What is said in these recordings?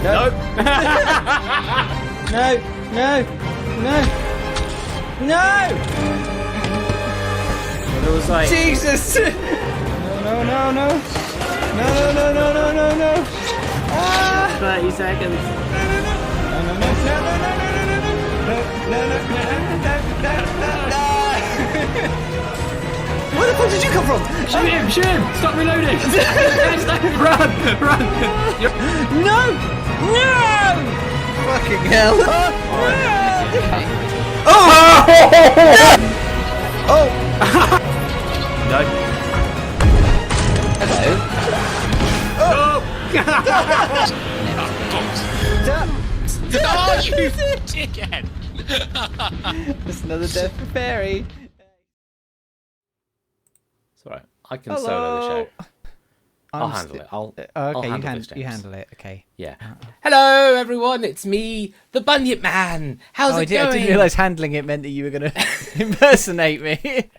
No. No. It was like Jesus. No. No. 30 seconds. Where the fuck did you come from? Shoot him! Stop reloading! Run! No! Fucking hell! Oh! No. Hello. Oh, you dickhead! Just another death for Fairy. It's alright. I can solo the show. I'll handle it. I'll handle you handle it. Okay. Yeah. Hello, everyone. It's me, the Bunyip Man. How's it going? I didn't realise handling it meant that you were going to impersonate me.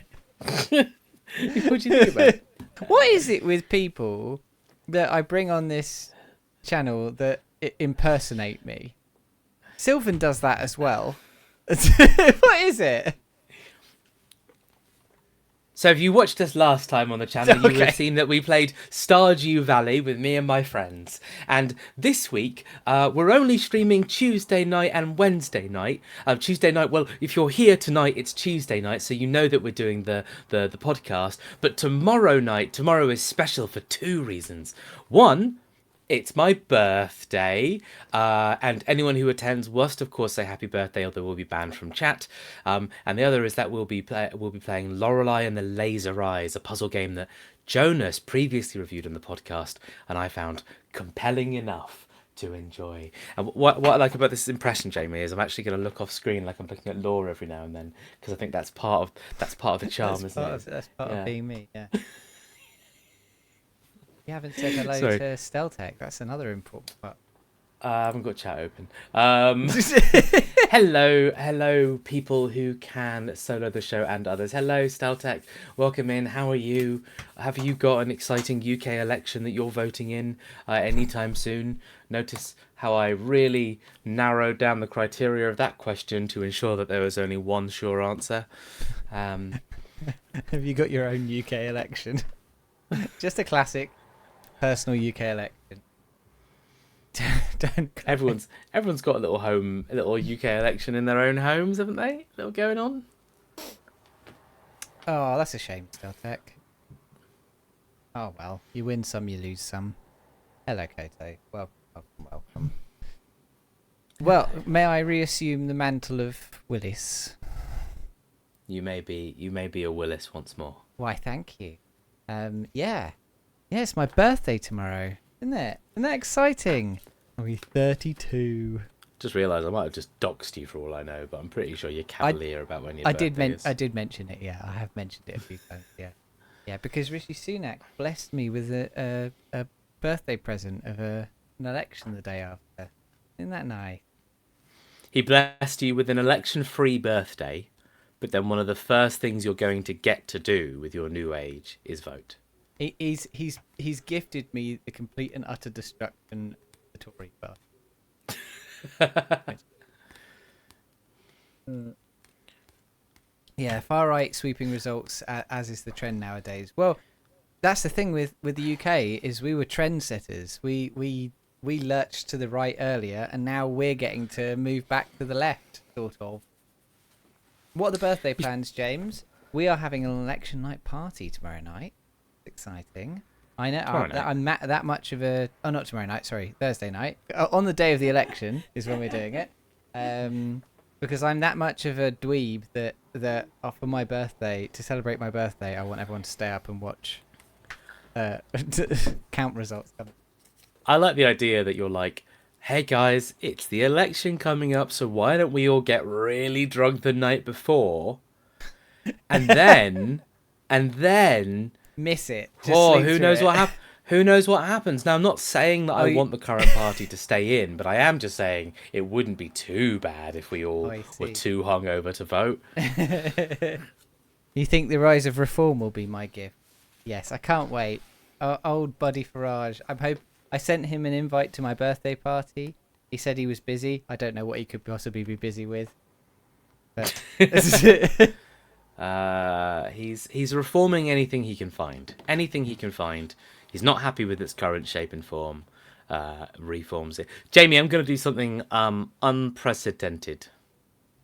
What do you think about it? What is it with people that I bring on this channel that impersonate me? Sylvan does that as well. What is it? So if you watched us last time on the channel, you would have seen that we played Stardew Valley with me and my friends. And this week, we're only streaming Tuesday night and Wednesday night. Tuesday night, well, if you're here tonight, it's Tuesday night, so you know that we're doing the podcast. But tomorrow is special for two reasons. One, it's my birthday, and anyone who attends must, of course, say happy birthday, or they will be banned from chat. And the other is that we'll be playing Lorelei and the Laser Eyes, a puzzle game that Jonas previously reviewed on the podcast, and I found compelling enough to enjoy. And what I like about this impression, Jamie, is I'm actually going to look off screen like I'm looking at Laura every now and then, because I think that's part of the charm, isn't it? That's part of being me. Yeah. You haven't said hello Sorry. to Steltech. That's another important part. I haven't got chat open. Hello, people who can solo the show and others. Hello, Steltech. Welcome in. How are you? Have you got an exciting UK election that you're voting in anytime soon? Notice how I really narrowed down the criteria of that question to ensure that there was only one sure answer. Have you got your own UK election? Just a classic personal UK election. Don't Everyone's got a little UK election in their own homes, haven't they? A little going on. Oh, that's a shame, Steltech. Oh well, you win some, you lose some. Hello, Koto. Welcome. Well, may I reassume the mantle of Willis? You may be a Willis once more. Why, thank you. Yeah, it's my birthday tomorrow, isn't it? Isn't that exciting? I'll be 32. Just realised I might have just doxed you for all I know, but I'm pretty sure you're cavalier about when your birthday is. I did mention it. Yeah, I have mentioned it a few times. Yeah, because Rishi Sunak blessed me with a birthday present of an election the day after. Isn't that nice? He blessed you with an election-free birthday, but then one of the first things you're going to get to do with your new age is vote. He's gifted me the complete and utter destruction of the Tory party. Yeah, far right sweeping results, as is the trend nowadays. Well, that's the thing with the UK is we were trendsetters. We lurched to the right earlier, and now we're getting to move back to the left, sort of. What are the birthday plans, James? We are having an election night party tomorrow night. Exciting. I know I'm that much of a... Oh, not tomorrow night, sorry. Thursday night. On the day of the election is when we're doing it. Because I'm that much of a dweeb that for my birthday, to celebrate my birthday, I want everyone to stay up and watch count results. I like the idea that you're like, hey guys, it's the election coming up, so why don't we all get really drunk the night before? And then miss it. Who knows what happens? Now, I'm not saying that I want the current party to stay in, but I am just saying it wouldn't be too bad if we all were too hungover to vote. You think the rise of reform will be my gift? Yes, I can't wait. Old buddy Farage. I sent him an invite to my birthday party. He said he was busy. I don't know what he could possibly be busy with. But he's reforming anything he can find. Anything he can find. He's not happy with its current shape and form. Reforms it. Jamie, I'm going to do something unprecedented.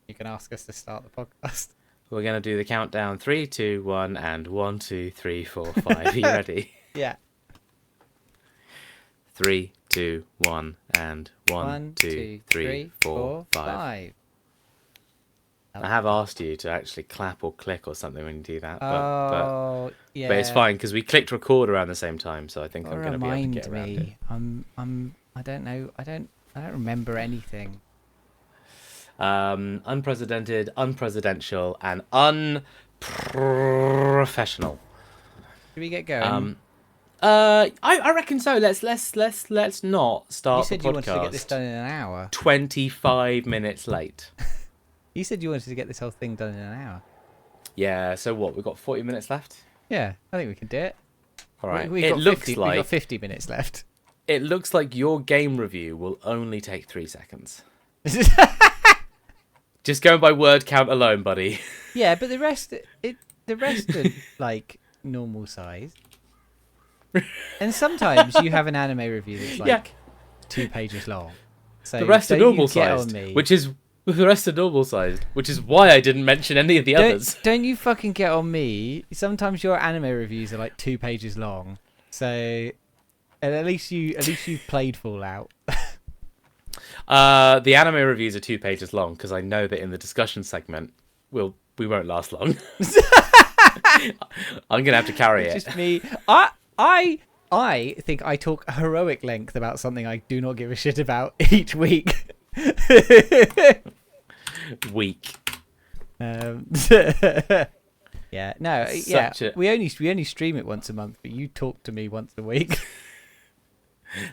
You can ask us to start the podcast. We're going to do the countdown. 3, 2, 1, and 1, 2, 3, 4, 5. Are you ready? Yeah. 3, 2, 1, and 1, 2, 3, 4, 5. I have asked you to actually clap or click or something when you do that. But it's fine because we clicked record around the same time, so I think I'm going to be able to get around it. I don't know. I don't remember anything. Unprecedented, unpresidential, and unprofessional. Should we get going? I reckon so. Let's not start. You said the podcast you wanted to get this done in an hour. 25 minutes late. You said you wanted to get this whole thing done in an hour. Yeah. So what? We've got 40 minutes left. Yeah, I think we can do it. All right. We've got 50 minutes left. It looks like your game review will only take 3 seconds. Just going by word count alone, buddy. Yeah, but the rest are like normal size. And sometimes you have an anime review that's like 2 pages long. So the rest are normal sized, which is why I didn't mention any of the others. Don't you fucking get on me? Sometimes your anime reviews are like 2 pages long. So, and at least you've played Fallout. The anime reviews are 2 pages long because I know that in the discussion segment we won't last long. I'm gonna have to carry it. Just me. I think I talk a heroic length about something I do not give a shit about each week. Week. Yeah. No. We only stream it once a month, but you talk to me once a week.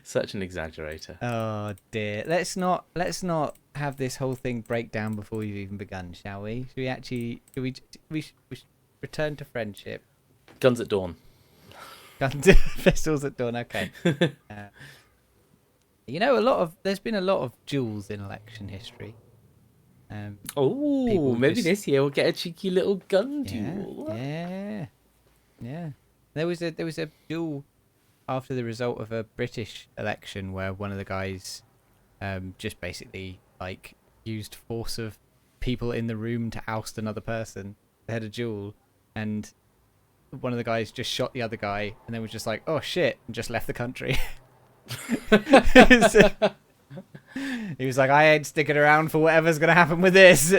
Such an exaggerator. Oh dear. Let's not have this whole thing break down before we've even begun, shall we? Should we return to friendship? Guns at dawn. Pistols at dawn. Okay. There's been a lot of duels in election history. Maybe this year we'll get a cheeky little gun duel. Yeah. There was a duel after the result of a British election where one of the guys just basically like used force of people in the room to oust another person. They had a duel and one of the guys just shot the other guy and then was just like, oh shit, and just left the country. He was like, I ain't sticking around for whatever's going to happen with this.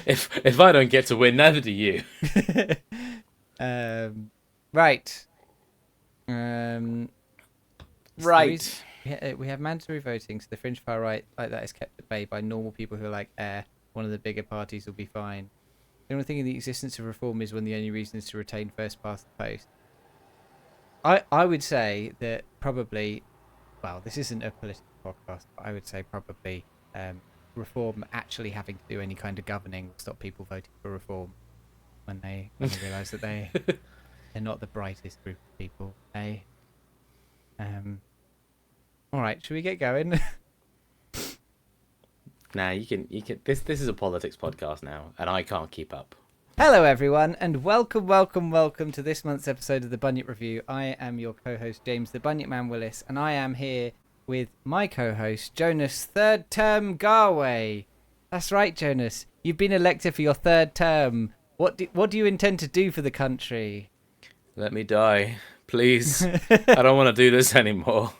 If I don't get to win, neither do you. Right. Right. We have mandatory voting, so the fringe far right like that is kept at bay by normal people who are like, one of the bigger parties will be fine. The only thing in the existence of reform is when the only reason is to retain first past the post. I would say that probably, well, this isn't a political podcast, but I would say probably reform actually having to do any kind of governing will stop people voting for reform when they realise that they're not the brightest group of people. All right, should we get going? Nah, you can. This is a politics podcast now, and I can't keep up. Hello, everyone, and welcome to this month's episode of the Bunyip Review. I am your co-host, James the Bunyipman Willis, and I am here with my co-host, Jonas Third Term Garway. That's right, Jonas. You've been elected for your 3rd term. What do you intend to do for the country? Let me die, please. I don't want to do this anymore.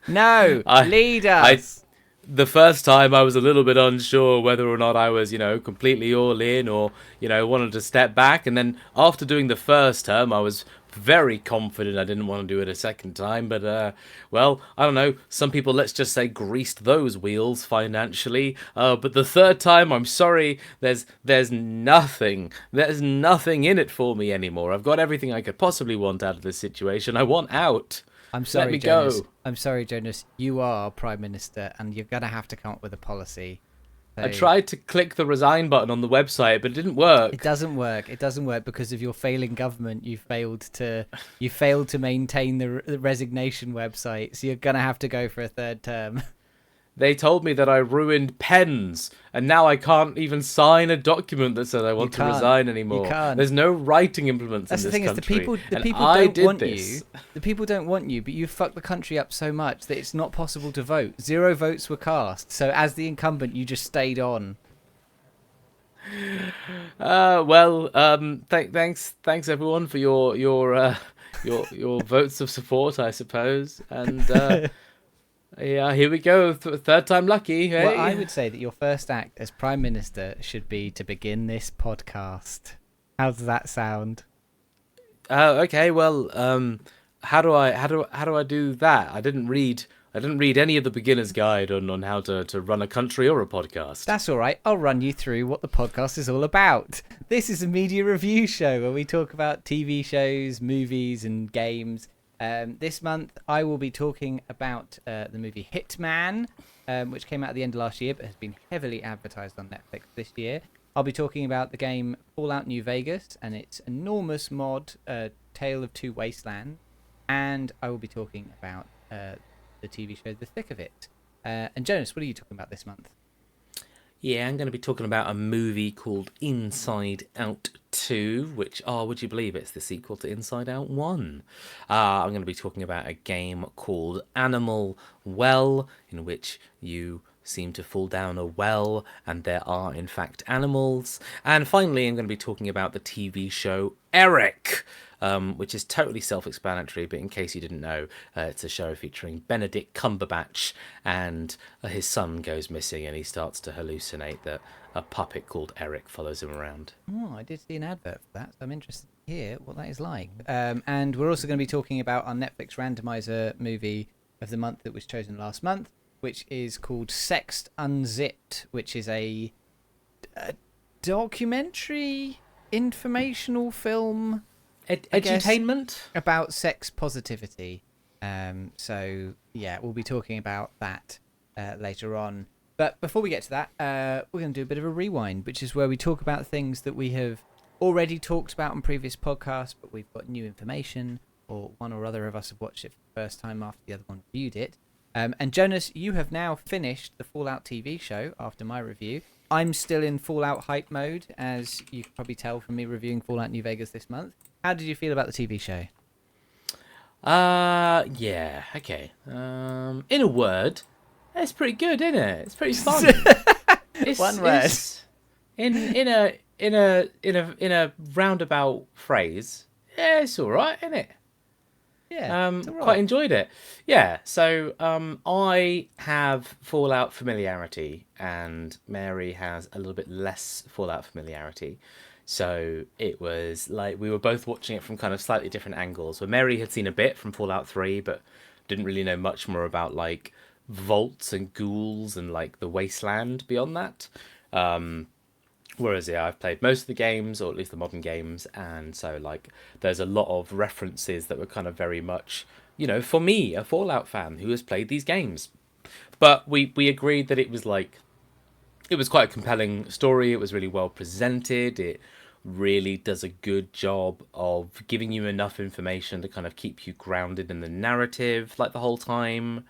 No, lead us. The first time I was a little bit unsure whether or not I was, completely all in or, wanted to step back. And then after doing the first term, I was very confident I didn't want to do it a second time. But, well, I don't know. Some people, let's just say, greased those wheels financially. But the 3rd time, I'm sorry, there's nothing. There's nothing in it for me anymore. I've got everything I could possibly want out of this situation. I want out. I'm sorry, Let me Jonas. go. I'm sorry, Jonas. You are Prime Minister, and you're going to have to come up with a policy I tried to click the resign button on the website, but it didn't work. It doesn't work. It doesn't work because of your failing government. You failed to maintain the resignation website, so you're gonna have to go for a third term. They told me that I ruined pens, and now I can't even sign a document that says I want to resign anymore. You can't. There's no writing implements in this country. That's the thing is, the people don't want you. The people don't want you, but you fucked the country up so much that it's not possible to vote. 0 votes were cast, so as the incumbent, you just stayed on. Thanks everyone for your votes of support, I suppose, and. Yeah, here we go. Third time lucky. Hey? Well, I would say that your first act as Prime Minister should be to begin this podcast. How does that sound? Okay. Well, how do I do that? I didn't read any of the beginner's guide on how to run a country or a podcast. That's all right. I'll run you through what the podcast is all about. This is a media review show where we talk about TV shows, movies, and games. This month, I will be talking about the movie Hitman, which came out at the end of last year, but has been heavily advertised on Netflix this year. I'll be talking about the game Fallout New Vegas and its enormous mod, Tale of Two Wastelands. And I will be talking about the TV show The Thick of It. And Jonas, what are you talking about this month? Yeah, I'm going to be talking about a movie called Inside Out 2, which, would you believe it's the sequel to Inside Out 1? I'm going to be talking about a game called Animal Well, in which you seem to fall down a well, and there are, in fact, animals. And finally, I'm going to be talking about the TV show Eric, which is totally self-explanatory, but in case you didn't know, it's a show featuring Benedict Cumberbatch, and his son goes missing, and he starts to hallucinate that a puppet called Eric follows him around. Oh, I did see an advert for that, so I'm interested to hear what that is like. And we're also going to be talking about our Netflix randomizer movie of the month that was chosen last month, which is called Sexed Unzipped, which is a documentary informational film Edutainment about sex positivity. So yeah, we'll be talking about that later on. But before we get to that, we're going to do a bit of a rewind, which is where we talk about things that we have already talked about on previous podcasts, but we've got new information, or one or other of us have watched it for the first time after the other one viewed it. And Jonas, you have now finished the Fallout TV show after my review. I'm still in Fallout hype mode, as you can probably tell from me reviewing Fallout New Vegas this month. How did you feel about the TV show? Yeah, okay. In a word, it's pretty good, isn't it? It's pretty fun. One word. In a roundabout phrase, yeah, it's all right, isn't it? Yeah, quite enjoyed it. Yeah, so I have Fallout familiarity, and Mary has a little bit less Fallout familiarity. So it was like we were both watching it from kind of slightly different angles. Where Mary had seen a bit from Fallout 3, but didn't really know much more about like vaults and ghouls and like the wasteland beyond that. Whereas yeah, I've played most of the games, or at least the modern games, and so like there's a lot of references that were kind of very much, you know, for me, a Fallout fan who has played these games. But we agreed that it was like, it was quite a compelling story. It was really well presented. It really does a good job of giving you enough information to kind of keep you grounded in the narrative like the whole time.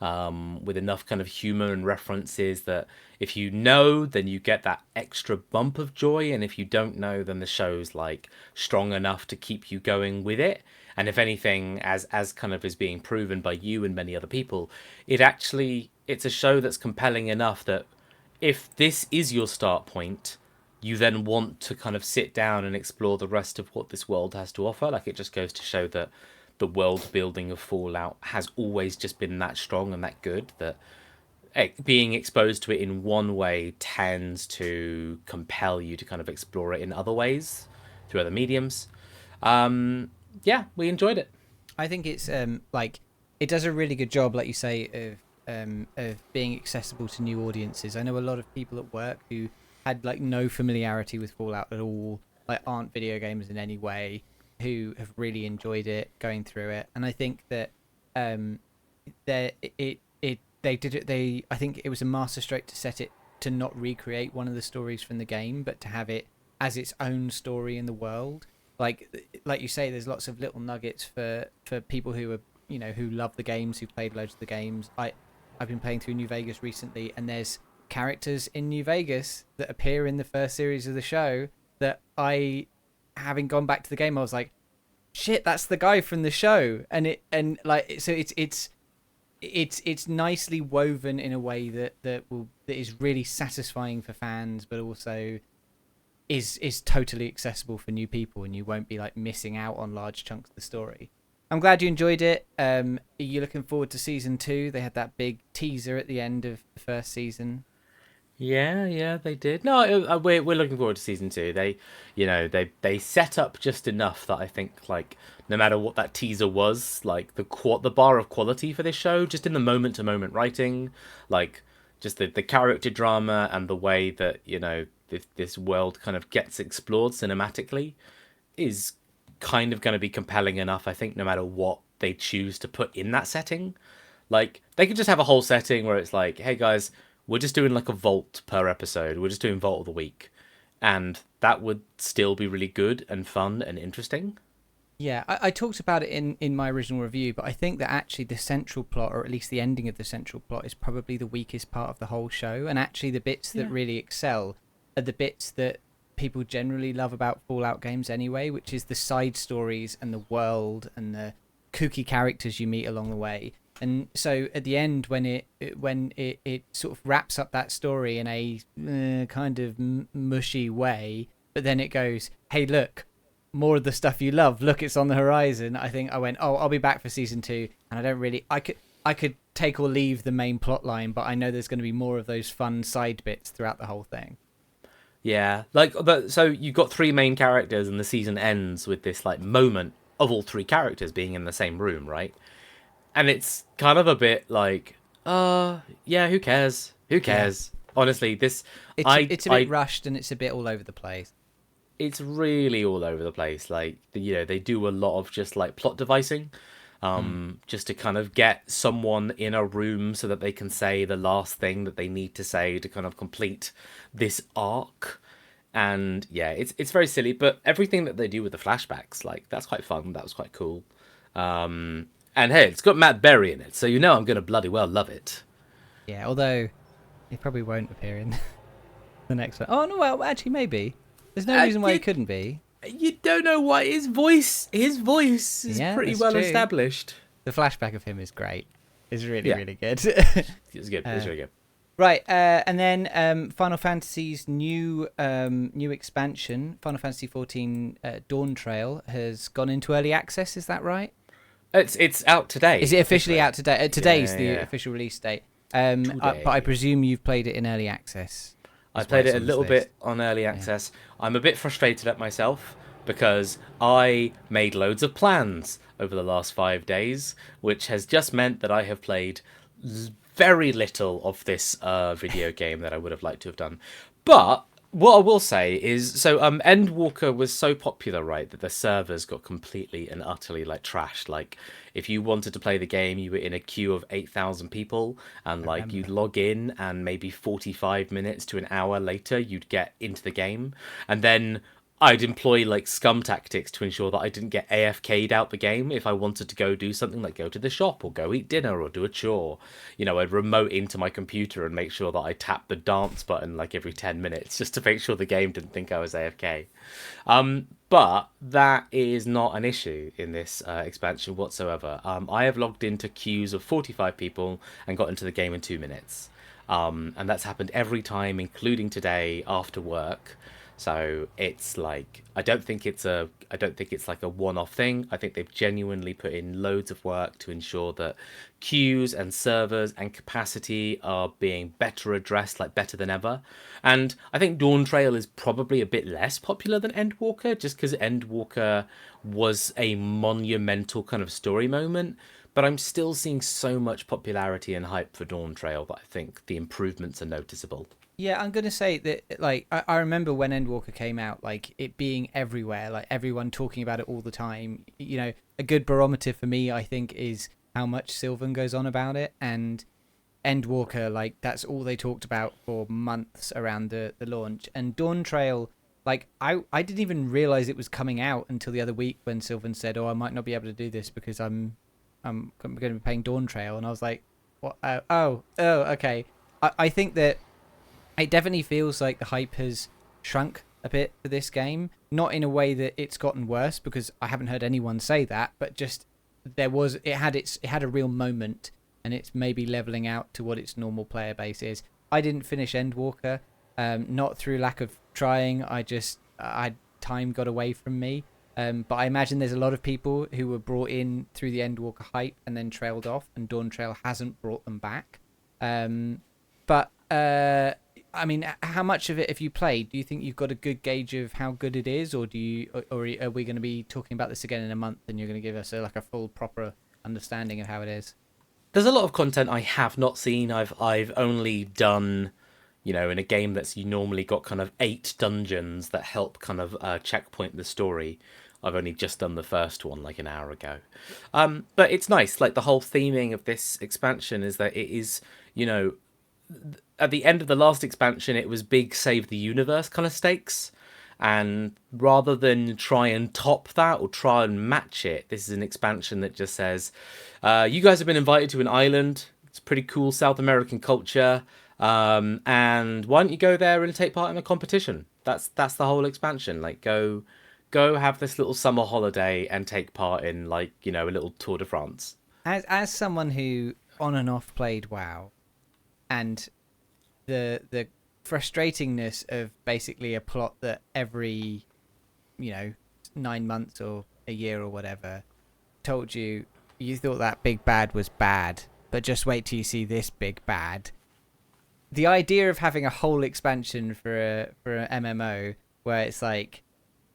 With enough kind of humor and references that if you know, then you get that extra bump of joy, and if you don't know, then the show's like strong enough to keep you going with it. And if anything, as kind of is being proven by you and many other people, it's a show that's compelling enough that if this is your start point, you then want to kind of sit down and explore the rest of what this world has to offer. Like, it just goes to show that the world building of Fallout has always just been that strong and that good, that being exposed to it in one way tends to compel you to kind of explore it in other ways through other mediums. Yeah, we enjoyed it. I think it's like it does a really good job, like you say, of being accessible to new audiences. I know a lot of people at work who had like no familiarity with Fallout at all, like aren't video gamers in any way, who have really enjoyed it going through it. And I think that I think it was a masterstroke to set it to not recreate one of the stories from the game, but to have it as its own story in the world. Like you say, there's lots of little nuggets for people who are, who love the games, who played loads of the games. I've been playing through New Vegas recently, and there's characters in New Vegas that appear in the first series of the show that having gone back to the game, I was like, shit, that's the guy from the show. It's nicely woven in a way that is really satisfying for fans, but also is totally accessible for new people, and you won't be like missing out on large chunks of the story. I'm glad you enjoyed it. Are you looking forward to season 2? They had that big teaser at the end of the first season. Yeah, they did. No, we're looking forward to season 2. They set up just enough that I think, like, no matter what that teaser was, like the bar of quality for this show, just in the moment to moment writing, like just the character drama and the way that this world kind of gets explored cinematically is kind of going to be compelling enough, I think, no matter what they choose to put in that setting. Like, they could just have a whole setting where it's like, hey guys, we're just doing like a vault per episode. We're just doing Vault of the Week. And that would still be really good and fun and interesting. Yeah, I talked about it in my original review, but I think that actually the central plot, or at least the ending of the central plot, is probably the weakest part of the whole show. And actually the bits that really excel are the bits that people generally love about Fallout games anyway, which is the side stories and the world and the kooky characters you meet along the way. And so at the end, when it sort of wraps up that story in a kind of mushy way, but then it goes, hey, look, more of the stuff you love, look, it's on the horizon. I think I went, oh, I'll be back for season 2. And I don't really, I could take or leave the main plot line, but I know there's going to be more of those fun side bits throughout the whole thing. Yeah, so you've got 3 main characters, and the season ends with this like moment of all 3 characters being in the same room, right? And it's kind of a bit like, yeah, who cares? Who cares? Yeah. Honestly, it's a bit rushed, and it's a bit all over the place. It's really all over the place. Like, they do a lot of just like plot devising, just to kind of get someone in a room so that they can say the last thing that they need to say to kind of complete this arc. And yeah, it's very silly, but everything that they do with the flashbacks, like, that's quite fun. That was quite cool. And hey, it's got Matt Berry in it, so I'm going to bloody well love it. Yeah, although he probably won't appear in the next one. Oh, no, well, actually, maybe. There's no reason why he couldn't be. You don't know why his voice is pretty well established. The flashback of him is great. It's really, really good. It's good. It's really good. Right, and then Final Fantasy's new expansion, Final Fantasy 14 Dawn Trail, has gone into early access. Is that right? It's out today. Is it officially out today? Today's the official release date. But I presume you've played it in early access. I played it a little bit on early access. Yeah. I'm a bit frustrated at myself because I made loads of plans over the last 5 days, which has just meant that I have played very little of this video game that I would have liked to have done. But what I will say is, so Endwalker was so popular, right, that the servers got completely and utterly like trashed. Like, if you wanted to play the game, you were in a queue of 8,000 people, and like you'd log in, and maybe 45 minutes to an hour later, you'd get into the game, and then I'd employ like scum tactics to ensure that I didn't get AFK'd out the game if I wanted to go do something like go to the shop or go eat dinner or do a chore. I'd remote into my computer and make sure that I tapped the dance button like every 10 minutes just to make sure the game didn't think I was AFK. But that is not an issue in this expansion whatsoever. I have logged into queues of 45 people and got into the game in 2 minutes. And that's happened every time, including today after work. So it's like, I don't think it's like a one-off thing. I think they've genuinely put in loads of work to ensure that queues and servers and capacity are being better addressed, like better than ever. And I think Dawn Trail is probably a bit less popular than Endwalker, just because Endwalker was a monumental kind of story moment. But I'm still seeing so much popularity and hype for Dawn Trail that I think the improvements are noticeable. Yeah, I'm going to say that, like, I remember when Endwalker came out, like, it being everywhere, like, everyone talking about it all the time. A good barometer for me, I think, is how much Sylvan goes on about it. And Endwalker, like that's all they talked about for months around the launch. And Dawn Trail, like I didn't even realize it was coming out until the other week when Sylvan said, "Oh, I might not be able to do this because I'm going to be playing Dawn Trail," and I was like, "What? Okay." I think that it definitely feels like the hype has shrunk a bit for this game. Not in a way that it's gotten worse, because I haven't heard anyone say that, but just it had a real moment, and it's maybe leveling out to what its normal player base is. I didn't finish Endwalker, not through lack of trying. Time got away from me. But I imagine there's a lot of people who were brought in through the Endwalker hype and then trailed off, and Dawn Trail hasn't brought them back. But I mean, how much of it have you played? Do you think you've got a good gauge of how good it is, or are we going to be talking about this again in a month, and you're going to give us a full, proper understanding of how it is? There's a lot of content I have not seen. I've only done, in a game that's you normally got kind of 8 dungeons that help kind of checkpoint the story. I've only just done the first one like an hour ago. But it's nice. Like, the whole theming of this expansion is that it is, at the end of the last expansion, it was big save the universe kind of stakes. And rather than try and top that or try and match it, this is an expansion that just says, you guys have been invited to an island. It's pretty cool South American culture. And why don't you go there and take part in a competition? That's the whole expansion. Like, go have this little summer holiday and take part in, a little Tour de France. As someone who on and off played WoW, and the frustratingness of basically a plot that every 9 months or a year or whatever told you thought that big bad was bad, but just wait till you see this big bad. The idea of having a whole expansion for an MMO where it's like,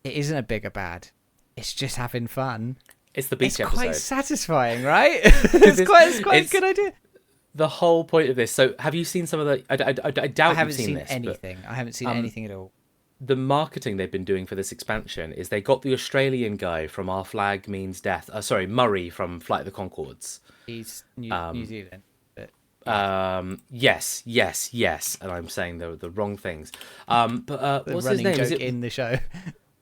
it isn't a bigger bad, it's just having fun. It's the beach episode. It's quite satisfying, right? it's quite a good idea. The whole point of this. So, have you seen some of the? I doubt you've seen this. I haven't seen anything at all. The marketing they've been doing for this expansion is they got the Australian guy from Our Flag Means Death. Murray from Flight of the Conchords. He's New Zealand. But yes, and I'm saying the wrong things. But what's his name? Joke in the show.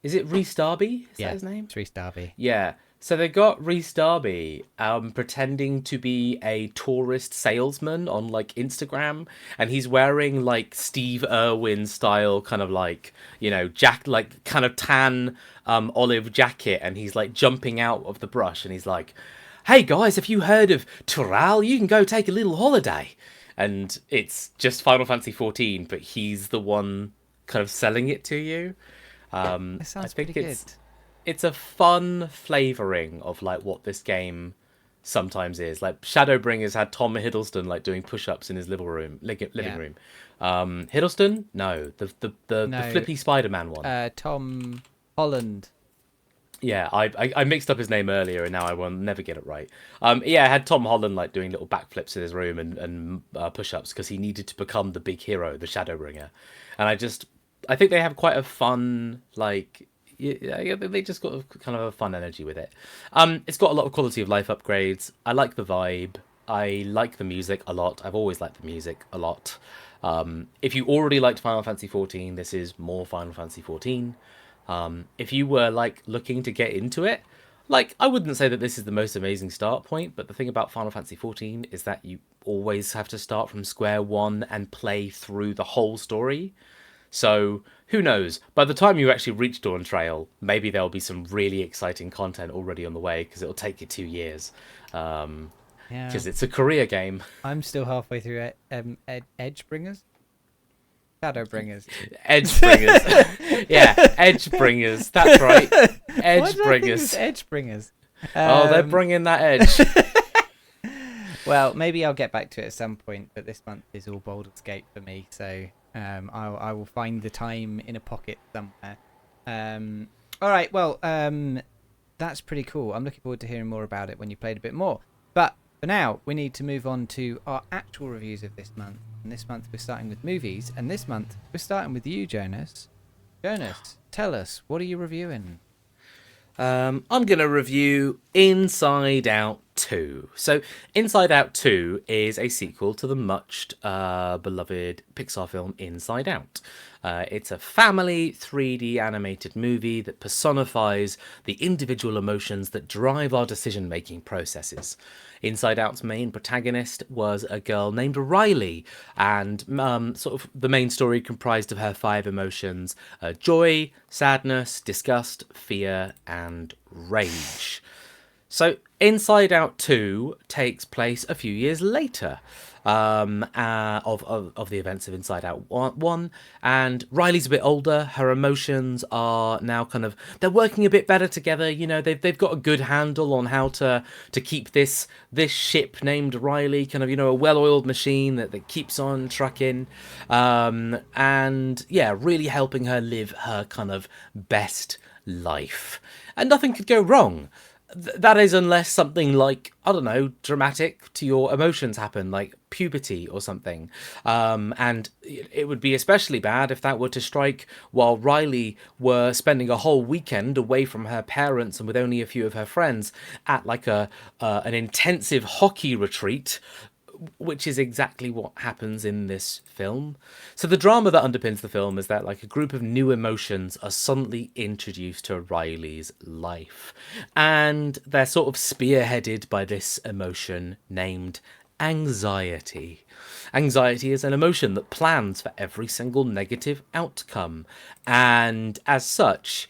Is it Rhys Darby? Is that his name? It's Rhys Darby. Yeah. So they got Rhys Darby pretending to be a tourist salesman on Instagram, and he's wearing Steve Irwin style kind of kind of tan olive jacket, and he's jumping out of the brush, and he's like, "Hey guys, have you heard of Tural? You can go take a little holiday." And it's just Final Fantasy 14, but he's the one kind of selling it to you. That sounds pretty good. It's a fun flavouring of what this game sometimes is. Shadowbringers had Tom Hiddleston doing push-ups in his living room. Hiddleston? No, the flippy Spider-Man one. Tom Holland. Yeah, I mixed up his name earlier, and now I will never get it right. I had Tom Holland doing little backflips in his room and push-ups because he needed to become the big hero, the Shadowbringer. And I think they have quite a fun they just got kind of a fun energy with it. It's got a lot of quality of life upgrades. I like the vibe. I like the music a lot. I've always liked the music a lot. If you already liked Final Fantasy XIV, this is more Final Fantasy XIV. If you were looking to get into it, I wouldn't say that this is the most amazing start point, but the thing about Final Fantasy XIV is that you always have to start from square one and play through the whole story. So, who knows? By the time you actually reach Dawn Trail, maybe there'll be some really exciting content already on the way, because it'll take you 2 years. Because it's a career game. I'm still halfway through Edgebringers? Shadowbringers. Edgebringers. Yeah, Edgebringers. That's right. Edgebringers. Edgebringers. They're bringing that edge. Well, maybe I'll get back to it at some point, but this month is all Baldur's Gate for me, so I will find the time in a pocket somewhere. All right, well, that's pretty cool. I'm looking forward to hearing more about it when you played a bit more. But for now, we need to move on to our actual reviews of this month. And this month we're starting with movies, and this month we're starting with you, Jonas. Jonas, tell us, what are you reviewing? I'm going to review Inside Out 2. So Inside Out 2 is a sequel to the much beloved Pixar film Inside Out. It's a family 3D animated movie that personifies the individual emotions that drive our decision-making processes. Inside Out's main protagonist was a girl named Riley, and sort of the main story comprised of her 5 emotions: joy, sadness, disgust, fear, and rage. So Inside Out 2 takes place a few years later of the events of Inside Out 1, and Riley's a bit older. Her emotions are now they're working a bit better together. You know, they've got a good handle on how to keep this ship named Riley a well-oiled machine that keeps on trucking, and yeah, really helping her live her best life. And nothing could go wrong. That is, unless something like, I don't know, dramatic to your emotions happen, like puberty or something. And it would be especially bad if that were to strike while Riley were spending a whole weekend away from her parents and with only a few of her friends at an intensive hockey retreat, which is exactly what happens in this film. So the drama that underpins the film is that a group of new emotions are suddenly introduced to Riley's life, and they're sort of spearheaded by this emotion named anxiety. Anxiety is an emotion that plans for every single negative outcome, and as such,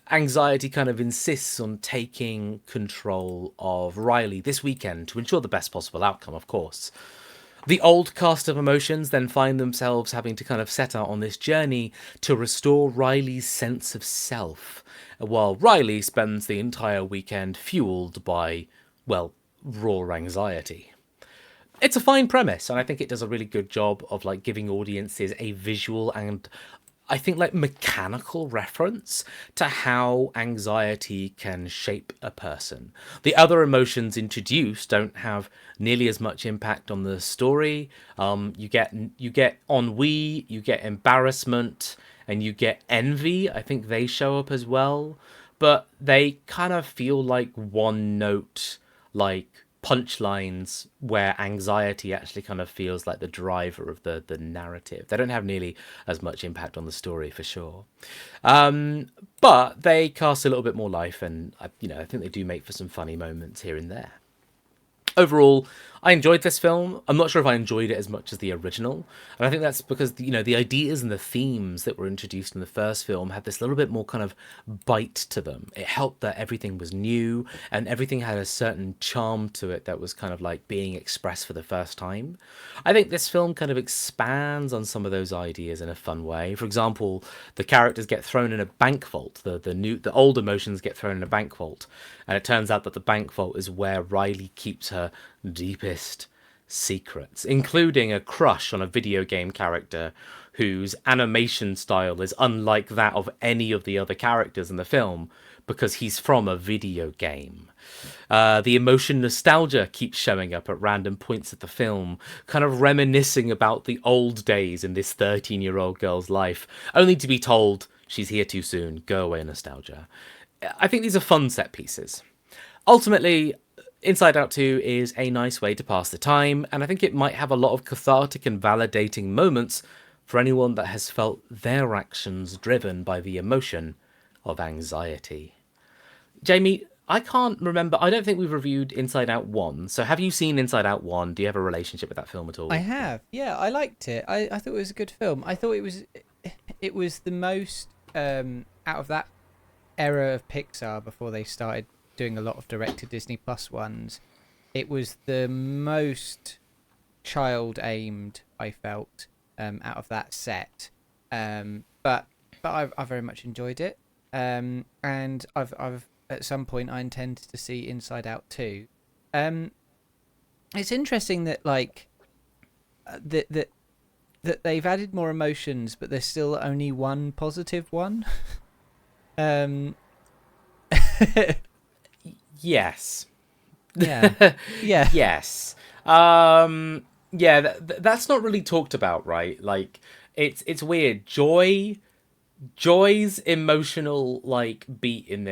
anxiety insists on taking control of Riley this weekend to ensure the best possible outcome, of course. The old cast of emotions then find themselves having to set out on this journey to restore Riley's sense of self, while Riley spends the entire weekend fueled by, well, raw anxiety. It's a fine premise, and I think it does a really good job of giving audiences a visual and I think mechanical reference to how anxiety can shape a person. The other emotions introduced don't have nearly as much impact on the story. You get ennui, you get embarrassment, and you get envy. I think they show up as well, but they feel like one note, punchlines where anxiety actually feels like the driver of the narrative. They don't have nearly as much impact on the story, for sure. But they cast a little bit more life, and I think they do make for some funny moments here and there. Overall, I enjoyed this film. I'm not sure if I enjoyed it as much as the original, and I think that's because the ideas and the themes that were introduced in the first film had this little bit more bite to them. It helped that everything was new and everything had a certain charm to it that was like being expressed for the first time. I think this film expands on some of those ideas in a fun way. For example, the characters get thrown in a bank vault. The old emotions get thrown in a bank vault, and it turns out that the bank vault is where Riley keeps her deepest secrets, including a crush on a video game character whose animation style is unlike that of any of the other characters in the film because he's from a video game. The emotion nostalgia keeps showing up at random points of the film, reminiscing about the old days in this 13-year-old girl's life, only to be told she's here too soon. Go away, nostalgia. I think these are fun set pieces. Ultimately, Inside Out 2 is a nice way to pass the time, and I think it might have a lot of cathartic and validating moments for anyone that has felt their actions driven by the emotion of anxiety. Jamie, I can't remember. I don't think we've reviewed Inside Out 1, so have you seen Inside Out 1? Do you have a relationship with that film at all? I have. Yeah, I liked it. I thought it was a good film. I thought it was the most, out of that era of Pixar before they started doing a lot of direct-to-Disney Plus ones, it was the most child-aimed I felt out of that set. But I very much enjoyed it. And I've at some point I intend to see Inside Out 2. It's interesting that that they've added more emotions, but there's still only one positive one. Yes. Yeah. Yeah. Yes. Yeah. That's not really talked about, right? It's weird. Joy's emotional beat in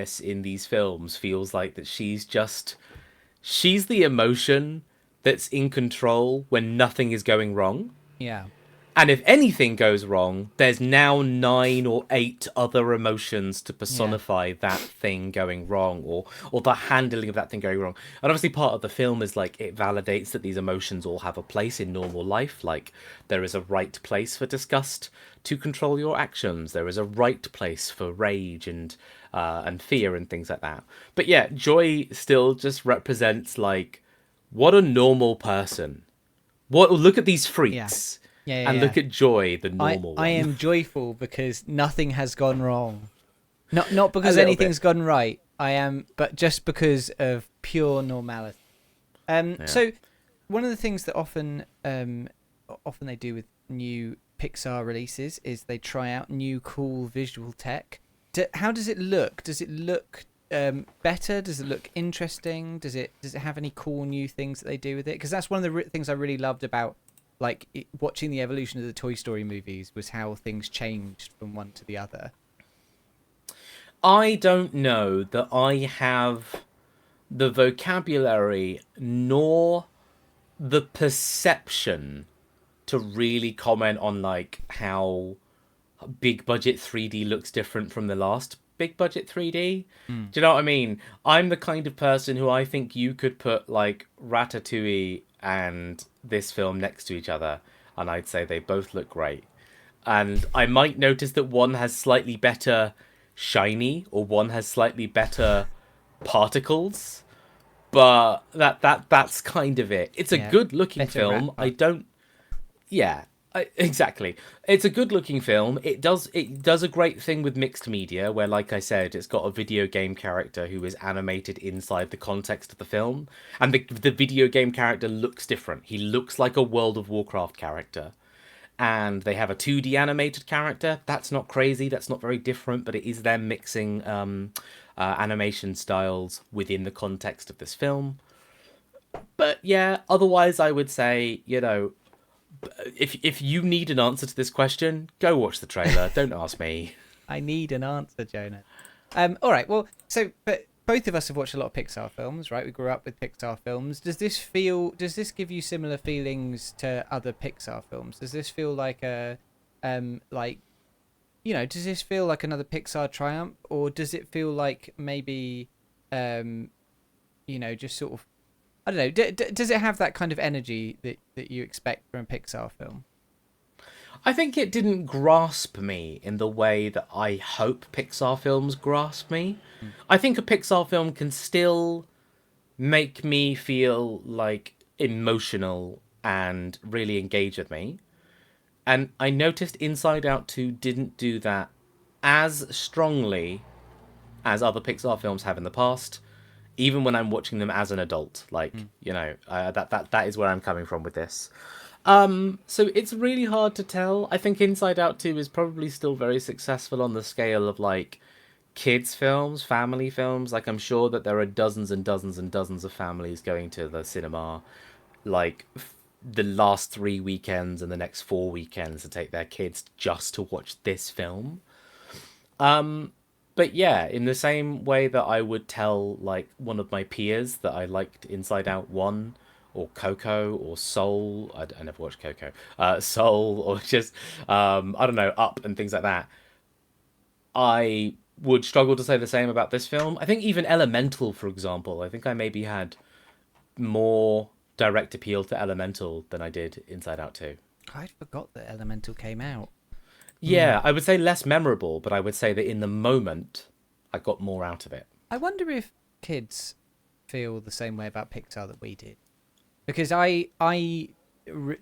these films feels like that she's she's the emotion that's in control when nothing is going wrong. Yeah. And if anything goes wrong, there's now 9 or 8 other emotions to personify that thing going wrong, or the handling of that thing going wrong. And obviously part of the film is like it validates that these emotions all have a place in normal life. Like there is a right place for disgust to control your actions. There is a right place for rage and fear and things like that. But yeah, Joy still just represents like what a normal person. Look at these freaks. And look at Joy, the normal one. I am joyful because nothing has gone wrong. Not because anything's gone right. But just because of pure normality. So one of the things that often they do with new Pixar releases is they try out new cool visual tech. How does it look? Does it look better? Does it look interesting? Does it have any cool new things that they do with it? Because that's one of the things I really loved about watching the evolution of the Toy Story movies was how things changed from one to the other. I don't know that I have the vocabulary nor the perception to really comment on like how big budget 3D looks different from the last big budget 3D. Do you know what I mean? I'm the kind of person who I think you could put like Ratatouille and this film next to each other and I'd say they both look great. And I might notice that one has slightly better shiny or one has slightly better particles, but that's kind of it. It's a good looking film. Exactly. It's a good looking film. It does a great thing with mixed media where, like I said, it's got a video game character who is animated inside the context of the film. And the video game character looks different. He looks like a World of Warcraft character. And they have a 2D animated character. That's not crazy. That's not very different, but it is them mixing animation styles within the context of this film. But yeah, otherwise I would say, you know, if you need an answer to this question, go watch the trailer. Don't ask me. I need an answer, Jonah. All right. Well, but both of us have watched a lot of Pixar films, right? We grew up with Pixar films. Does this give you similar feelings to other Pixar films? Does this feel like does this feel like another Pixar triumph, or does it feel like maybe, just sort of, I don't know. Does it have that kind of energy that you expect from a Pixar film? I think it didn't grasp me in the way that I hope Pixar films grasp me. I think a Pixar film can still make me feel like emotional and really engage with me. And I noticed Inside Out 2 didn't do that as strongly as other Pixar films have in the past. Even when I'm watching them as an adult, that is where I'm coming from with this. So it's really hard to tell. I think Inside Out 2 is probably still very successful on the scale of like kids films, family films. Like I'm sure that there are dozens and dozens and dozens of families going to the cinema, like the last 3 weekends and the next 4 weekends to take their kids just to watch this film. But yeah, in the same way that I would tell like one of my peers that I liked Inside Out 1 or Coco or Soul, I never watched Coco, Soul or just, I don't know, Up and things like that, I would struggle to say the same about this film. I think even Elemental, for example, I think I maybe had more direct appeal to Elemental than I did Inside Out 2. I forgot that Elemental came out. Yeah, I would say less memorable, but I would say that in the moment, I got more out of it. I wonder if kids feel the same way about Pixar that we did. Because I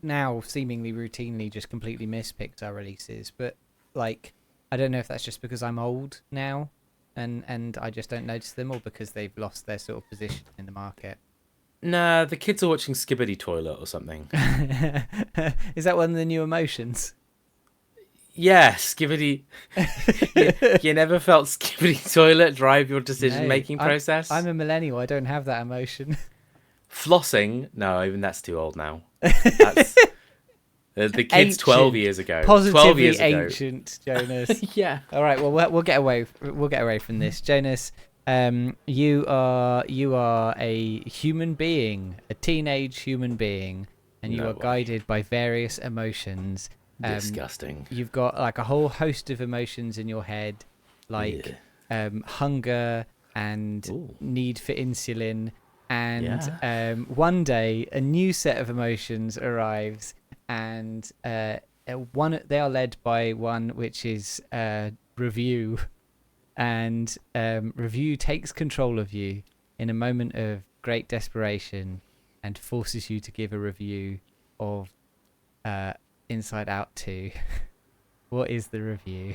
now seemingly routinely just completely miss Pixar releases. But, like, I don't know if that's just because I'm old now and I just don't notice them, or because they've lost their sort of position in the market. Nah, the kids are watching Skibbity Toilet or something. Is that one of the new emotions? Yeah, Skibbity. you never felt Skibbity Toilet drive your decision-making process? I'm a millennial. I don't have that emotion. Flossing? No, even that's too old now. That's the kids 12 years ago. Positively 12 years ago. ancient, Jonas. Yeah. All right, well, we'll get away from this. Jonas, You are a human being, a teenage human being, and you No are way. guided by various emotions. Disgusting. You've got like a whole host of emotions in your head, like hunger and Ooh. need for insulin. And Yeah. one day, a new set of emotions arrives, and they are led by one which is review, and review takes control of you in a moment of great desperation, and forces you to give a review of Inside Out 2. What is the review?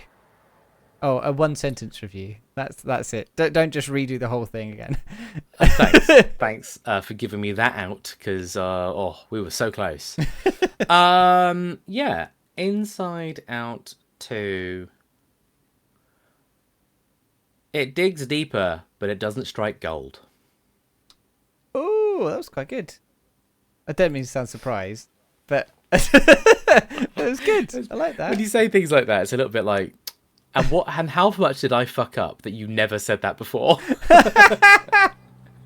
Oh, a one sentence review. That's it. Don't just redo the whole thing again. Thanks for giving me that out, because we were so close. Yeah, Inside Out 2. It digs deeper, but it doesn't strike gold. Oh, that was quite good. I don't mean to sound surprised, but it was good. I like that. When you say things like that, it's a little bit like, and how much did I fuck up that you never said that before?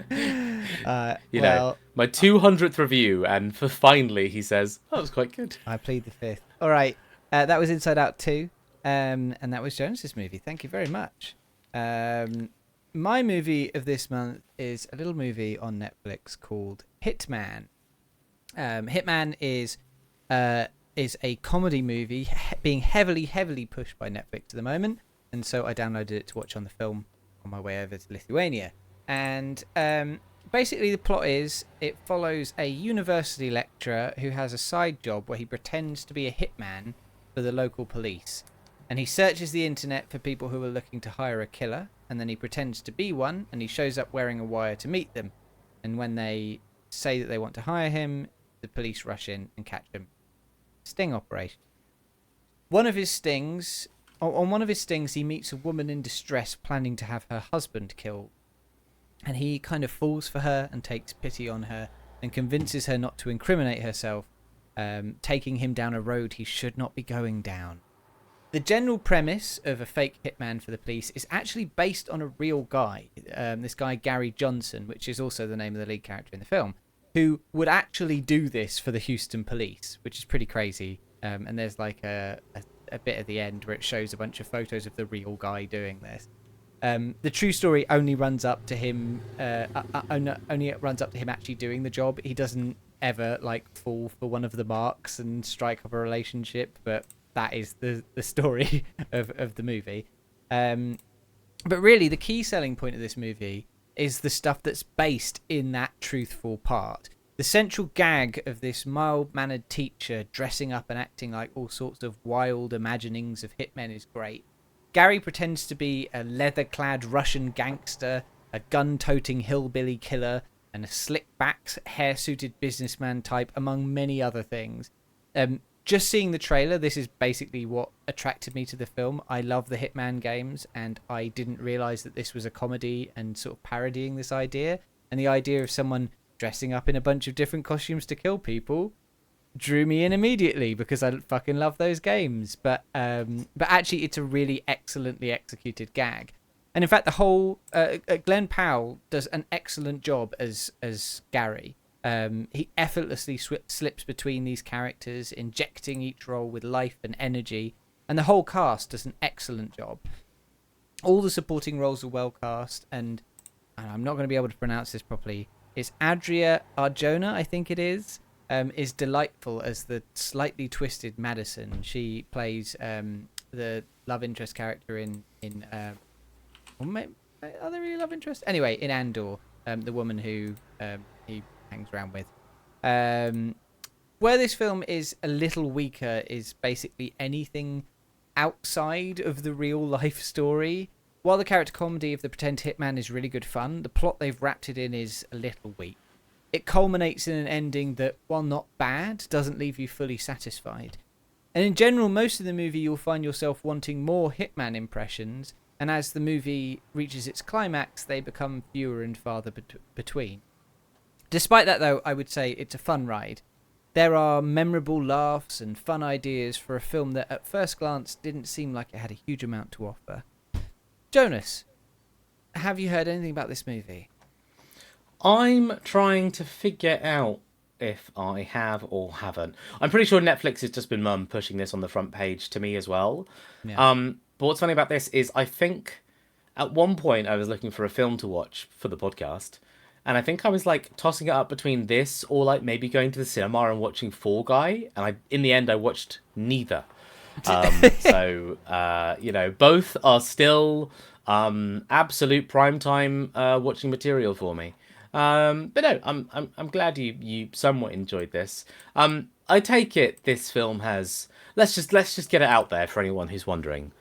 You know, my 200th review, and finally he says, "Oh, that was quite good." I plead the fifth. All right, that was Inside Out 2, and that was Jonas's movie. Thank you very much. My movie of this month is a little movie on Netflix called Hitman. Hitman is a comedy movie being heavily pushed by Netflix at the moment, and so I downloaded it to watch on the film on my way over to Lithuania. And basically the plot is it follows a university lecturer who has a side job where he pretends to be a hitman for the local police, and he searches the internet for people who are looking to hire a killer, and then he pretends to be one, and he shows up wearing a wire to meet them, and when they say that they want to hire him, the police rush in and catch him. Sting operation. On one of his stings, he meets a woman in distress planning to have her husband killed. And he kind of falls for her and takes pity on her and convinces her not to incriminate herself, taking him down a road he should not be going down. The general premise of a fake hitman for the police is actually based on a real guy. This guy, Gary Johnson, which is also the name of the lead character in the film, who would actually do this for the Houston police, which is pretty crazy. And there's like a bit at the end where it shows a bunch of photos of the real guy doing this. The true story only runs up to him. Only runs up to him actually doing the job. He doesn't ever like fall for one of the marks and strike up a relationship, but that is the story of the movie. But really, the key selling point of this movie is the stuff that's based in that truthful part. The central gag of this mild-mannered teacher dressing up and acting like all sorts of wild imaginings of hitmen is great. Gary pretends to be a leather-clad Russian gangster, a gun-toting hillbilly killer, and a slick-backed, hair-suited businessman type, among many other things. Just seeing the trailer, this is basically what attracted me to the film. I love the Hitman games, and I didn't realise that this was a comedy and sort of parodying this idea. And the idea of someone dressing up in a bunch of different costumes to kill people drew me in immediately because I fucking love those games. But actually, it's a really excellently executed gag. And in fact, the whole Glenn Powell does an excellent job as Gary. He effortlessly slips between these characters, injecting each role with life and energy, and the whole cast does an excellent job. All the supporting roles are well cast, and I'm not going to be able to pronounce this properly. It's Adria Arjona, I think it is delightful as the slightly twisted Madison. She plays the love interest character in are they really love interest? Anyway, in Andor, the woman who he hangs around with. Where this film is a little weaker is basically anything outside of the real life story. While the character comedy of the pretend hitman is really good fun, the plot they've wrapped it in is a little weak. It culminates in an ending that, while not bad, doesn't leave you fully satisfied. And in general, most of the movie you'll find yourself wanting more hitman impressions, and as the movie reaches its climax, they become fewer and farther between. Despite that, though, I would say it's a fun ride. There are memorable laughs and fun ideas for a film that at first glance didn't seem like it had a huge amount to offer. Jonas, have you heard anything about this movie? I'm trying to figure out if I have or haven't. I'm pretty sure Netflix has just been pushing this on the front page to me as well. Yeah. But what's funny about this is I think at one point I was looking for a film to watch for the podcast, and I think I was like tossing it up between this or like maybe going to the cinema and watching Fall Guy, and in the end I watched neither. Both are still absolute primetime watching material for me. But no, I'm glad you somewhat enjoyed this. I take it this film has let's just get it out there for anyone who's wondering.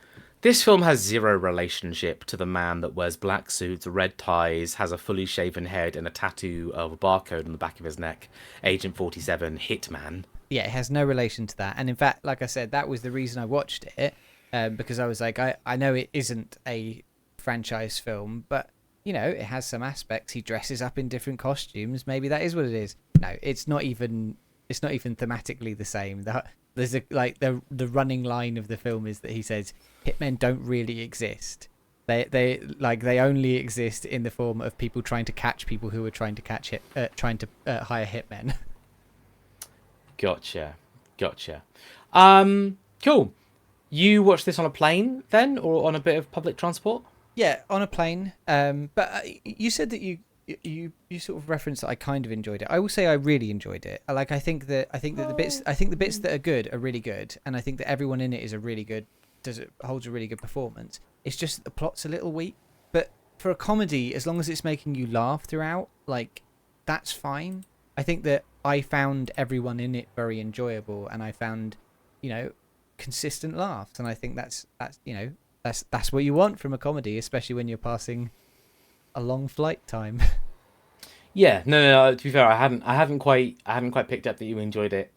This film has zero relationship to the man that wears black suits, red ties, has a fully shaven head, and a tattoo of a barcode on the back of his neck. Agent 47, Hitman. Yeah, it has no relation to that. And in fact, like I said, that was the reason I watched it, because I was like, I know it isn't a franchise film, but you know, it has some aspects. He dresses up in different costumes. Maybe that is what it is. No, it's not even thematically the same. There's the running line of the film is that he says hitmen don't really exist. They only exist in the form of people trying to catch people who are trying to hire hitmen. Gotcha. Cool. You watched this on a plane then, or on a bit of public transport? Yeah, on a plane. But you said that you sort of referenced that I kind of enjoyed it. I will say I really enjoyed it. I think that the bits that are good are really good, and I think that everyone in it is holds a really good performance. It's just that the plot's a little weak. But for a comedy, as long as it's making you laugh throughout, like that's fine. I think that I found everyone in it very enjoyable, and I found, consistent laughs, and I think that's what you want from a comedy, especially when you're passing a long flight time. Yeah, no. To be fair, I hadn't quite picked up that you enjoyed it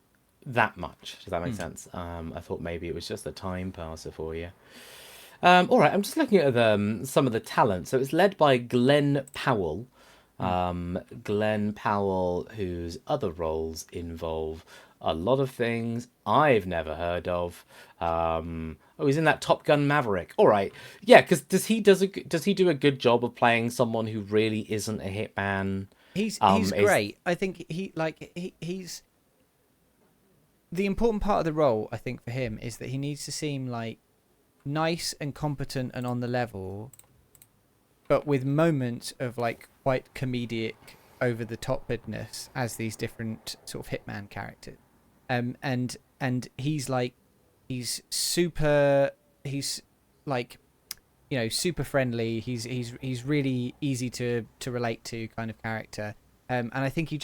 that much. Does that make sense? I thought maybe it was just a time passer for you. All right, I'm just looking at some of the talent. So it's led by Glenn Powell. Glenn Powell, whose other roles involve a lot of things I've never heard of. He's in that Top Gun Maverick. All right, yeah, because does he do a good job of playing someone who really isn't a hitman? He's great. I think he's the important part of the role. I think for him is that he needs to seem like nice and competent and on the level, but with moments of like quite comedic, over the topness as these different sort of hitman characters. And he's super friendly. He's really easy to relate to kind of character. And I think he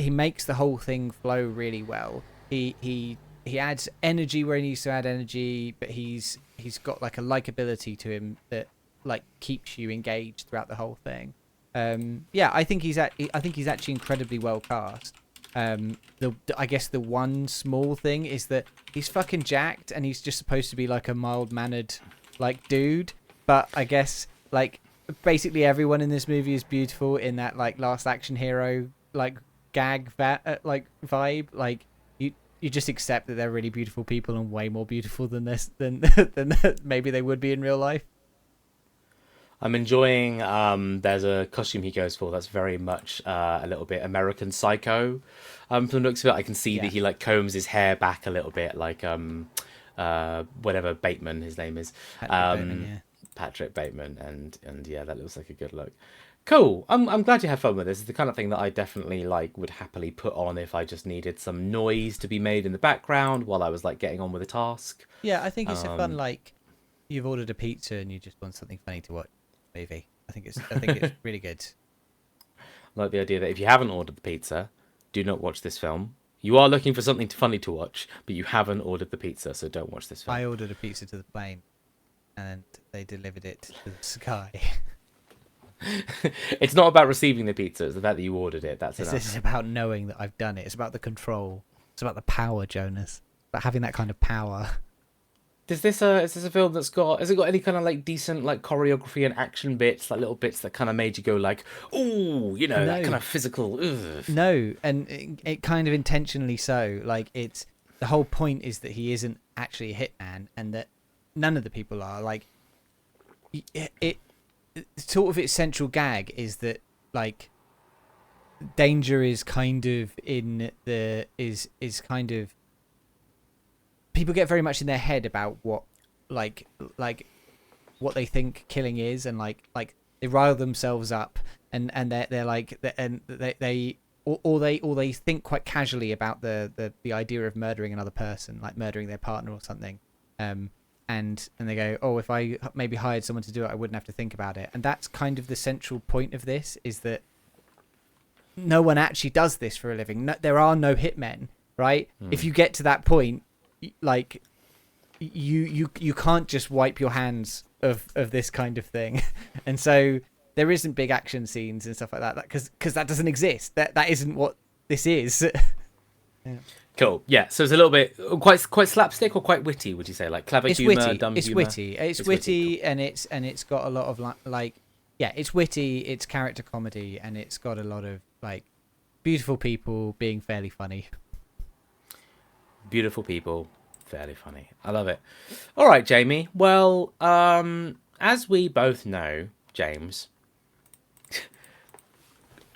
makes the whole thing flow really well. He adds energy where he needs to add energy, but he's got like a likability to him that like keeps you engaged throughout the whole thing. I think he's actually incredibly well cast. I guess the one small thing is that he's fucking jacked and he's just supposed to be like a mild-mannered like dude, but I guess like basically everyone in this movie is beautiful in that like Last Action Hero like vibe. Like you just accept that they're really beautiful people and way more beautiful than than maybe they would be in real life. I'm enjoying there's a costume he goes for that's very much a little bit American Psycho. From the looks of it, I can see that he like combs his hair back a little bit, like whatever Bateman his name is. Patrick Bateman, and yeah, that looks like a good look. Cool. I'm glad you had fun with this. It's the kind of thing that I definitely like would happily put on if I just needed some noise to be made in the background while I was like getting on with a task. Yeah, I think it's a fun like you've ordered a pizza and you just want something funny to watch movie. I think it's really good. I like the idea that if you haven't ordered the pizza, do not watch this film. You are looking for something funny to watch, but you haven't ordered the pizza, so don't watch this film. I ordered a pizza to the plane, and they delivered it to the sky. It's not about receiving the pizza; it's the fact that you ordered it. That's enough. This is about knowing that I've done it. It's about the control. It's about the power, Jonas. About having that kind of power. Is this a film has it got any kind of like decent like choreography and action bits, like little bits that kind of made you go like, ooh, that kind of physical. Ugh. No, and it kind of intentionally so. Like it's the whole point is that he isn't actually a hitman, and that none of the people are. Like sort of its central gag is that like danger is kind of kind of people get very much in their head about what like what they think killing is, and like they rile themselves up, and they're like and they or they think quite casually about the idea of murdering another person, like murdering their partner or something, and they go, oh, if I maybe hired someone to do it, I wouldn't have to think about it. And that's kind of the central point of this, is that no one actually does this for a living. No, there are no hitmen, right? If you get to that point, like you can't just wipe your hands of this kind of thing. And so there isn't big action scenes and stuff like that, because that doesn't exist. That isn't what this is. Yeah. Cool. Yeah. So it's a little bit quite slapstick, or quite witty, would you say? Like clever humor, witty. dumb It's humor. witty. It's witty, cool. and it's got a lot of like yeah, it's witty. It's character comedy, and it's got a lot of like beautiful people being fairly funny. Beautiful people, fairly funny. I love it. All right, Jamie. Well, as we both know, James,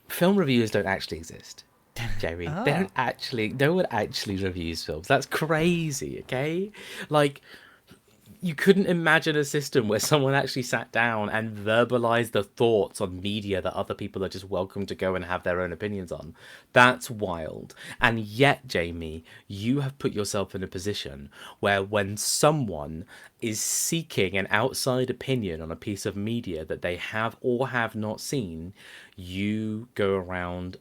film reviewers don't actually exist. Jamie, Oh. no one actually reviews films. That's crazy, okay? Like, you couldn't imagine a system where someone actually sat down and verbalized the thoughts on media that other people are just welcome to go and have their own opinions on. That's wild. And yet, Jamie, you have put yourself in a position where when someone is seeking an outside opinion on a piece of media that they have or have not seen, you go around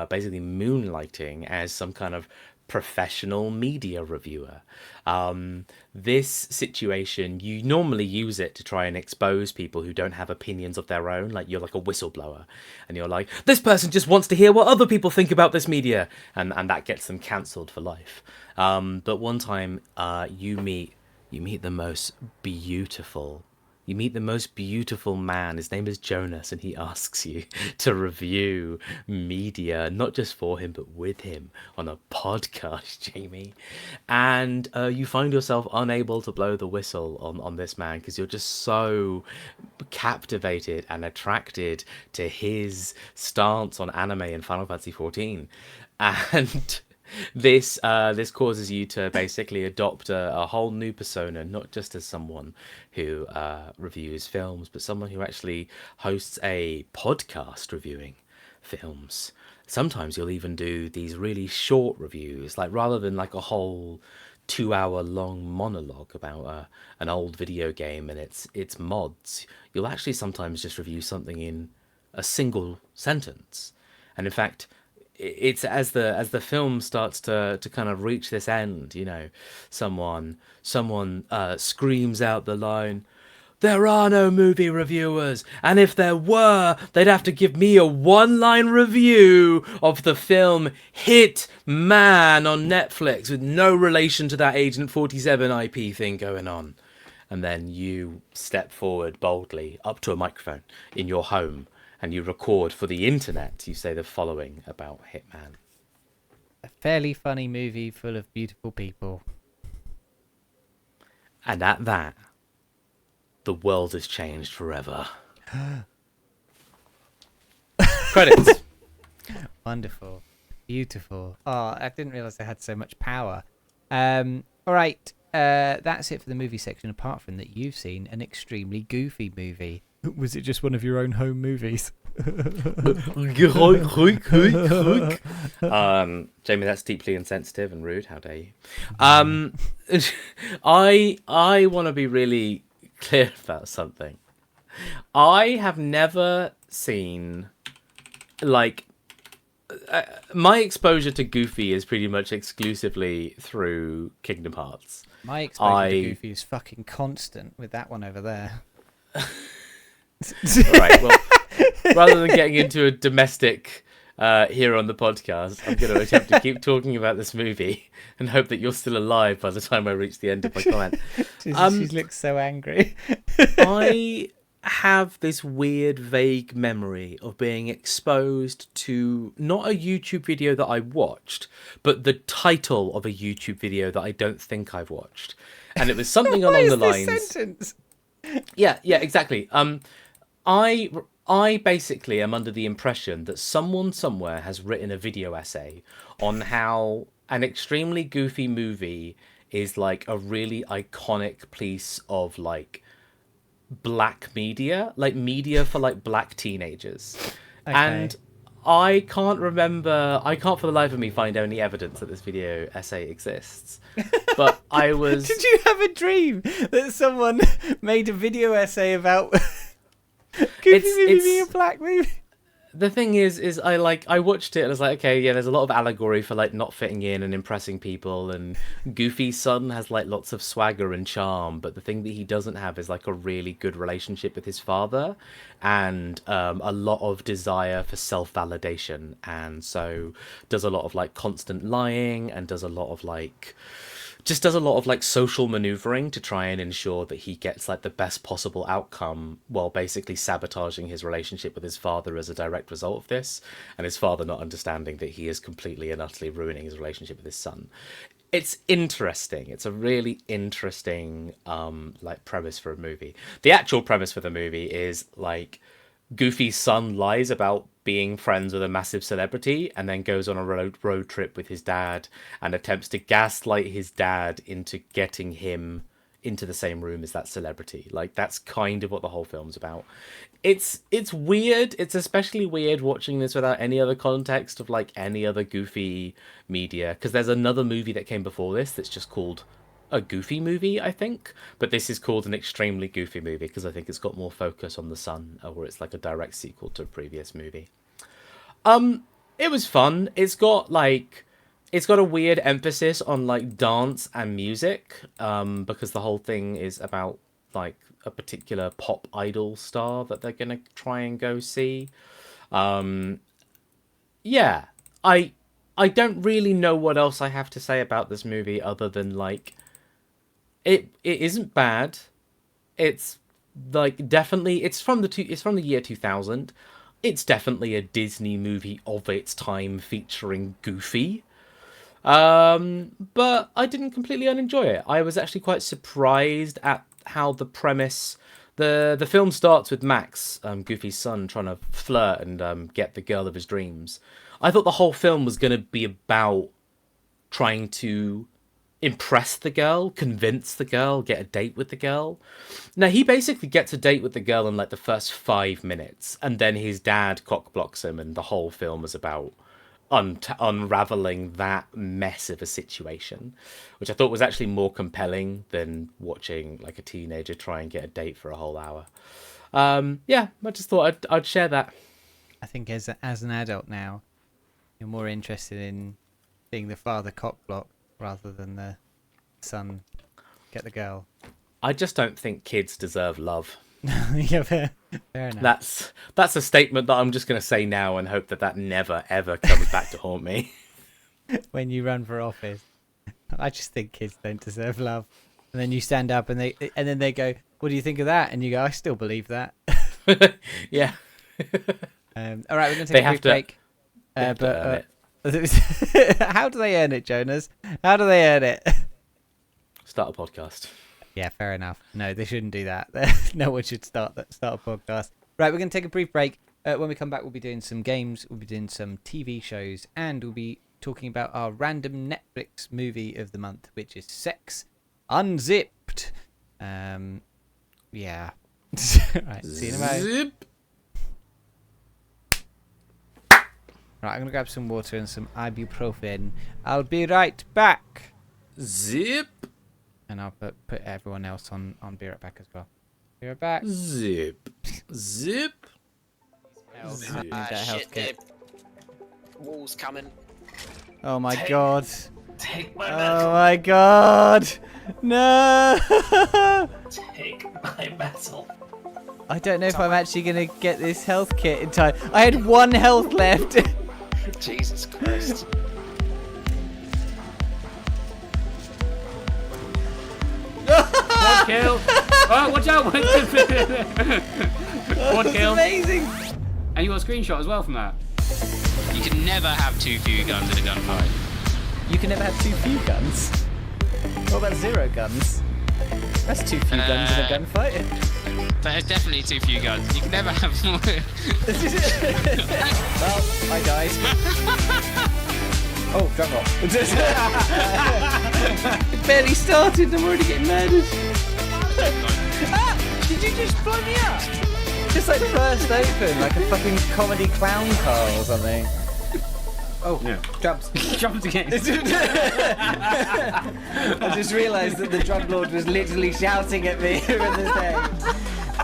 basically moonlighting as some kind of professional media reviewer. This situation, you normally use it to try and expose people who don't have opinions of their own. Like, you're like a whistleblower, and you're like, this person just wants to hear what other people think about this media, and that gets them cancelled for life. But one time, you meet the most beautiful man. His name is Jonas, and he asks you to review media, not just for him, but with him on a podcast, Jamie. And you find yourself unable to blow the whistle on this man, because you're just so captivated and attracted to his stance on anime and Final Fantasy XIV. And this causes you to basically adopt a whole new persona, not just as someone who reviews films, but someone who actually hosts a podcast reviewing films. Sometimes you'll even do these really short reviews, like rather than like a whole 2-hour long monologue about an old video game and its mods. You'll actually sometimes just review something in a single sentence. And in fact, it's as the film starts to kind of reach this end, you know, someone screams out the line, "There are no movie reviewers, and if there were, they'd have to give me a one-line review of the film Hit Man on Netflix with no relation to that Agent 47 IP thing going on." And then you step forward boldly up to a microphone in your home, and you record for the internet. You say the following about Hitman. A fairly funny movie full of beautiful people. And at that, the world has changed forever. Credits. Wonderful. Beautiful. Oh, I didn't realise they had so much power. All right. That's it for the movie section, apart from that you've seen an extremely goofy movie. Was it just one of your own home movies? Jamie, that's deeply insensitive and rude. How dare you? I want to be really clear about something. I have never seen, like, my exposure to Goofy is pretty much exclusively through Kingdom Hearts. My exposure to Goofy is fucking constant with that one over there. Right, well, rather than getting into a domestic here on the podcast, I'm going to attempt to keep talking about this movie and hope that you're still alive by the time I reach the end of my comment. She looks so angry. I have this weird, vague memory of being exposed to not a YouTube video that I watched, but the title of a YouTube video that I don't think I've watched. And it was something along the lines... Sentence? Yeah, exactly. I basically am under the impression that someone somewhere has written a video essay on how an extremely goofy movie is like a really iconic piece of like black media, like media for like black teenagers. Okay. And I can't for the life of me find any evidence that this video essay exists. But I was... Did you have a dream that someone made a video essay about Goofy movie being a black movie? The thing is I watched it and I was like, okay, yeah, there's a lot of allegory for like not fitting in and impressing people, and Goofy's son has like lots of swagger and charm, but the thing that he doesn't have is like a really good relationship with his father, and a lot of desire for self-validation, and so does a lot of like constant lying, and does a lot of like social maneuvering to try and ensure that he gets like the best possible outcome, while basically sabotaging his relationship with his father as a direct result of this, and his father not understanding that he is completely and utterly ruining his relationship with his son. It's interesting. It's a really interesting like premise for a movie. The actual premise for the movie is like Goofy's son lies about being friends with a massive celebrity, and then goes on a road trip with his dad and attempts to gaslight his dad into getting him into the same room as that celebrity. Like, that's kind of what the whole film's about. It's weird. It's especially weird watching this without any other context of like any other Goofy media, because there's another movie that came before this that's just called a Goofy movie, I think, but this is called an extremely Goofy movie because I think it's got more focus on the son, or it's like a direct sequel to a previous movie. It was fun. It's got a weird emphasis on like dance and music, because the whole thing is about like a particular pop idol star that they're gonna try and go see. Yeah, I don't really know what else I have to say about this movie other than like it isn't bad. It's like definitely it's from the year 2000. It's definitely a Disney movie of its time featuring Goofy. But I didn't completely unenjoy it. I was actually quite surprised at how the premise... The film starts with Max, Goofy's son, trying to flirt and get the girl of his dreams. I thought the whole film was going to be about trying to impress the girl, convince the girl, get a date with the girl. Now, he basically gets a date with the girl in like the first 5 minutes, and then his dad cock-blocks him, and the whole film is about unraveling that mess of a situation, which I thought was actually more compelling than watching like a teenager try and get a date for a whole hour. Yeah, I just thought I'd share that. I think as an adult now, you're more interested in seeing the father cock-block rather than the son get the girl. I just don't think kids deserve love. Yeah, fair enough. That's a statement that I'm just going to say now and hope that never ever comes back to haunt me. When you run for office, I just think kids don't deserve love. And then you stand up and then they go, "What do you think of that?" And you go, "I still believe that." Yeah. All right, we're going to take a brief break. How do they earn it, Jonas? How do they earn it? Start a podcast. Yeah, fair enough. No, they shouldn't do that. No one should start a podcast. Right, we're going to take a brief break. When we come back, we'll be doing some games, we'll be doing some TV shows, and we'll be talking about our random Netflix movie of the month, which is Sex Unzipped. Yeah. Right, see you in a moment. Zip. Right, I'm going to grab some water and some ibuprofen. I'll be right back. Zip. And I'll put everyone else on Be Right Back as well. Be right back. Zip. Zip. Shit, the wall's coming. Oh my god. Take my Oh my god. No. Take my metal. I don't know if I'm actually going to get this health kit in time. I had 1 health left. Jesus Christ. One kill. Oh, watch out. One kill. Amazing. And you got a screenshot as well from that. You can never have too few guns in a gunfight. You can never have too few guns. What about 0 guns? That's too few guns in a gunfight. That is definitely too few guns. You can never have more. Well, I died. Oh, drum roll. It barely started, I'm already getting murdered. Did you just blow me up? Just like burst open, like a fucking comedy clown car or something. Oh, yeah. Drums. Drums again. I just realised that the drum lord was literally shouting at me in the day.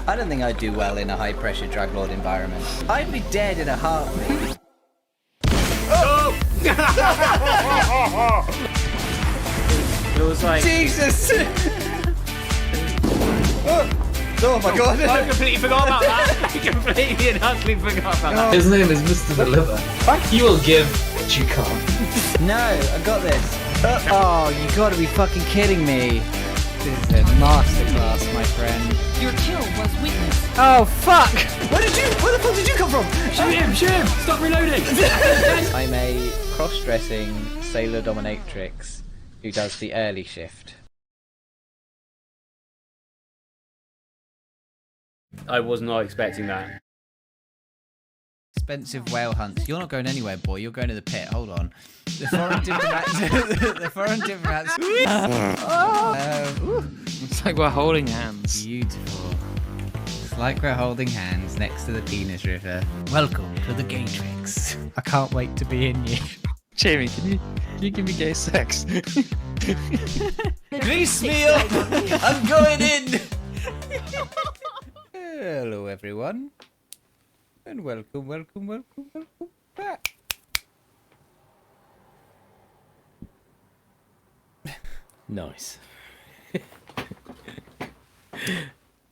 I don't think I'd do well in a high-pressure drug lord environment. I'd be dead in a heartbeat. Oh! It was like... Jesus! Oh my god! I completely forgot about that. I completely and utterly forgot about that. His name is Mr. Deliver. He will give what you can't. No, I got this. Oh, you gotta be fucking kidding me. This is a masterclass, my friend. Your kill was witnessed. Oh, fuck! Where the fuck did you come from? Shoot him! Stop reloading! I'm a cross-dressing sailor dominatrix who does the early shift. I was not expecting that. Expensive whale hunts. You're not going anywhere, boy. You're going to the pit. Hold on. The foreign diplomats. The foreign diplomats. It's like we're holding hands. Beautiful. It's like we're holding hands next to the penis river. Welcome to the gay tricks. I can't wait to be in you. Jamie, can you give me gay sex? Grease me up! I'm going in! Hello, everyone. And welcome back. Nice.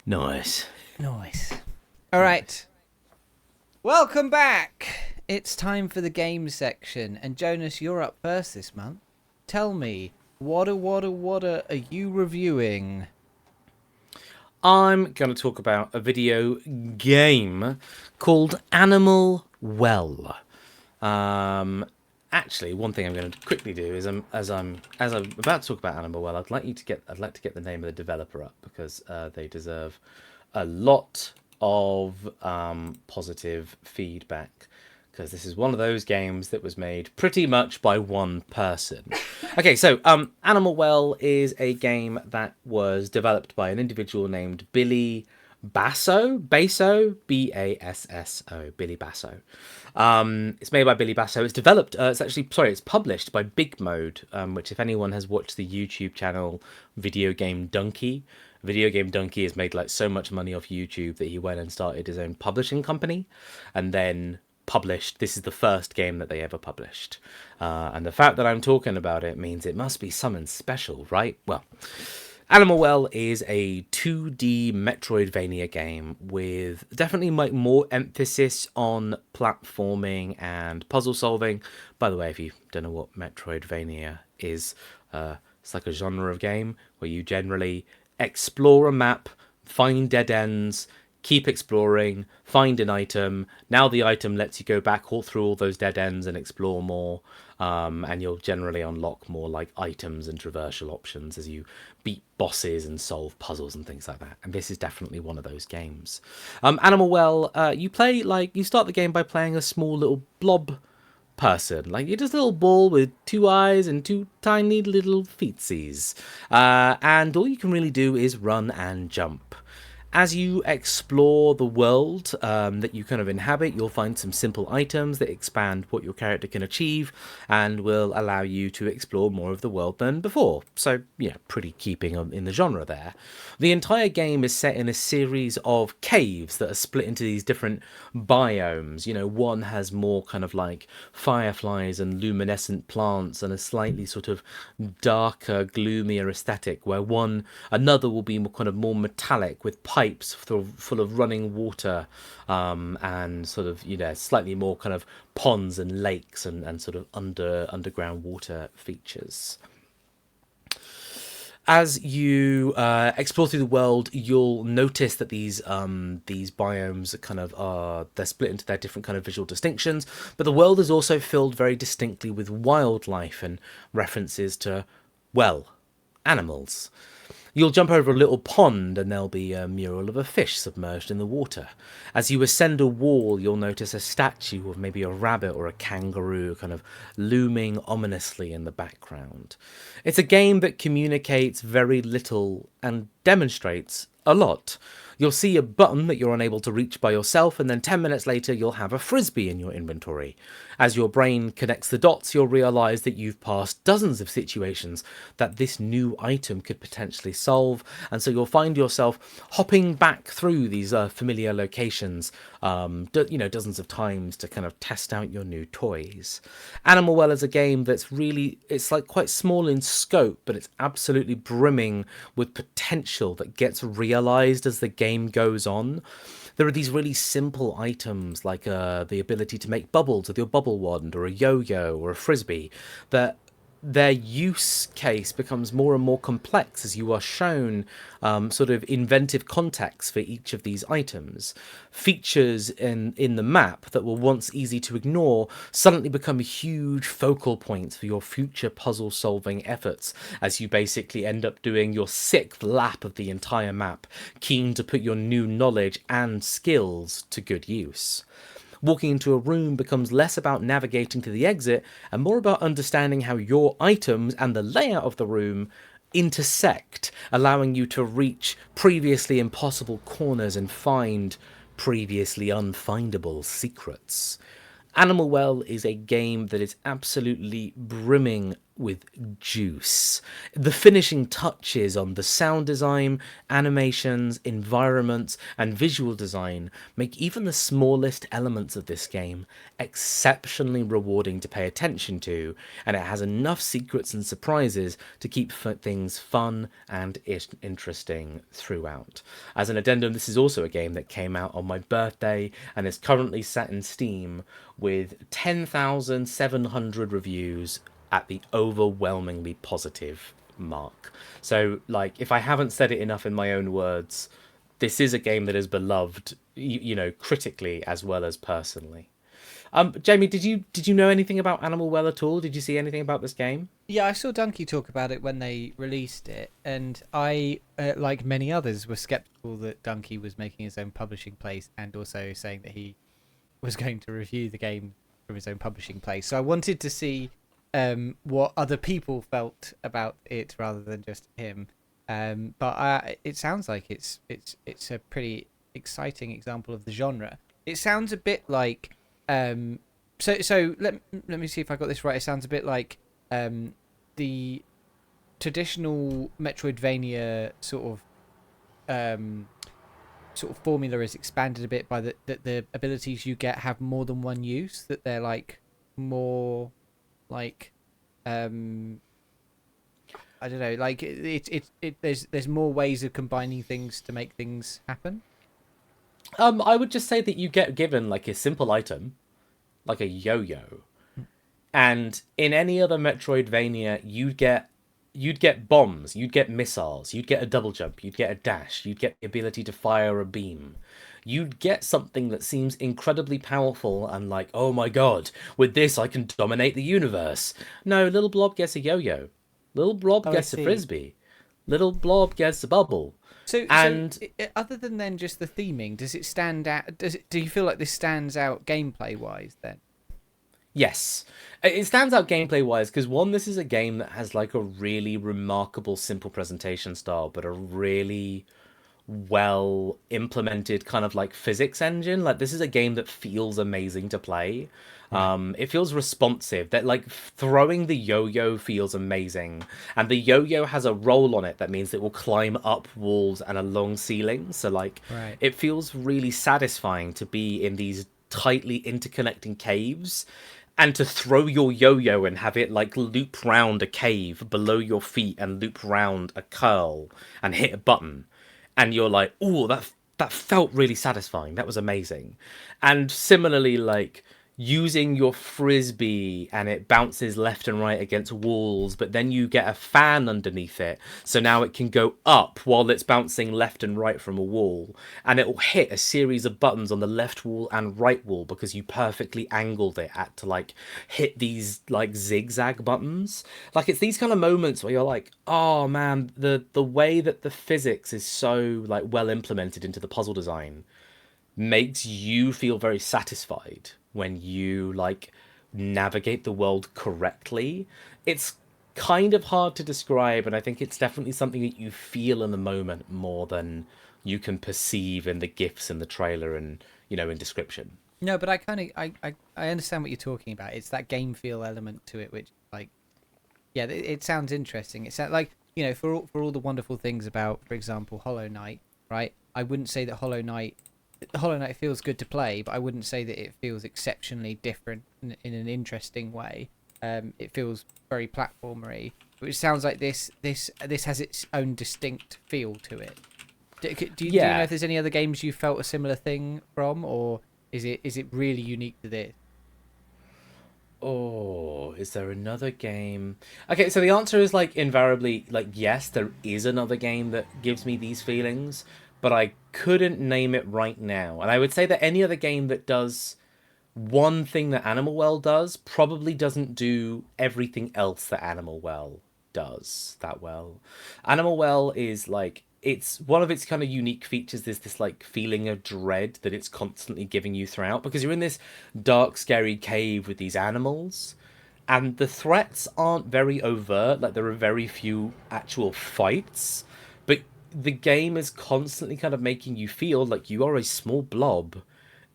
Nice. All right. Welcome back. It's time for the game section. And Jonas, you're up first this month. Tell me, what are you reviewing? I'm going to talk about a video game called Animal Well. Actually, one thing I'm going to quickly do is, as I'm about to talk about Animal Well, I'd like to get the name of the developer up because they deserve a lot of positive feedback. Because this is one of those games that was made pretty much by one person. Okay, so Animal Well is a game that was developed by an individual named Billy Basso, B-A-S-S-O, Billy Basso. It's made by Billy Basso. It's developed, it's published by Big Mode, which if anyone has watched the YouTube channel Video Game Donkey has made like so much money off YouTube that he went and started his own publishing company and then published. This is the first game that they ever published. And the fact that I'm talking about it means it must be something special, right? Well, Animal Well is a 2D Metroidvania game with definitely like more emphasis on platforming and puzzle solving. By the way, if you don't know what Metroidvania is, it's like a genre of game where you generally explore a map, find dead ends, keep exploring, find an item. Now the item lets you go back all through all those dead ends and explore more. And you'll generally unlock more like items and traversal options as you beat bosses and solve puzzles and things like that. And this is definitely one of those games. Animal Well, you start the game by playing a small little blob person. Like you're just a little ball with two eyes and two tiny little feetsies. And all you can really do is run and jump. As you explore the world that you kind of inhabit, you'll find some simple items that expand what your character can achieve and will allow you to explore more of the world than before. So, yeah, pretty keeping in the genre there. The entire game is set in a series of caves that are split into these different biomes. You know, one has more kind of like fireflies and luminescent plants and a slightly sort of darker, gloomier aesthetic, where another will be more metallic with pipes full of running water and sort of, you know, slightly more kind of ponds and lakes and sort of underground water features. As you explore through the world, you'll notice that these biomes they're split into their different kind of visual distinctions, but the world is also filled very distinctly with wildlife and references to, well, animals. You'll jump over a little pond and there'll be a mural of a fish submerged in the water. As you ascend a wall, you'll notice a statue of maybe a rabbit or a kangaroo kind of looming ominously in the background. It's a game that communicates very little and demonstrates a lot. You'll see a button that you're unable to reach by yourself, and then 10 minutes later you'll have a frisbee in your inventory. As your brain connects the dots, you'll realise that you've passed dozens of situations that this new item could potentially solve, and so you'll find yourself hopping back through these familiar locations, dozens of times to kind of test out your new toys. Animal Well is a game that's really, it's like quite small in scope, but it's absolutely brimming with potential that gets realised as the game goes on. There are these really simple items like the ability to make bubbles with your bubble wand, or a yo-yo, or a frisbee, that their use case becomes more and more complex as you are shown sort of inventive context for each of these items. Features in the map that were once easy to ignore suddenly become huge focal points for your future puzzle solving efforts, as you basically end up doing your 6th lap of the entire map, keen to put your new knowledge and skills to good use. Walking into a room becomes less about navigating to the exit and more about understanding how your items and the layout of the room intersect, allowing you to reach previously impossible corners and find previously unfindable secrets. Animal Well is a game that is absolutely brimming with juice. The finishing touches on the sound design, animations, environments, and visual design make even the smallest elements of this game exceptionally rewarding to pay attention to, and it has enough secrets and surprises to keep things fun and interesting throughout. As an addendum, this is also a game that came out on my birthday and is currently sat in Steam with 10,700 reviews at the overwhelmingly positive mark. So, like, if I haven't said it enough in my own words, this is a game that is beloved, critically as well as personally. Jamie, did you know anything about Animal Well at all? Did you see anything about this game? Yeah, I saw Donkey talk about it when they released it, and I, like many others, were skeptical that Donkey was making his own publishing place, and also saying that he was going to review the game from his own publishing place. So I wanted to see what other people felt about it rather than just him. But it sounds like it's a pretty exciting example of the genre. It sounds a bit like so let me see if I got this right. It sounds a bit like the traditional Metroidvania sort of formula is expanded a bit by that the abilities you get have more than one use, that they're like more like I don't know, like there's more ways of combining things to make things happen. I would just say that you get given like a simple item, like a yo-yo, and in any other Metroidvania you'd get bombs, you'd get missiles, you'd get a double jump, you'd get a dash, you'd get the ability to fire a beam. You'd get something that seems incredibly powerful and like, oh my god, with this I can dominate the universe. No, Little Blob gets a yo-yo. Little Blob gets a frisbee. Little Blob gets a bubble. So other than then just the theming, does it stand out? Do you feel like this stands out gameplay wise then? Yes, it stands out gameplay wise because one, this is a game that has like a really remarkable simple presentation style, but a really well implemented kind of like physics engine. Like, this is a game that feels amazing to play. It feels responsive. That like throwing the yo-yo feels amazing, and the yo-yo has a roll on it that means it will climb up walls and along ceilings. So like, it feels really satisfying to be in these tightly interconnecting caves and to throw your yo-yo and have it like loop round a cave below your feet and loop round a curl and hit a button. And you're like, oh, that felt really satisfying. That was amazing. And similarly, like, using your frisbee and it bounces left and right against walls, but then you get a fan underneath it, so now it can go up while it's bouncing left and right from a wall, and it will hit a series of buttons on the left wall and right wall because you perfectly angled it at to like hit these like zigzag buttons. Like, it's these kind of moments where you're like, oh man, the way that the physics is so like well implemented into the puzzle design makes you feel very satisfied when you like navigate the world correctly. It's kind of hard to describe, and I think it's definitely something that you feel in the moment more than you can perceive in the gifs and the trailer and, you know, in description. No, but I kind of I understand what you're talking about. It's that game feel element to it, which like, yeah, it sounds interesting. It sounds like, you know, for all the wonderful things about, for example, Hollow Knight, right? I wouldn't say that Hollow Knight feels good to play, but I wouldn't say that it feels exceptionally different in an interesting way. It feels very platformery, which sounds like this has its own distinct feel to it. Do you know if there's any other games you felt a similar thing from, or is it really unique to this? Oh, is there another game? Okay, so the answer is like invariably like yes, there is another game that gives me these feelings, but I couldn't name it right now. And I would say that any other game that does one thing that Animal Well does probably doesn't do everything else that Animal Well does that well. Animal Well is like, it's one of its kind of unique features is this like feeling of dread that it's constantly giving you throughout, because you're in this dark, scary cave with these animals, and the threats aren't very overt. Like, there are very few actual fights, but the game is constantly kind of making you feel like you are a small blob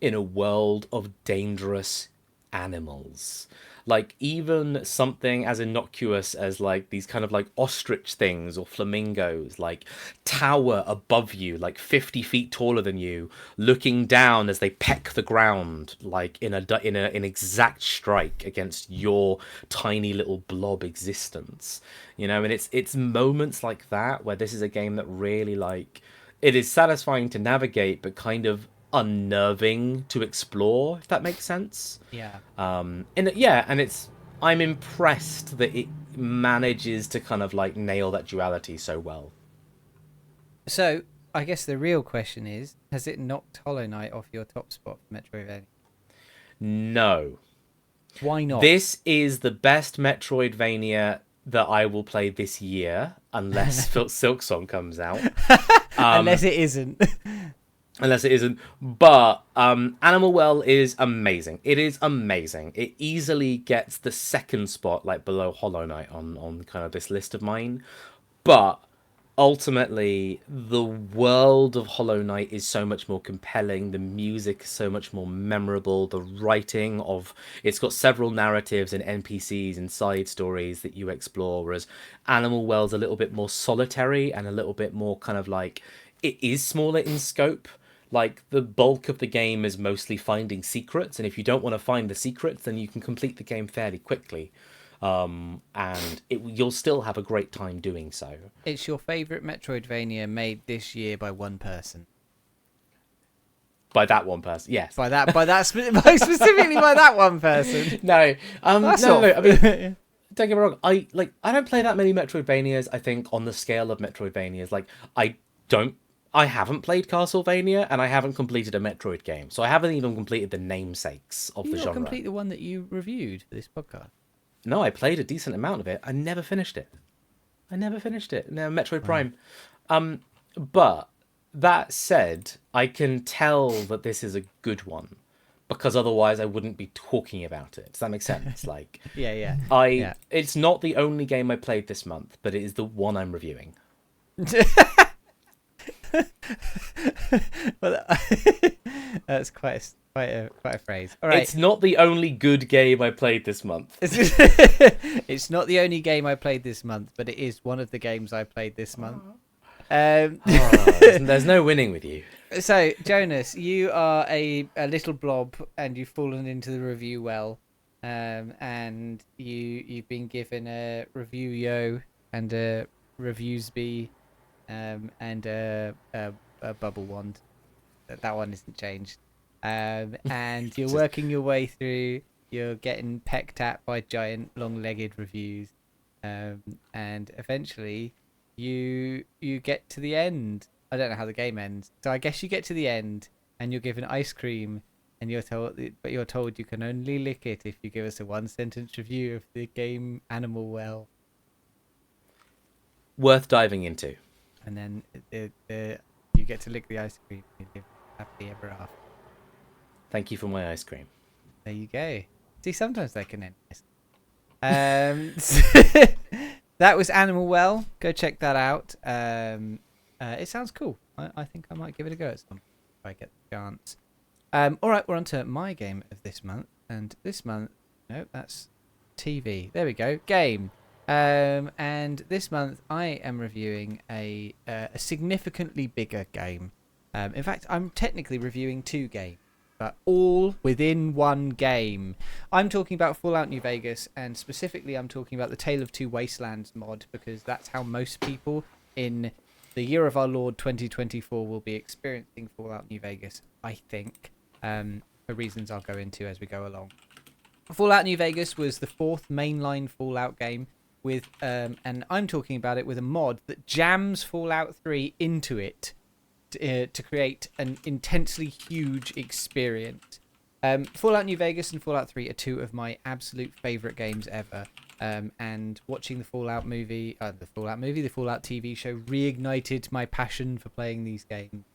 in a world of dangerous animals. Like, even something as innocuous as like these kind of like ostrich things or flamingos like tower above you, like 50 feet taller than you, looking down as they peck the ground, like in an exact strike against your tiny little blob existence, you know. And it's moments like that where this is a game that really, like, it is satisfying to navigate but kind of unnerving to explore, if that makes sense. Yeah. And it's, I'm impressed that it manages to kind of like nail that duality so well. So I guess the real question is, has it knocked Hollow Knight off your top spot for Metroidvania? No. Why not? This is the best Metroidvania that I will play this year, unless Silksong comes out. Unless it isn't. Unless it isn't. But Animal Well is amazing. It is amazing. It easily gets the second spot, like below Hollow Knight on kind of this list of mine. But ultimately, the world of Hollow Knight is so much more compelling. The music is so much more memorable. The writing of it's got several narratives and NPCs and side stories that you explore, whereas Animal Well's a little bit more solitary and a little bit more kind of like, it is smaller in scope. Like, the bulk of the game is mostly finding secrets, and if you don't want to find the secrets, then you can complete the game fairly quickly. And you'll still have a great time doing so. It's your favourite Metroidvania made this year by one person. By that one person, yes. Most specifically by that one person. No, That's no. not... I mean, don't get me wrong. I don't play that many Metroidvanias. I think on the scale of Metroidvanias, like I haven't played Castlevania, and I haven't completed a Metroid game, so I haven't even completed the namesakes of the genre. You not complete the one that you reviewed for this podcast? No, I played a decent amount of it. I never finished it. No, Metroid Prime. But that said, I can tell that this is a good one, because otherwise I wouldn't be talking about it. Does that make sense? Like, Yeah. It's not the only game I played this month, but it is the one I'm reviewing. Well, that's quite a phrase. All right. It's not the only good game I played this month. It's not the only game I played this month, but it is one of the games I played this month. There's no winning with you. So, Jonas, you are a little blob, and you've fallen into the review well, and you've been given a review yo and a reviews b, and a bubble wand. That one isn't changed. and you're working your way through. You're getting pecked at by giant long-legged reviews, and eventually you get to the end. I don't know how the game ends, so I guess you get to the end, and you're given ice cream, and you're told you can only lick it if you give us a one-sentence review of the game Animal Well. Worth diving into. And then you get to lick the ice cream and live happily ever after. Thank you for my ice cream. There you go. See, sometimes they can end this. That was Animal Well. Go check that out. It sounds cool. I think I might give it a go at some point if I get the chance. All right, we're on to my game of this month. And this month, no, that's TV. There we go. Game. And this month I am reviewing a significantly bigger game. In fact, I'm technically reviewing 2 games, but all within one game. I'm talking about Fallout New Vegas, and specifically I'm talking about the Tale of Two Wastelands mod, because that's how most people in the year of our Lord 2024 will be experiencing Fallout New Vegas, I think, for reasons I'll go into as we go along. Fallout New Vegas was the 4th mainline Fallout game, with and I'm talking about it with a mod that jams Fallout 3 into it to create an intensely huge experience. Fallout New Vegas and Fallout 3 are 2 of my absolute favourite games ever. And watching the Fallout TV show reignited my passion for playing these games.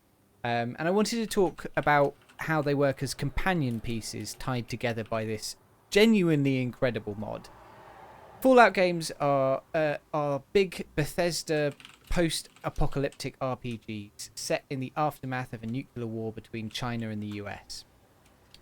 And I wanted to talk about how they work as companion pieces tied together by this genuinely incredible mod. Fallout games are big Bethesda post-apocalyptic RPGs set in the aftermath of a nuclear war between China and the US.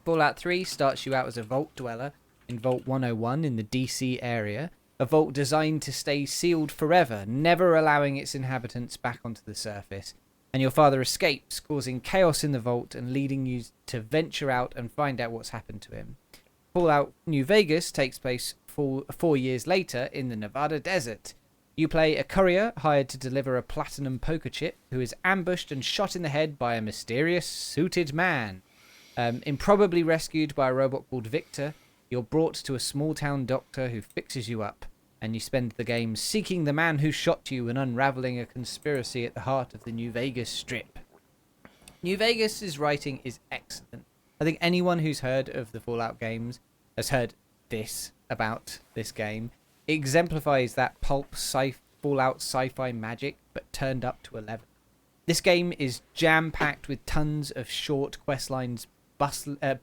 Fallout 3 starts you out as a vault dweller in Vault 101 in the DC area, a vault designed to stay sealed forever, never allowing its inhabitants back onto the surface. And your father escapes, causing chaos in the vault and leading you to venture out and find out what's happened to him. Fallout New Vegas takes place 4 years later in the Nevada desert. You play a courier hired to deliver a platinum poker chip who is ambushed and shot in the head by a mysterious suited man. Improbably rescued by a robot called Victor, you're brought to a small town doctor who fixes you up, and you spend the game seeking the man who shot you and unraveling a conspiracy at the heart of the New Vegas Strip. New Vegas's writing is excellent. I think anyone who's heard of the Fallout games has heard this about this game. It exemplifies that pulp Fallout sci-fi magic, but turned up to 11. This game is jam-packed with tons of short quest lines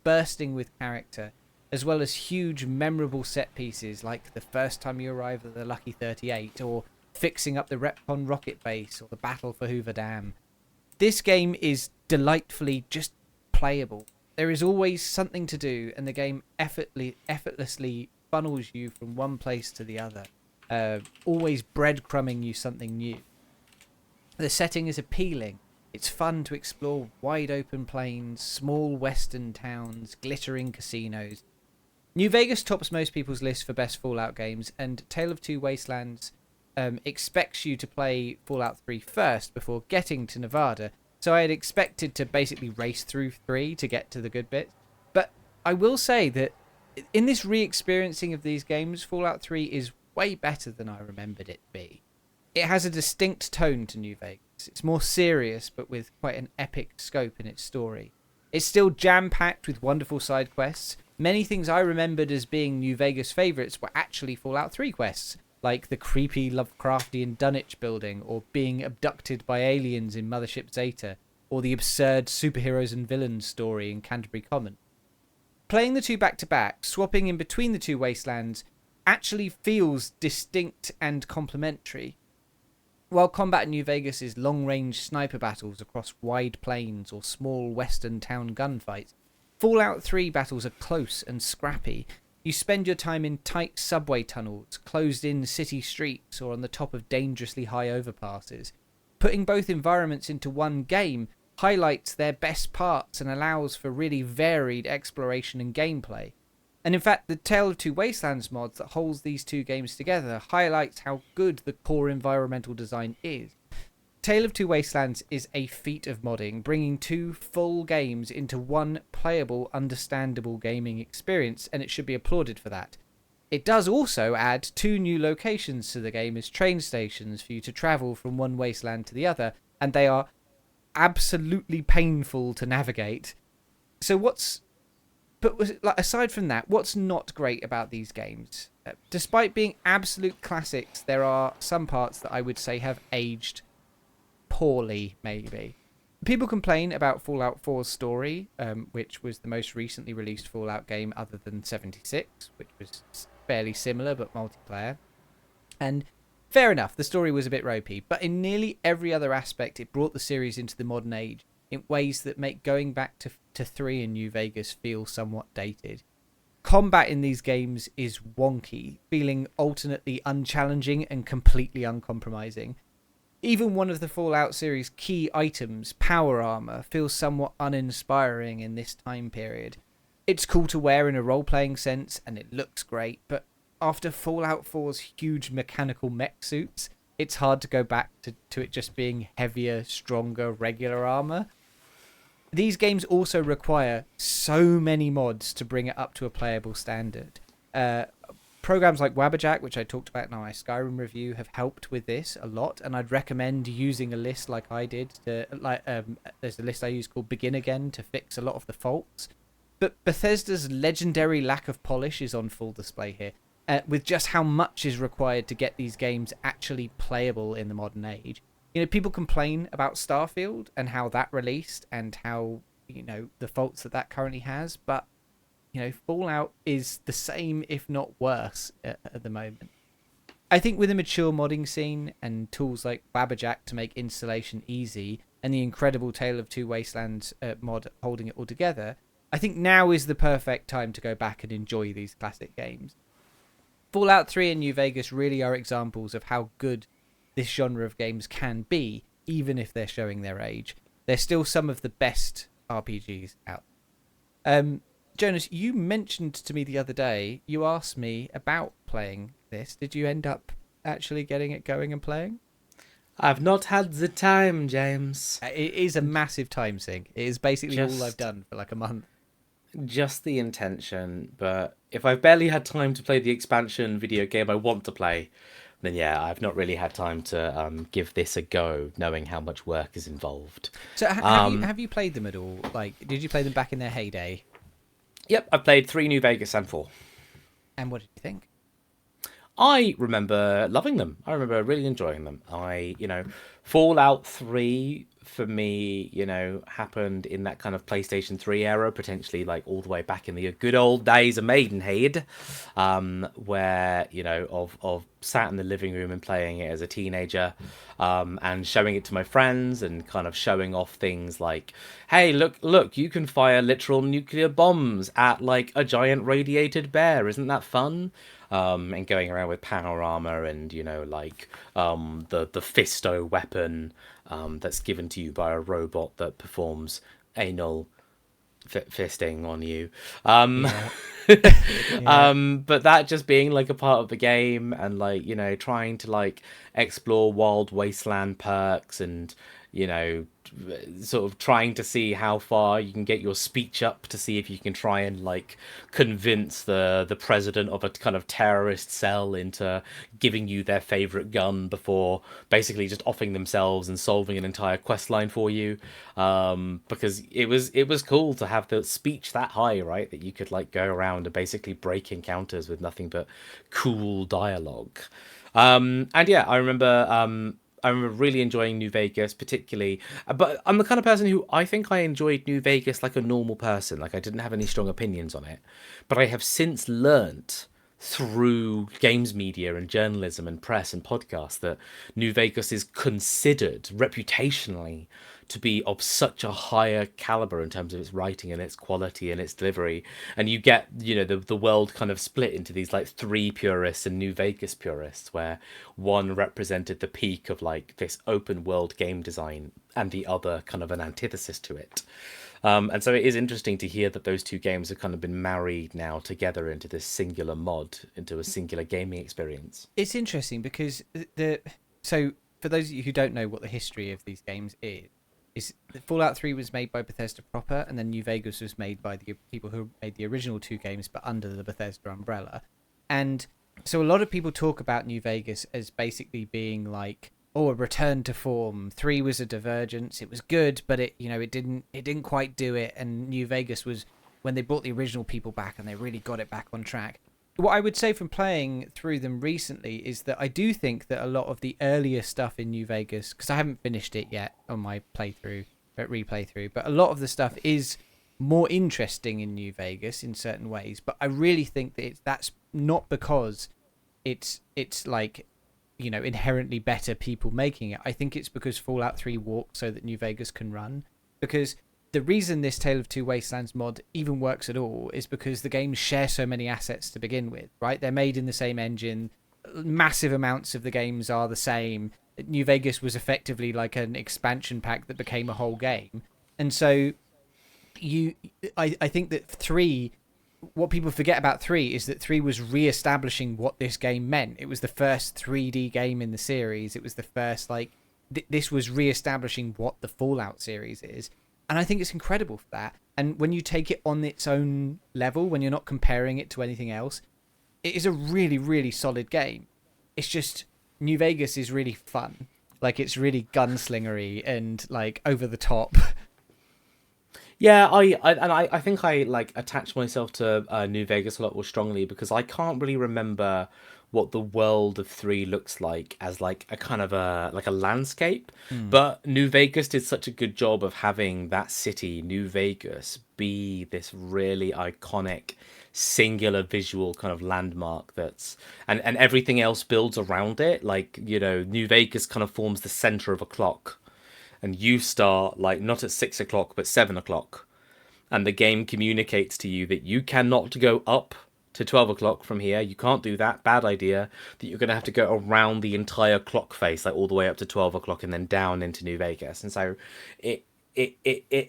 bursting with character, as well as huge memorable set pieces like the first time you arrive at the Lucky 38, or fixing up the Repcon rocket base, or the battle for Hoover Dam. This game is delightfully just playable. There is always something to do, and the game effortlessly funnels you from one place to the other, always breadcrumbing you something new. The setting is appealing. It's fun to explore wide open plains, small western towns, glittering casinos. New Vegas tops most people's list for best Fallout games, and Tale of Two Wastelands expects you to play Fallout 3 first before getting to Nevada, so I had expected to basically race through 3 to get to the good bits. But I will say that in this re-experiencing of these games, Fallout 3 is way better than I remembered it to be. It has a distinct tone to New Vegas. It's more serious, but with quite an epic scope in its story. It's still jam-packed with wonderful side quests. Many things I remembered as being New Vegas favourites were actually Fallout 3 quests, like the creepy Lovecraftian Dunwich building, or being abducted by aliens in Mothership Zeta, or the absurd superheroes and villains story in Canterbury Common. Playing the two back-to-back, swapping in between the two wastelands, actually feels distinct and complementary. While combat in New Vegas is long-range sniper battles across wide plains or small western town gunfights, Fallout 3 battles are close and scrappy. You spend your time in tight subway tunnels, closed-in city streets, or on the top of dangerously high overpasses. Putting both environments into one game highlights their best parts and allows for really varied exploration and gameplay. And in fact, the Tale of Two Wastelands mod that holds these two games together highlights how good the core environmental design is. Tale of Two Wastelands is a feat of modding, bringing 2 full games into one playable, understandable gaming experience, and it should be applauded for that. It does also add 2 new locations to the game as train stations for you to travel from one wasteland to the other, and they are absolutely painful to navigate. So aside from that, what's not great about these games? Despite being absolute classics, there are some parts that I would say have aged poorly, maybe. People complain about Fallout 4's story, which was the most recently released Fallout game other than 76, which was fairly similar but multiplayer. And fair enough, the story was a bit ropey, but in nearly every other aspect, it brought the series into the modern age in ways that make going back to 3 in New Vegas feel somewhat dated. Combat in these games is wonky, feeling alternately unchallenging and completely uncompromising. Even one of the Fallout series' key items, power armor, feels somewhat uninspiring in this time period. It's cool to wear in a role-playing sense, and it looks great, but after Fallout 4's huge mechanical mech suits, it's hard to go back to it just being heavier, stronger, regular armor. These games also require so many mods to bring it up to a playable standard. Programs like Wabberjack, which I talked about in my Skyrim review, have helped with this a lot, and I'd recommend using a list like I did. There's a list I use called Begin Again to fix a lot of the faults. But Bethesda's legendary lack of polish is on full display here, with just how much is required to get these games actually playable in the modern age. You know, people complain about Starfield and how that released and how, you know, the faults that currently has, but you know, Fallout is the same, if not worse, at the moment. I think with a mature modding scene and tools like Wabberjack to make installation easy, and the incredible Tale of Two Wastelands mod holding it all together, I think now is the perfect time to go back and enjoy these classic games. Fallout 3 and New Vegas really are examples of how good this genre of games can be, even if they're showing their age. They're still some of the best RPGs out. Jonas, you mentioned to me the other day, you asked me about playing this. Did you end up actually getting it going and playing? I've not had the time, James. It is a massive time sink. It is basically all I've done for like a month. Just the intention, but if I've barely had time to play the expansion video game I want to play, then yeah, I've not really had time to give this a go, knowing how much work is involved. So have you played them at all? Like, did you play them back in their heyday? Yep, I played 3 New Vegas and 4. And what did you think? I remember loving them. I remember really enjoying them. Fallout 3 for me, happened in that kind of PlayStation 3 era, potentially like all the way back in the good old days of Maidenhead, where, of sat in the living room and playing it as a teenager, and showing it to my friends and kind of showing off things like, hey, look, you can fire literal nuclear bombs at like a giant radiated bear. Isn't that fun? And going around with power armor and, the Fisto weapon that's given to you by a robot that performs anal fisting on you. But that just being like a part of the game and like, trying to like explore wild wasteland perks and, sort of trying to see how far you can get your speech up to see if you can try and like convince the president of a kind of terrorist cell into giving you their favorite gun before basically just offing themselves and solving an entire quest line for you, because it was cool to have the speech that high, right, that you could like go around and basically break encounters with nothing but cool dialogue. And yeah, I remember really enjoying New Vegas, particularly. But I'm the kind of person who I think I enjoyed New Vegas like a normal person. Like, I didn't have any strong opinions on it. But I have since learnt through games media and journalism and press and podcasts that New Vegas is considered reputationally to be of such a higher caliber in terms of its writing and its quality and its delivery. And you get, the world kind of split into these like 3 purists and New Vegas purists, where one represented the peak of like this open world game design and the other kind of an antithesis to it. And so it is interesting to hear that those 2 games have kind of been married now together into this singular mod, into a singular gaming experience. It's interesting because for those of you who don't know what the history of these games is Fallout 3 was made by Bethesda proper, and then New Vegas was made by the people who made the original two games, but under the Bethesda umbrella. And so a lot of people talk about New Vegas as basically being like, oh, a return to form. 3 was a divergence. It was good, but it didn't quite do it. And New Vegas was when they brought the original people back and they really got it back on track. What I would say from playing through them recently is that I do think that a lot of the earlier stuff in New Vegas, because I haven't finished it yet on my replay through, but a lot of the stuff is more interesting in New Vegas in certain ways. But I really think that that's not because it's like, inherently better people making it. I think it's because Fallout 3 walked so that New Vegas can run. Because the reason this Tale of Two Wastelands mod even works at all is because the games share so many assets to begin with, right? They're made in the same engine. Massive amounts of the games are the same. New Vegas was effectively like an expansion pack that became a whole game. And so I think that 3, what people forget about 3 is that 3 was re-establishing what this game meant. It was the first 3D game in the series. It was the first, this was re-establishing what the Fallout series is. And I think it's incredible for that. And when you take it on its own level, when you're not comparing it to anything else, it is a really, really solid game. It's just New Vegas is really fun. Like, it's really gunslingery and like over the top. Yeah, I think I attach myself to New Vegas a lot more strongly because I can't really remember what the world of 3 looks like as like a kind of a landscape. But New Vegas did such a good job of having that city, New Vegas, be this really iconic singular visual kind of landmark that's and everything else builds around it. Like, New Vegas kind of forms the center of a clock. And you start not at 6 o'clock, but 7 o'clock. And the game communicates to you that you cannot go up to 12 o'clock from here. You can't do that. Bad idea. That you're going to have to go around the entire clock face, all the way up to 12 o'clock and then down into New Vegas. And so it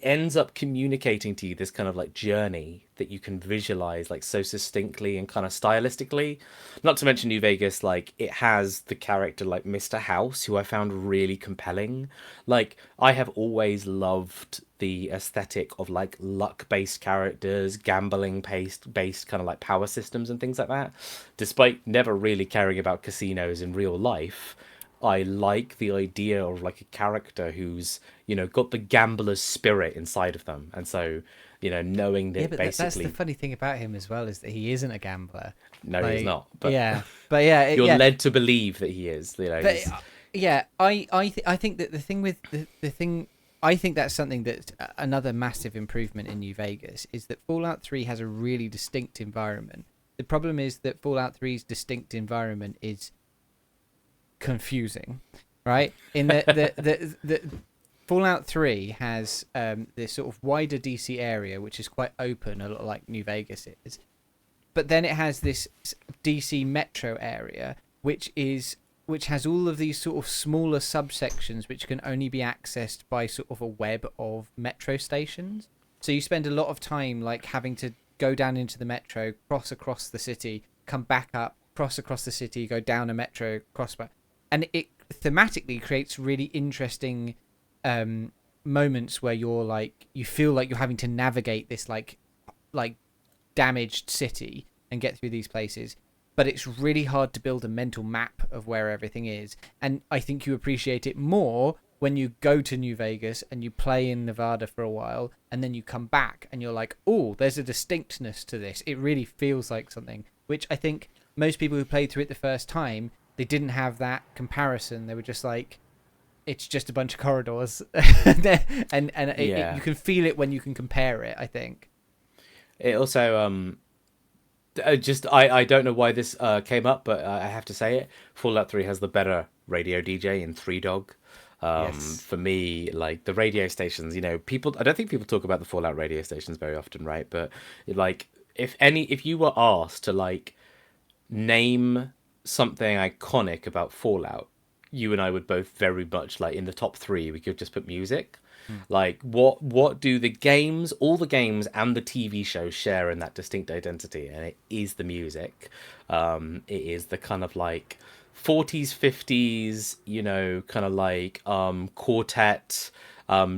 ends up communicating to you this kind of journey that you can visualize so succinctly and kind of stylistically. Not to mention New Vegas, it has the character Mr. House, who I found really compelling. I have always loved the aesthetic of luck-based characters, gambling-based kind of power systems and things like that. Despite never really caring about casinos in real life, I like the idea of a character who's got the gambler's spirit inside of them, and so knowing that basically that's the funny thing about him as well, is that he isn't a gambler. No, he's not. But you're led to believe that he is. I think that the thing with the thing. I think that's something that's another massive improvement in New Vegas is that Fallout 3 has a really distinct environment. The problem is that Fallout 3's distinct environment is confusing, right? In the Fallout 3 has this sort of wider DC area which is quite open, a lot like New Vegas is, but then it has this DC metro area which has all of these sort of smaller subsections which can only be accessed by sort of a web of metro stations. So you spend a lot of time having to go down into the metro, cross across the city, come back up, cross across the city, go down a metro, cross back. And it thematically creates really interesting moments where you're you feel like you're having to navigate this like damaged city and get through these places. But it's really hard to build a mental map of where everything is. And I think you appreciate it more when you go to New Vegas and you play in Nevada for a while and then you come back and you're like, oh, there's a distinctness to this. It really feels like something, which I think most people who played through it the first time, they didn't have that comparison. They were just it's just a bunch of corridors. and you can feel it when you can compare it, I think. It also... I don't know why this came up, but I have to say it. Fallout 3 has the better radio DJ in 3 Dog. Yes. For me, the radio stations, people. I don't think people talk about the Fallout radio stations very often, right? But if you were asked to name something iconic about Fallout, you and I would both very much in the top 3. We could just put music. What do the games, all the games and the TV shows share in that distinct identity? And it is the music. It is the kind of 40s, 50s, you know, kind of like quartet,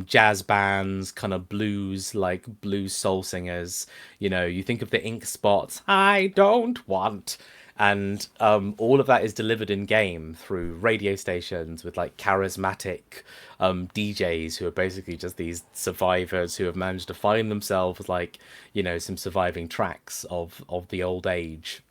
jazz bands, kind of blues, like blues soul singers. You know, you think of the Ink Spots, I don't want. And all of that is delivered in game through radio stations with like charismatic DJs who are basically just these survivors who have managed to find themselves like, you know, some surviving tracks of the old age.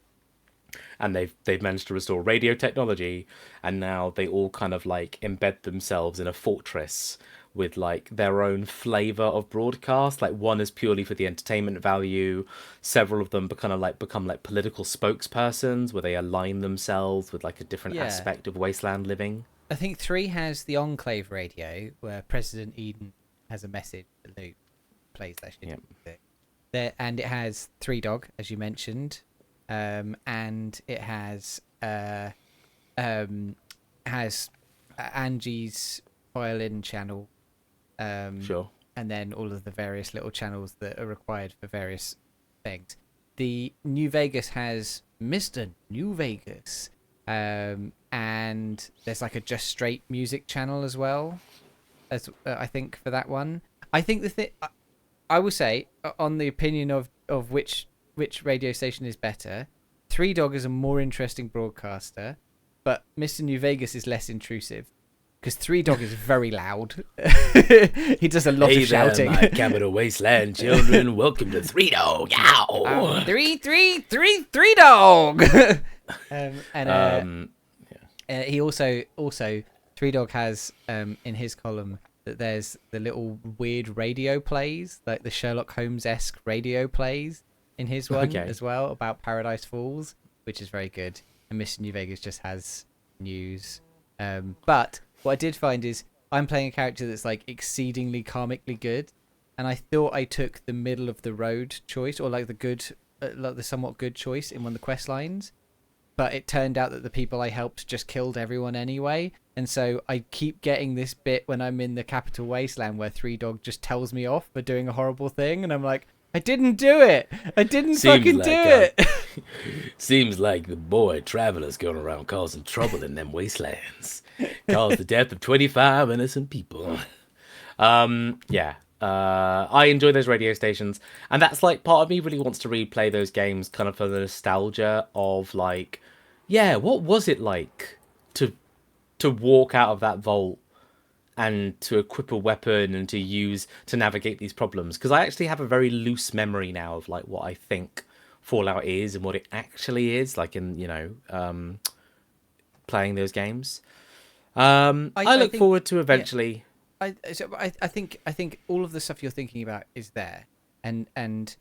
And they've managed to restore radio technology, and now they all kind of like embed themselves in a fortress with like their own flavor of broadcast. Like one is purely for the entertainment value. Several of them become like political spokespersons where they align themselves with like a different aspect of wasteland living. I think 3 has the Enclave radio where President Eden has a message that Luke plays that shit. Yep. There, and it has Three Dog, as you mentioned. And it has Angie's violin channel, Sure, and then all of the various little channels that are required for various things. The New Vegas has Mr. New Vegas, and there's like a Just Straight music channel as well, as I think for that one. I think the thing I will say on the opinion of which radio station is better, Three Dog is a more interesting broadcaster, but Mr. New Vegas is less intrusive because Three Dog is very loud. He does a lot of shouting. Hey there, my Capital Wasteland children, welcome to Three Dog. Yow! Three Dog. He also Three Dog has in his column that there's the little weird radio plays, like the Sherlock Holmes-esque radio plays in his one as well about Paradise Falls, which is very good. And Mr. New Vegas just has news. But what I did find is I'm playing a character that's like exceedingly karmically good, and I thought I took the middle of the road choice, or like the good, like the somewhat good choice in one of the quest lines. But it turned out that the people I helped just killed everyone anyway. And so I keep getting this bit when I'm in the Capital Wasteland where Three Dog just tells me off for doing a horrible thing. And I'm like, I didn't do it. I didn't fucking do it. Seems like the boy Traveler's going around causing trouble in them wastelands. Caused the death of 25 innocent people. I enjoy those radio stations, and that's like part of me really wants to replay those games kind of for the nostalgia of like, what was it like to walk out of that vault and to equip a weapon and to navigate these problems? Because I actually have a very loose memory now of like what I think Fallout is and what it actually is, like in, you know, playing those games. I look forward to eventually. I think all of the stuff you're thinking about is there, and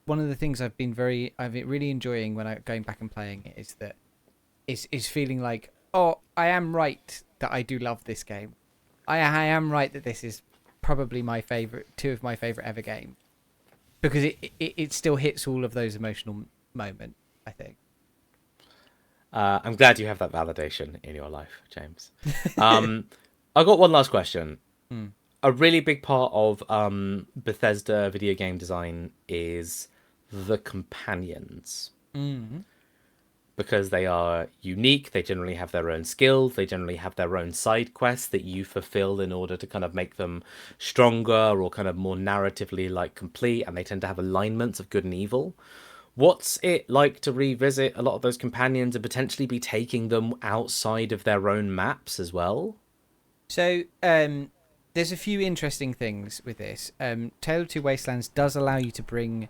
one of the things I've been really enjoying when I'm going back and playing it is that is feeling like, oh, I am right that I do love this game. I am right that this is probably two of my favorite ever games, because it still hits all of those emotional moments, I think. I'm glad you have that validation in your life, James. I got one last question. A really big part of Bethesda video game design is the companions. Because they are unique, they generally have their own skills, they generally have their own side quests that you fulfill in order to kind of make them stronger or kind of more narratively like complete, and they tend to have alignments of good and evil. What's it like to revisit a lot of those companions and potentially be taking them outside of their own maps as well? So, there's a few interesting things with this. Tale of Two Wastelands does allow you to bring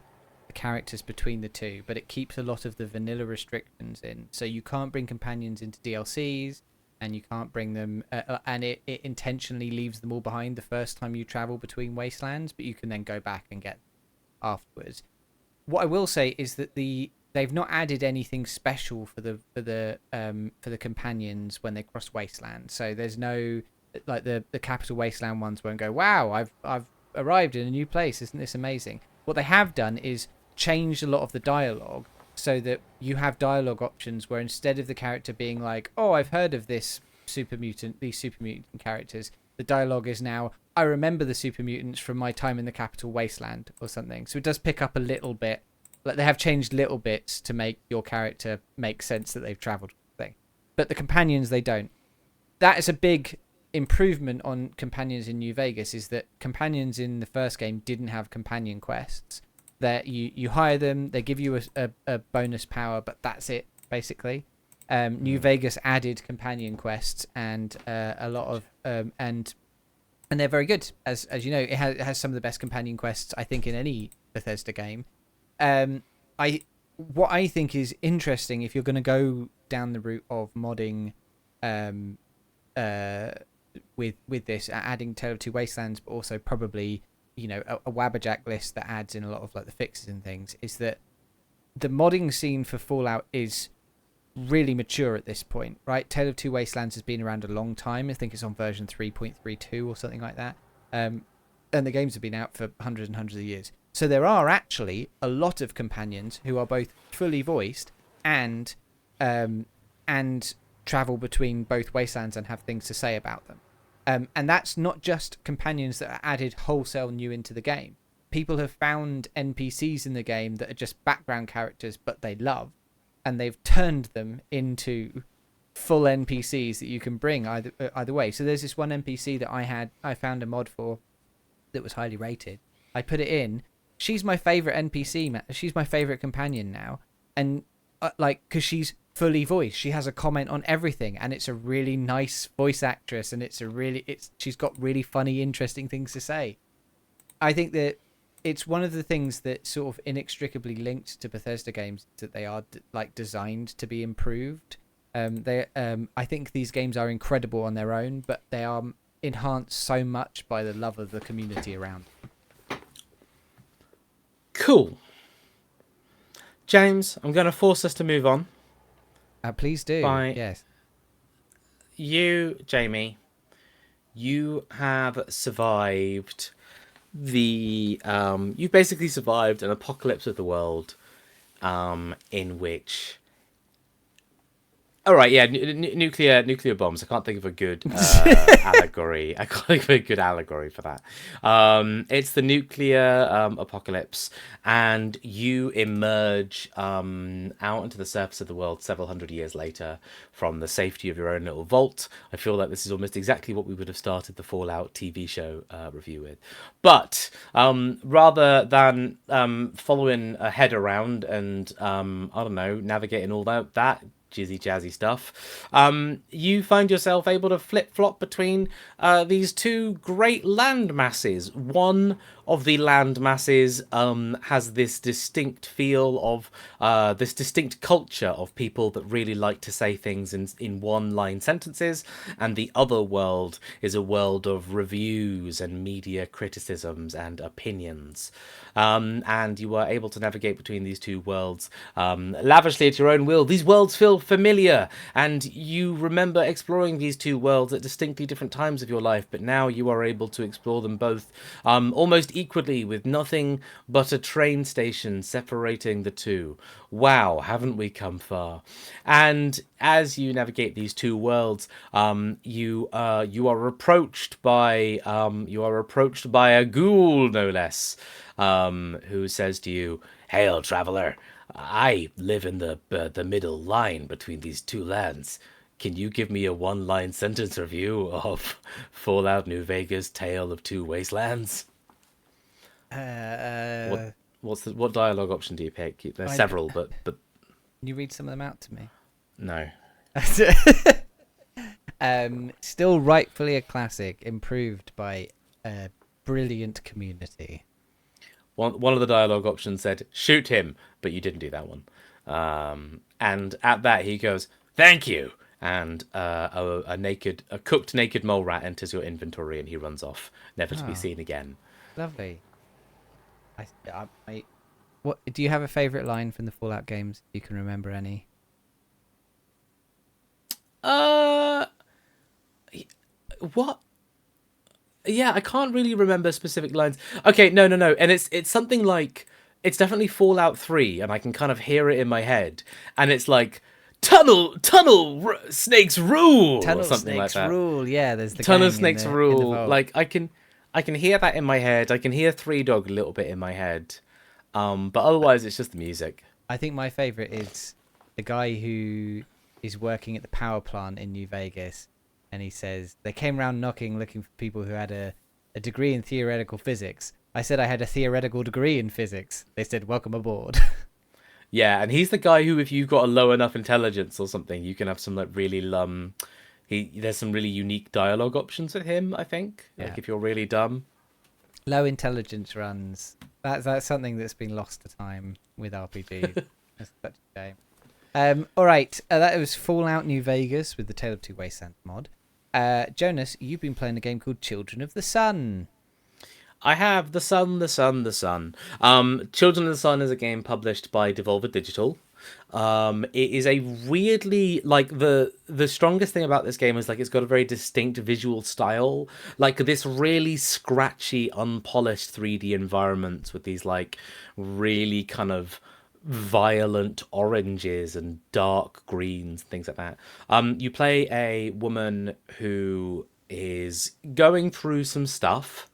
the characters between the two, but it keeps a lot of the vanilla restrictions in. So you can't bring companions into DLCs, and you can't bring them, and it intentionally leaves them all behind the first time you travel between wastelands, but you can then go back and get them afterwards. What I will say is that they've not added anything special for the companions when they cross wastelands. So there's no, like the Capital Wasteland ones won't go, wow, I've arrived in a new place, isn't this amazing? What they have done is changed a lot of the dialogue so that you have dialogue options where instead of the character being like, oh, I've heard of these super mutant characters, the dialogue is now, I remember the super mutants from my time in the Capital Wasteland or something. So it does pick up a little bit. Like they have changed little bits to make your character make sense that they've traveled. but the companions they don't. That is a big improvement on companions in New Vegas. Is that companions in the first game didn't have companion quests. That you hire them, they give you a bonus power, but that's it basically. New Vegas added companion quests and a lot of and they're very good. As you know, it has some of the best companion quests I think in any Bethesda game. What I think is interesting, if you're going to go down the route of modding with this, adding Tale of Two Wastelands, but also probably a Wabberjack list that adds in a lot of like the fixes and things, is that the modding scene for Fallout is really mature at this point, right? Tale of Two Wastelands has been around a long time. I think it's on version 3.32 or something like that. And the games have been out for hundreds and hundreds of years. So there are actually a lot of companions who are both fully voiced and travel between both wastelands and have things to say about them. And that's not just companions that are added wholesale new into the game. People have found NPCs in the game that are just background characters, but they love, and they've turned them into full NPCs that you can bring either way. So there's this one NPC that I found a mod for that was highly rated. I put it in. She's my favorite NPC. She's my favorite companion now, and because she's fully voiced, she has a comment on everything, and it's a really nice voice actress, and she's got really funny, interesting things to say. I think that it's one of the things that sort of inextricably linked to Bethesda games, that they are designed to be improved. I think these games are incredible on their own, but they are enhanced so much by the love of the community around. Cool. James, I'm going to force us to move on. Please do. Yes. You, Jamie, you have survived you've basically survived an apocalypse of the world, in which... All right, yeah, nuclear bombs. I can't think of a good allegory. I can't think of a good allegory for that. It's the nuclear apocalypse, and you emerge out into the surface of the world several hundred years later from the safety of your own little vault. I feel like this is almost exactly what we would have started the Fallout TV show review with. But rather than following a head around and, I don't know, navigating all that jazzy stuff, you find yourself able to flip-flop between these two great land masses. One of the land masses has this distinct feel of this distinct culture of people that really like to say things in one-line sentences, and the other world is a world of reviews and media criticisms and opinions. And you are able to navigate between these two worlds lavishly at your own will. These worlds feel familiar, and you remember exploring these two worlds at distinctly different times of your life, but now you are able to explore them both almost equally, with nothing but a train station separating the two. Wow, haven't we come far? And as you navigate these two worlds, you are approached by a ghoul, no less, who says to you, "Hail, traveler! I live in the middle line between these two lands. Can you give me a one-line sentence review of Fallout New Vegas: Tale of Two Wastelands?" What dialogue option do you pick? There's several, but Can you read some of them out to me? no. Still rightfully a classic, improved by a brilliant community. One of the dialogue options said, "Shoot him," but you didn't do that one. And at that he goes, "Thank you," and a cooked naked mole rat enters your inventory, and he runs off, never to be seen again. Lovely. What do you have a favorite line from the Fallout games? If you can remember any? What? Yeah, I can't really remember specific lines. Okay, no, and it's something like, it's definitely Fallout 3, and I can kind of hear it in my head, and it's like, tunnel snakes rule, Tunnel or something snakes like that. rule. Yeah, there's the Tunnel gang snakes in the rule. vault. Like I can hear that in my head. I can hear Three Dog a little bit in my head. But otherwise it's just the music. I think my favorite is the guy who is working at the power plant in New Vegas, and he says they came around knocking, looking for people who had a degree in theoretical physics. I said I had a theoretical degree in physics. They said, welcome aboard. Yeah, and he's the guy who, if you've got a low enough intelligence or something, you can have some like really there's some really unique dialogue options with him, I think. Like Yeah. if you're really dumb. Low intelligence runs. That's something that's been lost to time with RPGs. That's such a shame. All right, that was Fallout New Vegas with the Tale of Two Wastelands mod. Jonas, you've been playing a game called Children of the Sun. I have The Sun. Children of the Sun is a game published by Devolver Digital. It is a weirdly, like, the strongest thing about this game is like it's got a very distinct visual style, like this really scratchy, unpolished 3D environments with these like really kind of violent oranges and dark greens, things like that. You play a woman who is going through some stuff,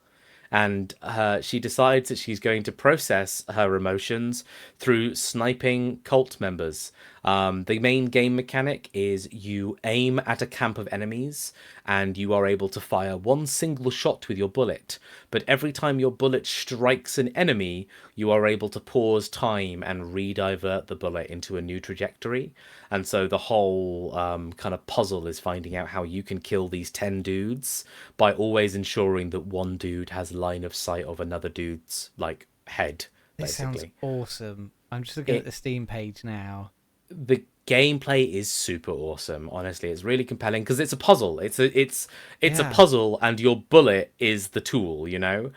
and she decides that she's going to process her emotions through sniping cult members. The main game mechanic is you aim at a camp of enemies, and you are able to fire one single shot with your bullet. But every time your bullet strikes an enemy, you are able to pause time and re-divert the bullet into a new trajectory. And so the whole kind of puzzle is finding out how you can kill these 10 dudes by always ensuring that one dude has line of sight of another dude's like head. This basically sounds awesome. I'm just looking at the Steam page now. the gameplay is super awesome. Honestly, it's really compelling because it's a puzzle. It's a puzzle, and your bullet is the tool. You know,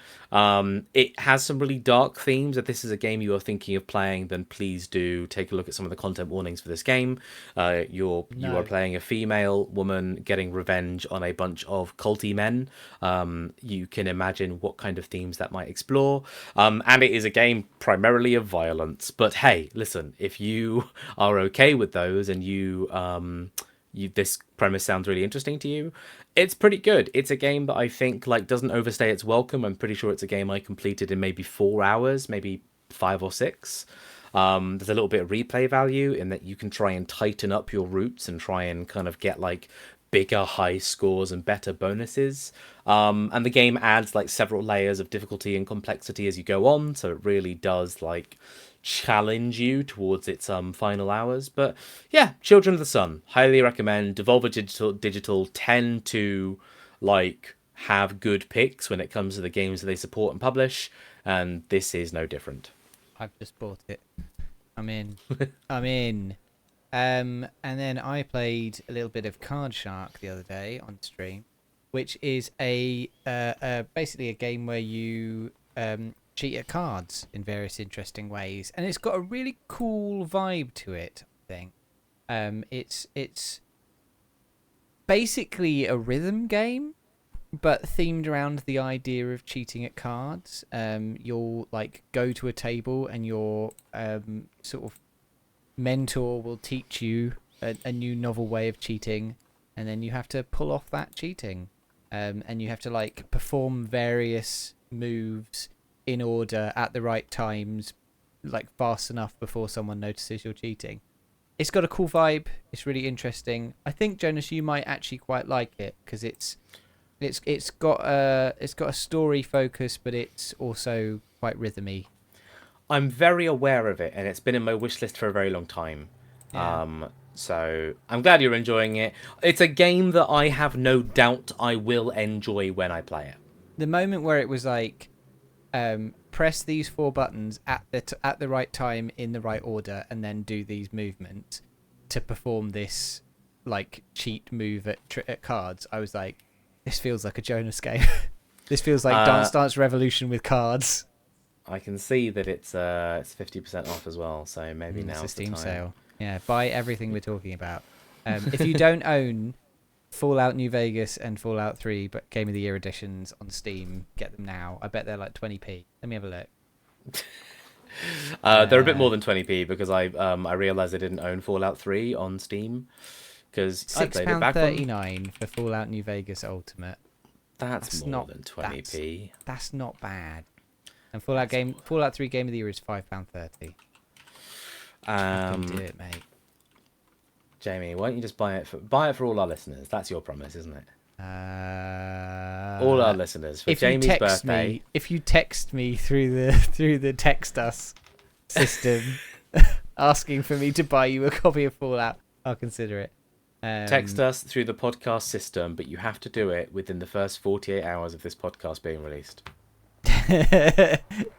it has some really dark themes. If this is a game you are thinking of playing, then please do take a look at some of the content warnings for this game. You are playing a female woman getting revenge on a bunch of culty men. You can imagine what kind of themes that might explore. And it is a game primarily of violence. But hey, listen, if you are okay with those and this premise sounds really interesting to you, it's pretty good. It's a game that I think like doesn't overstay its welcome. I'm pretty sure it's a game I completed in maybe 4 hours, maybe 5 or 6. There's a little bit of replay value in that you can try and tighten up your routes and try and kind of get like bigger high scores and better bonuses. And the game adds like several layers of difficulty and complexity as you go on, so it really does like challenge you towards its final hours. But yeah, Children of the Sun, highly recommend. Devolver Digital tend to like have good picks when it comes to the games that they support and publish, and this is no different. I've just bought it. I'm in. I'm in. And then I played a little bit of Card Shark the other day on stream, which is a basically a game where you cheat at cards in various interesting ways, and it's got a really cool vibe to it. I think it's basically a rhythm game, but themed around the idea of cheating at cards. You'll like go to a table, and your sort of mentor will teach you a new novel way of cheating, and then you have to pull off that cheating, and you have to like perform various moves in order at the right times, like fast enough before someone notices you're cheating. It's got a cool vibe. It's really interesting. I think, Jonas, you might actually quite like it because it's got a story focus, but it's also quite rhythmy. I'm very aware of it, and it's been in my wish list for a very long time. Yeah. So I'm glad you're enjoying it. It's a game that I have no doubt I will enjoy when I play it. The moment where it was like, press these 4 buttons at the right time in the right order, and then do these movements to perform this like cheat move at cards. I was like, this feels like a Jonas game. This feels like Dance Revolution with cards. I can see that it's 50% off as well, so maybe now's It's a Steam the time. sale. Yeah, buy everything we're talking about. If you don't own Fallout New Vegas and Fallout 3 but Game of the Year editions on Steam, get them now. I bet they're like 20p. Let me have a look. They're a bit more than 20p because I realized I didn't own Fallout 3 on Steam because I played it back £6.39 for Fallout New Vegas Ultimate. That's more than 20p. That's not bad. And Fallout 3 Game of the Year is £5.30. Do it, mate. Jamie, why don't you just buy it for all our listeners? That's your promise, isn't it? All All our listeners for Jamie's birthday. If you text me through the text us system, asking for me to buy you a copy of Fallout, I'll consider it. Text us through the podcast system, but you have to do it within the first 48 hours of this podcast being released.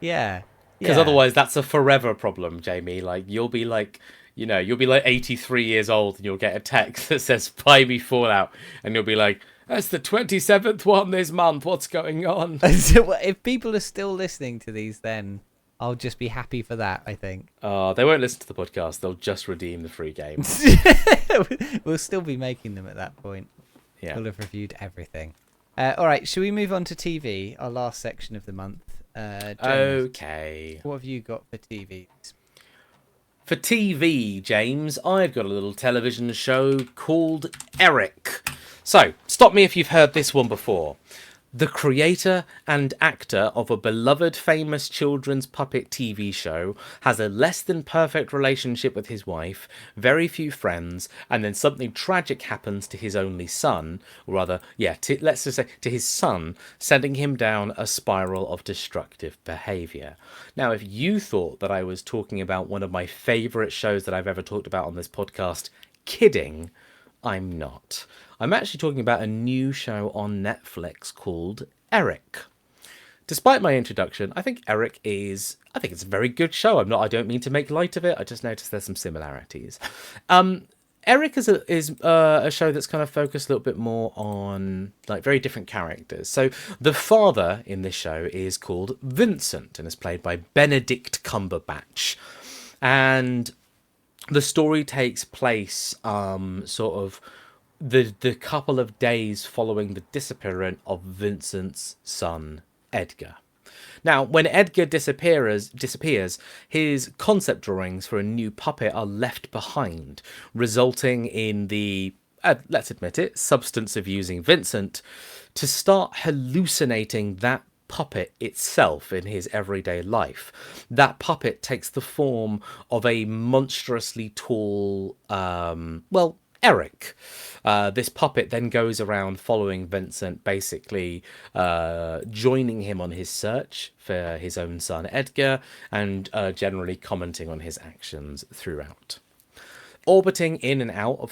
Yeah. Because otherwise, that's a forever problem, Jamie. Like you'll be like 83 years old, and you'll get a text that says "Buy me Fallout," and you'll be like, "That's the 27th one this month. What's going on?" So, if people are still listening to these, then I'll just be happy for that, I think. They won't listen to the podcast. They'll just redeem the free game. We'll still be making them at that point. Yeah. We'll have reviewed everything. All right, shall we move on to TV, our last section of the month? James, Okay. what have you got for TV? For TV, James, I've got a little television show called Eric. So, stop me if you've heard this one before. The creator and actor of a beloved famous children's puppet TV show has a less than perfect relationship with his wife, very few friends, and then something tragic happens to his only son, or rather, let's just say to his son, sending him down a spiral of destructive behaviour. Now, if you thought that I was talking about one of my favourite shows that I've ever talked about on this podcast, kidding, I'm not. I'm actually talking about a new show on Netflix called Eric. Despite my introduction, I think it's a very good show. I don't mean to make light of it. I just noticed there's some similarities. Eric is a show that's kind of focused a little bit more on like very different characters. So the father in this show is called Vincent and is played by Benedict Cumberbatch. And the story takes place sort of the couple of days following the disappearance of Vincent's son, Edgar. Now, when Edgar disappears, his concept drawings for a new puppet are left behind, resulting in the, let's admit it, substance of using Vincent to start hallucinating that puppet itself in his everyday life. That puppet takes the form of a monstrously tall, Eric. This puppet then goes around following Vincent, basically joining him on his search for his own son Edgar, and generally commenting on his actions throughout. Orbiting in and out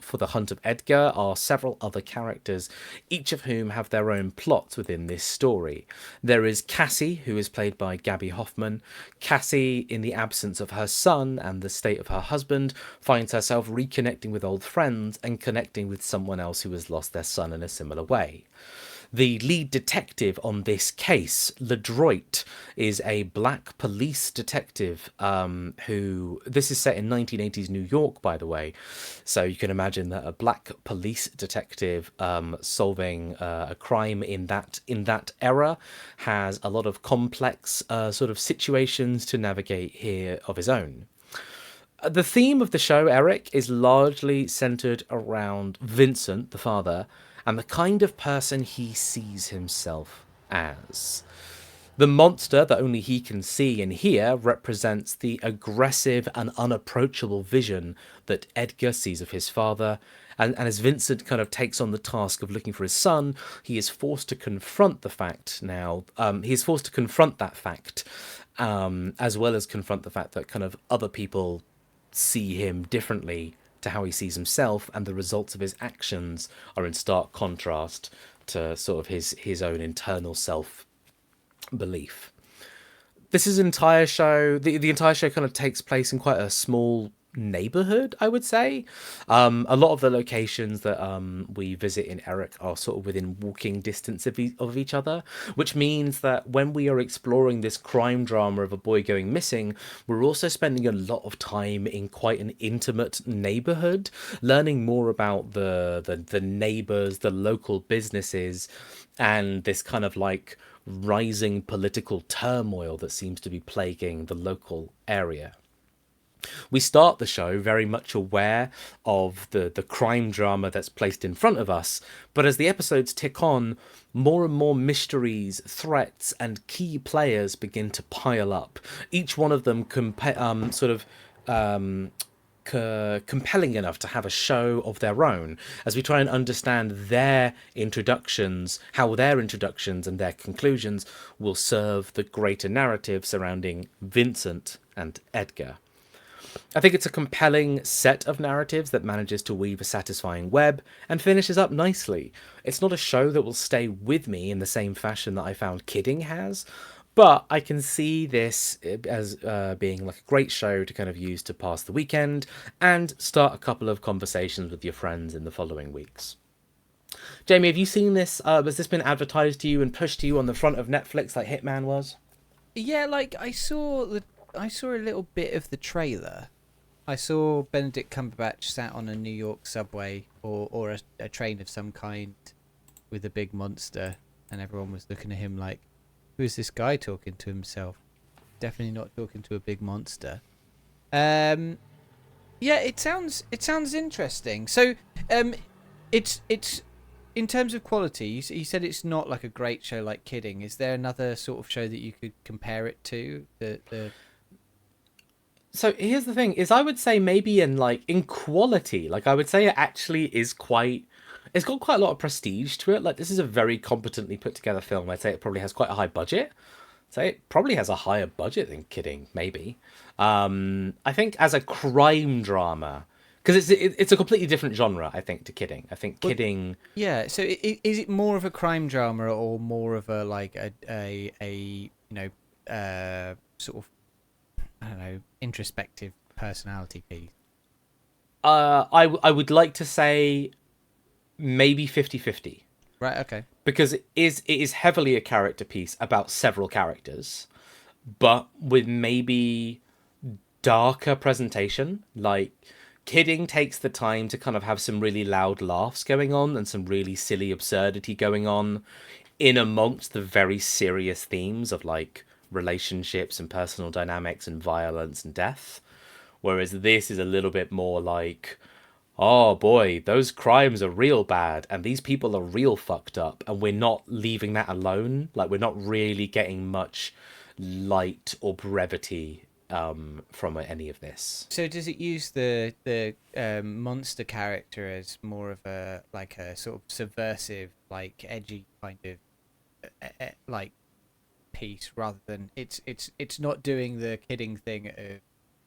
for the hunt of Edgar are several other characters, each of whom have their own plots within this story. There is Cassie, who is played by Gabby Hoffman. Cassie, in the absence of her son and the state of her husband, finds herself reconnecting with old friends and connecting with someone else who has lost their son in a similar way. The lead detective on this case, LeDroit, is a black police detective who... This is set in 1980s New York, by the way. So you can imagine that a black police detective solving a crime in that era has a lot of complex sort of situations to navigate here of his own. The theme of the show, Eric, is largely centered around Vincent, the father, and the kind of person he sees himself as. The monster that only he can see and hear represents the aggressive and unapproachable vision that Edgar sees of his father, and as Vincent kind of takes on the task of looking for his son, he is forced to confront the fact now. He is forced to confront that fact, as well as confront the fact that kind of other people see him differently to how he sees himself, and the results of his actions are in stark contrast to sort of his own internal self-belief. This is entire show. The entire show kind of takes place in quite a small neighborhood, I would say. A lot of the locations that we visit in Eric are sort of within walking distance of each other, which means that when we are exploring this crime drama of a boy going missing, we're also spending a lot of time in quite an intimate neighborhood, learning more about the neighbors, the local businesses, and this kind of like rising political turmoil that seems to be plaguing the local area. We start the show very much aware of the crime drama that's placed in front of us, but as the episodes tick on, more and more mysteries, threats, and key players begin to pile up. Each one of them compelling enough to have a show of their own, as we try and understand their introductions, how their introductions and their conclusions will serve the greater narrative surrounding Vincent and Edgar. I think it's a compelling set of narratives that manages to weave a satisfying web and finishes up nicely. It's not a show that will stay with me in the same fashion that I found Kidding has, but I can see this as being like a great show to kind of use to pass the weekend and start a couple of conversations with your friends in the following weeks. Jamie, have you seen this? Has this been advertised to you and pushed to you on the front of Netflix like Hitman was? Yeah, like I saw a little bit of the trailer. I saw Benedict Cumberbatch sat on a New York subway or a train of some kind with a big monster, and everyone was looking at him like, who's this guy talking to himself? Definitely not talking to a big monster. Yeah, it sounds interesting. So, it's in terms of quality. You said it's not like a great show like Kidding. Is there another sort of show that you could compare it to? So here's the thing: is I would say maybe in quality, like I would say it actually is quite. It's got quite a lot of prestige to it. Like, this is a very competently put together film. I'd say it probably has quite a high budget. So it probably has a higher budget than Kidding, maybe. I think as a crime drama, because it's a completely different genre, I think, to Kidding. I think Kidding. Yeah. So is it more of a crime drama or more of a like a sort of, I don't know, introspective personality piece? I would like to say maybe 50-50. Right, okay. Because it is heavily a character piece about several characters, but with maybe darker presentation. Like, Kidding takes the time to kind of have some really loud laughs going on and some really silly absurdity going on in amongst the very serious themes of like relationships and personal dynamics and violence and death. Whereas this is a little bit more like, oh boy, those crimes are real bad and these people are real fucked up, and we're not leaving that alone. Like, we're not really getting much light or brevity from any of this. So does it use the monster character as more of a like a sort of subversive, like edgy kind of like piece, rather than it's not doing the Kidding thing of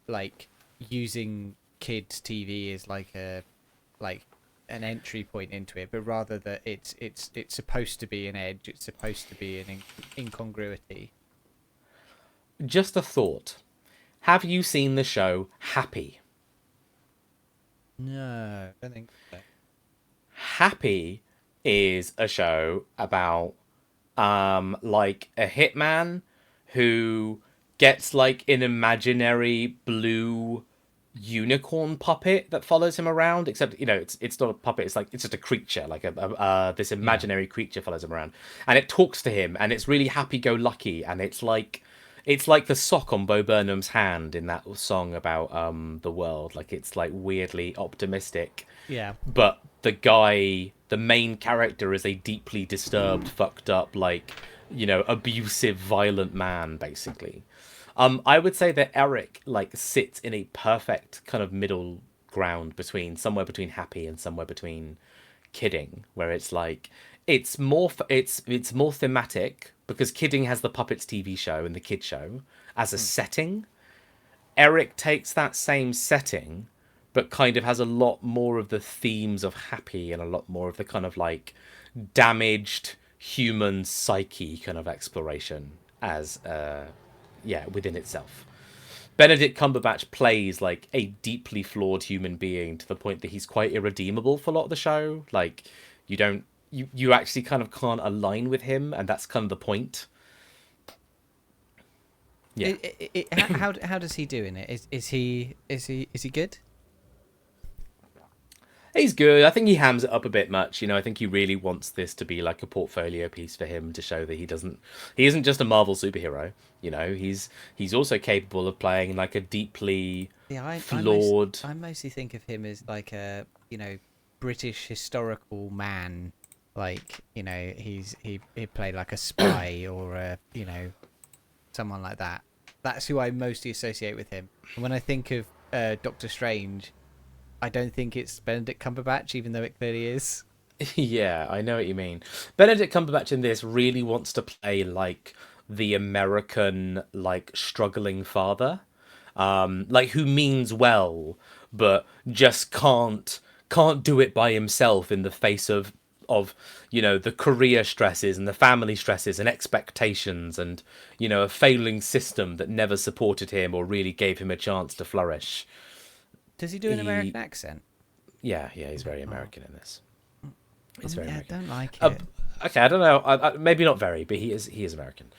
like using kids TV as like an entry point into it, but rather that it's supposed to be an edge, it's supposed to be an incongruity. Just a thought. Have you seen the show Happy? No, I don't think so. Happy is a show about like a hitman who gets like an imaginary blue unicorn puppet that follows him around, except it's not a puppet, it's just a creature, like this imaginary creature follows him around, and it talks to him, and it's really happy-go-lucky, and it's like the sock on Bo Burnham's hand in that song about the world. Like, it's like weirdly optimistic. Yeah. But the main character is a deeply disturbed, fucked up, like, abusive, violent man, basically. I would say that Eric like sits in a perfect kind of middle ground somewhere between Happy and somewhere between Kidding, where it's like it's more thematic, because Kidding has the Puppets TV show and the Kid Show as a setting. Eric takes that same setting, but kind of has a lot more of the themes of Happy and a lot more of the kind of like damaged human psyche kind of exploration as within itself. Benedict Cumberbatch plays like a deeply flawed human being to the point that he's quite irredeemable for a lot of the show. Like, you actually kind of can't align with him, and that's kind of the point. Yeah. How does he do in it? Is he good? He's good. I think he hams it up a bit much. I think he really wants this to be like a portfolio piece for him, to show that he isn't just a Marvel superhero. He's also capable of playing like a deeply flawed. I mostly think of him as like a British historical man. Like, he played like a spy or someone like that. That's who I mostly associate with him. And when I think of Doctor Strange, I don't think it's Benedict Cumberbatch, even though it clearly is. Yeah, I know what you mean. Benedict Cumberbatch in this really wants to play like the American like struggling father, like who means well, but just can't do it by himself in the face of the career stresses and the family stresses and expectations and a failing system that never supported him or really gave him a chance to flourish. Does he do an American accent? Yeah, he's very American in this. He's very I American. don't like it. Okay, I don't know. Maybe not very, but he is American.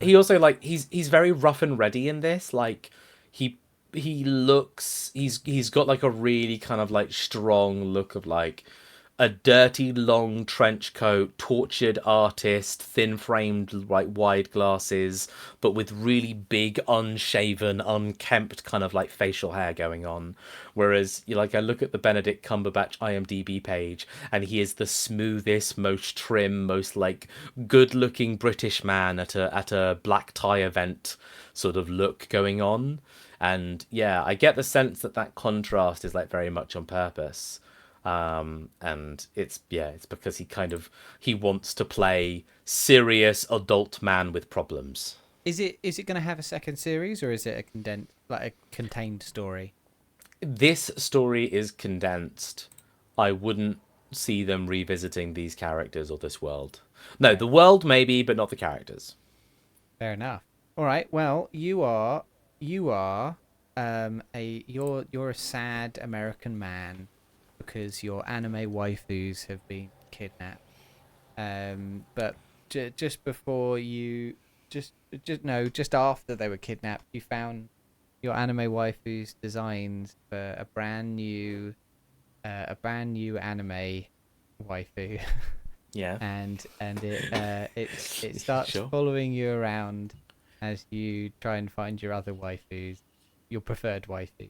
He also like he's very rough and ready in this. Like he looks he's got like a really kind of like strong look of like a dirty long trench coat, tortured artist, thin framed like wide glasses, but with really big unshaven, unkempt kind of like facial hair going on. Whereas I look at the Benedict Cumberbatch IMDb page and he is the smoothest, most trim, most like good looking British man at a black tie event sort of look going on. And yeah, I get the sense that contrast is like very much on purpose. And it's because he wants to play serious adult man with problems. Is it going to have a second series, or is it a contained story? This story is condensed. I wouldn't see them revisiting these characters or this world. No, the world maybe, but not the characters. Fair enough. All right. Well, you're a sad American man because your anime waifus have been kidnapped. But just before just after they were kidnapped, you found your anime waifus designs for a brand new anime waifu. Yeah. and it starts following you around as you try and find your other waifus, your preferred waifu.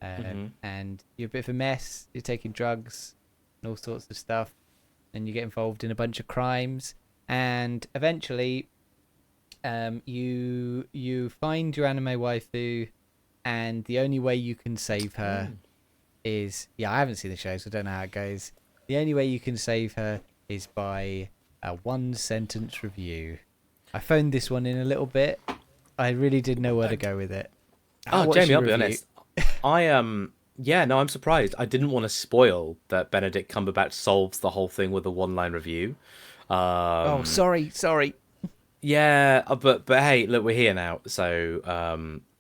And you're a bit of a mess. You're taking drugs and all sorts of stuff, and you get involved in a bunch of crimes. And eventually, you find your anime waifu, and the only way you can save her is I haven't seen the show, so I don't know how it goes. The only way you can save her is by a 1-sentence review. I phoned this one in a little bit. I really didn't know where to go with it. Oh, Jamie, I'll be honest. I'm surprised. I didn't want to spoil that Benedict Cumberbatch solves the whole thing with a 1-line review. Sorry. Yeah, but hey, look, we're here now, so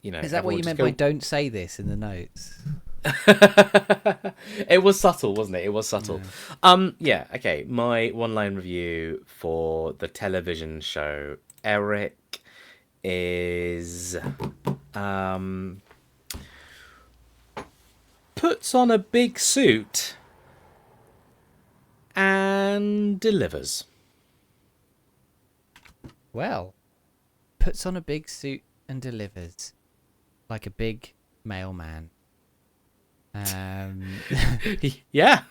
Is that what you meant by "don't say this" in the notes? It was subtle, wasn't it? It was subtle. Yeah. Okay. My 1-line review for the television show Eric is puts on a big suit and delivers. Well, puts on a big suit and delivers like a big mailman. Yeah.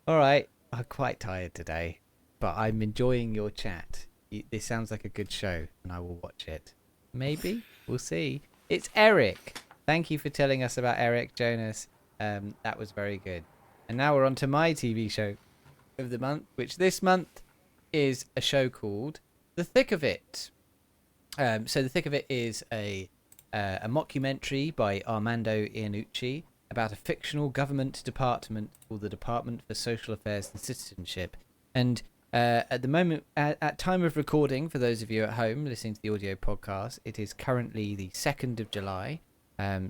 All right. I'm quite tired today, but I'm enjoying your chat. This sounds like a good show, and I will watch it. Maybe. We'll see. It's Eric. Thank you for telling us about Eric, Jonas. That was very good. And now we're on to my TV show of the month, which this month is a show called The Thick of It. So The Thick of It is a mockumentary by Armando Iannucci about a fictional government department called the Department for Social Affairs and Citizenship. And at the moment, at time of recording, for those of you at home listening to the audio podcast, it is currently the 2nd of July.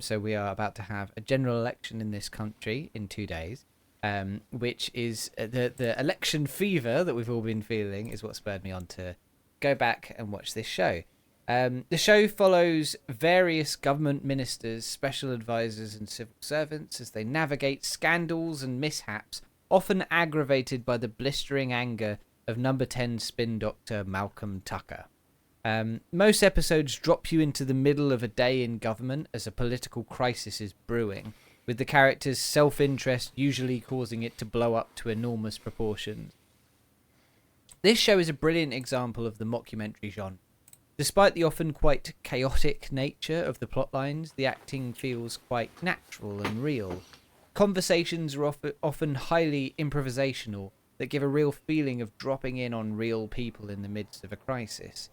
So we are about to have a general election in this country in 2 days, which is the election fever that we've all been feeling is what spurred me on to go back and watch this show. The show follows various government ministers, special advisors and civil servants as they navigate scandals and mishaps, often aggravated by the blistering anger of number 10 spin doctor Malcolm Tucker. Most episodes drop you into the middle of a day in government as a political crisis is brewing, with the characters' self-interest usually causing it to blow up to enormous proportions. This show is a brilliant example of the mockumentary genre. Despite the often quite chaotic nature of the plot lines, the acting feels quite natural and real. Conversations are often highly improvisational that give a real feeling of dropping in on real people in the midst of a crisis.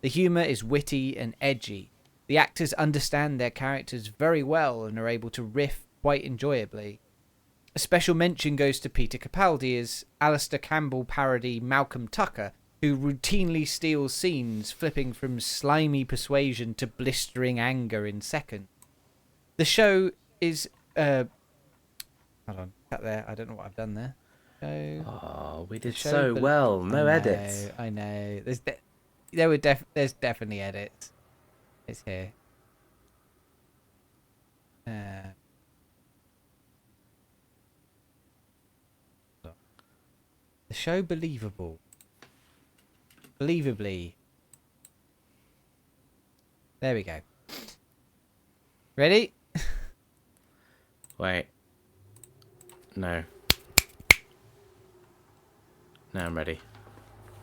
The humour is witty and edgy. The actors understand their characters very well and are able to riff quite enjoyably. A special mention goes to Peter Capaldi as Alistair Campbell parody Malcolm Tucker, who routinely steals scenes, flipping from slimy persuasion to blistering anger in seconds. The show is... hold on, cut there. I don't know what I've done there. Oh, we did so well. No edits. I know. There's definitely edits. It's here. The show Believably. There we go. Ready? Wait. No. Now I'm ready.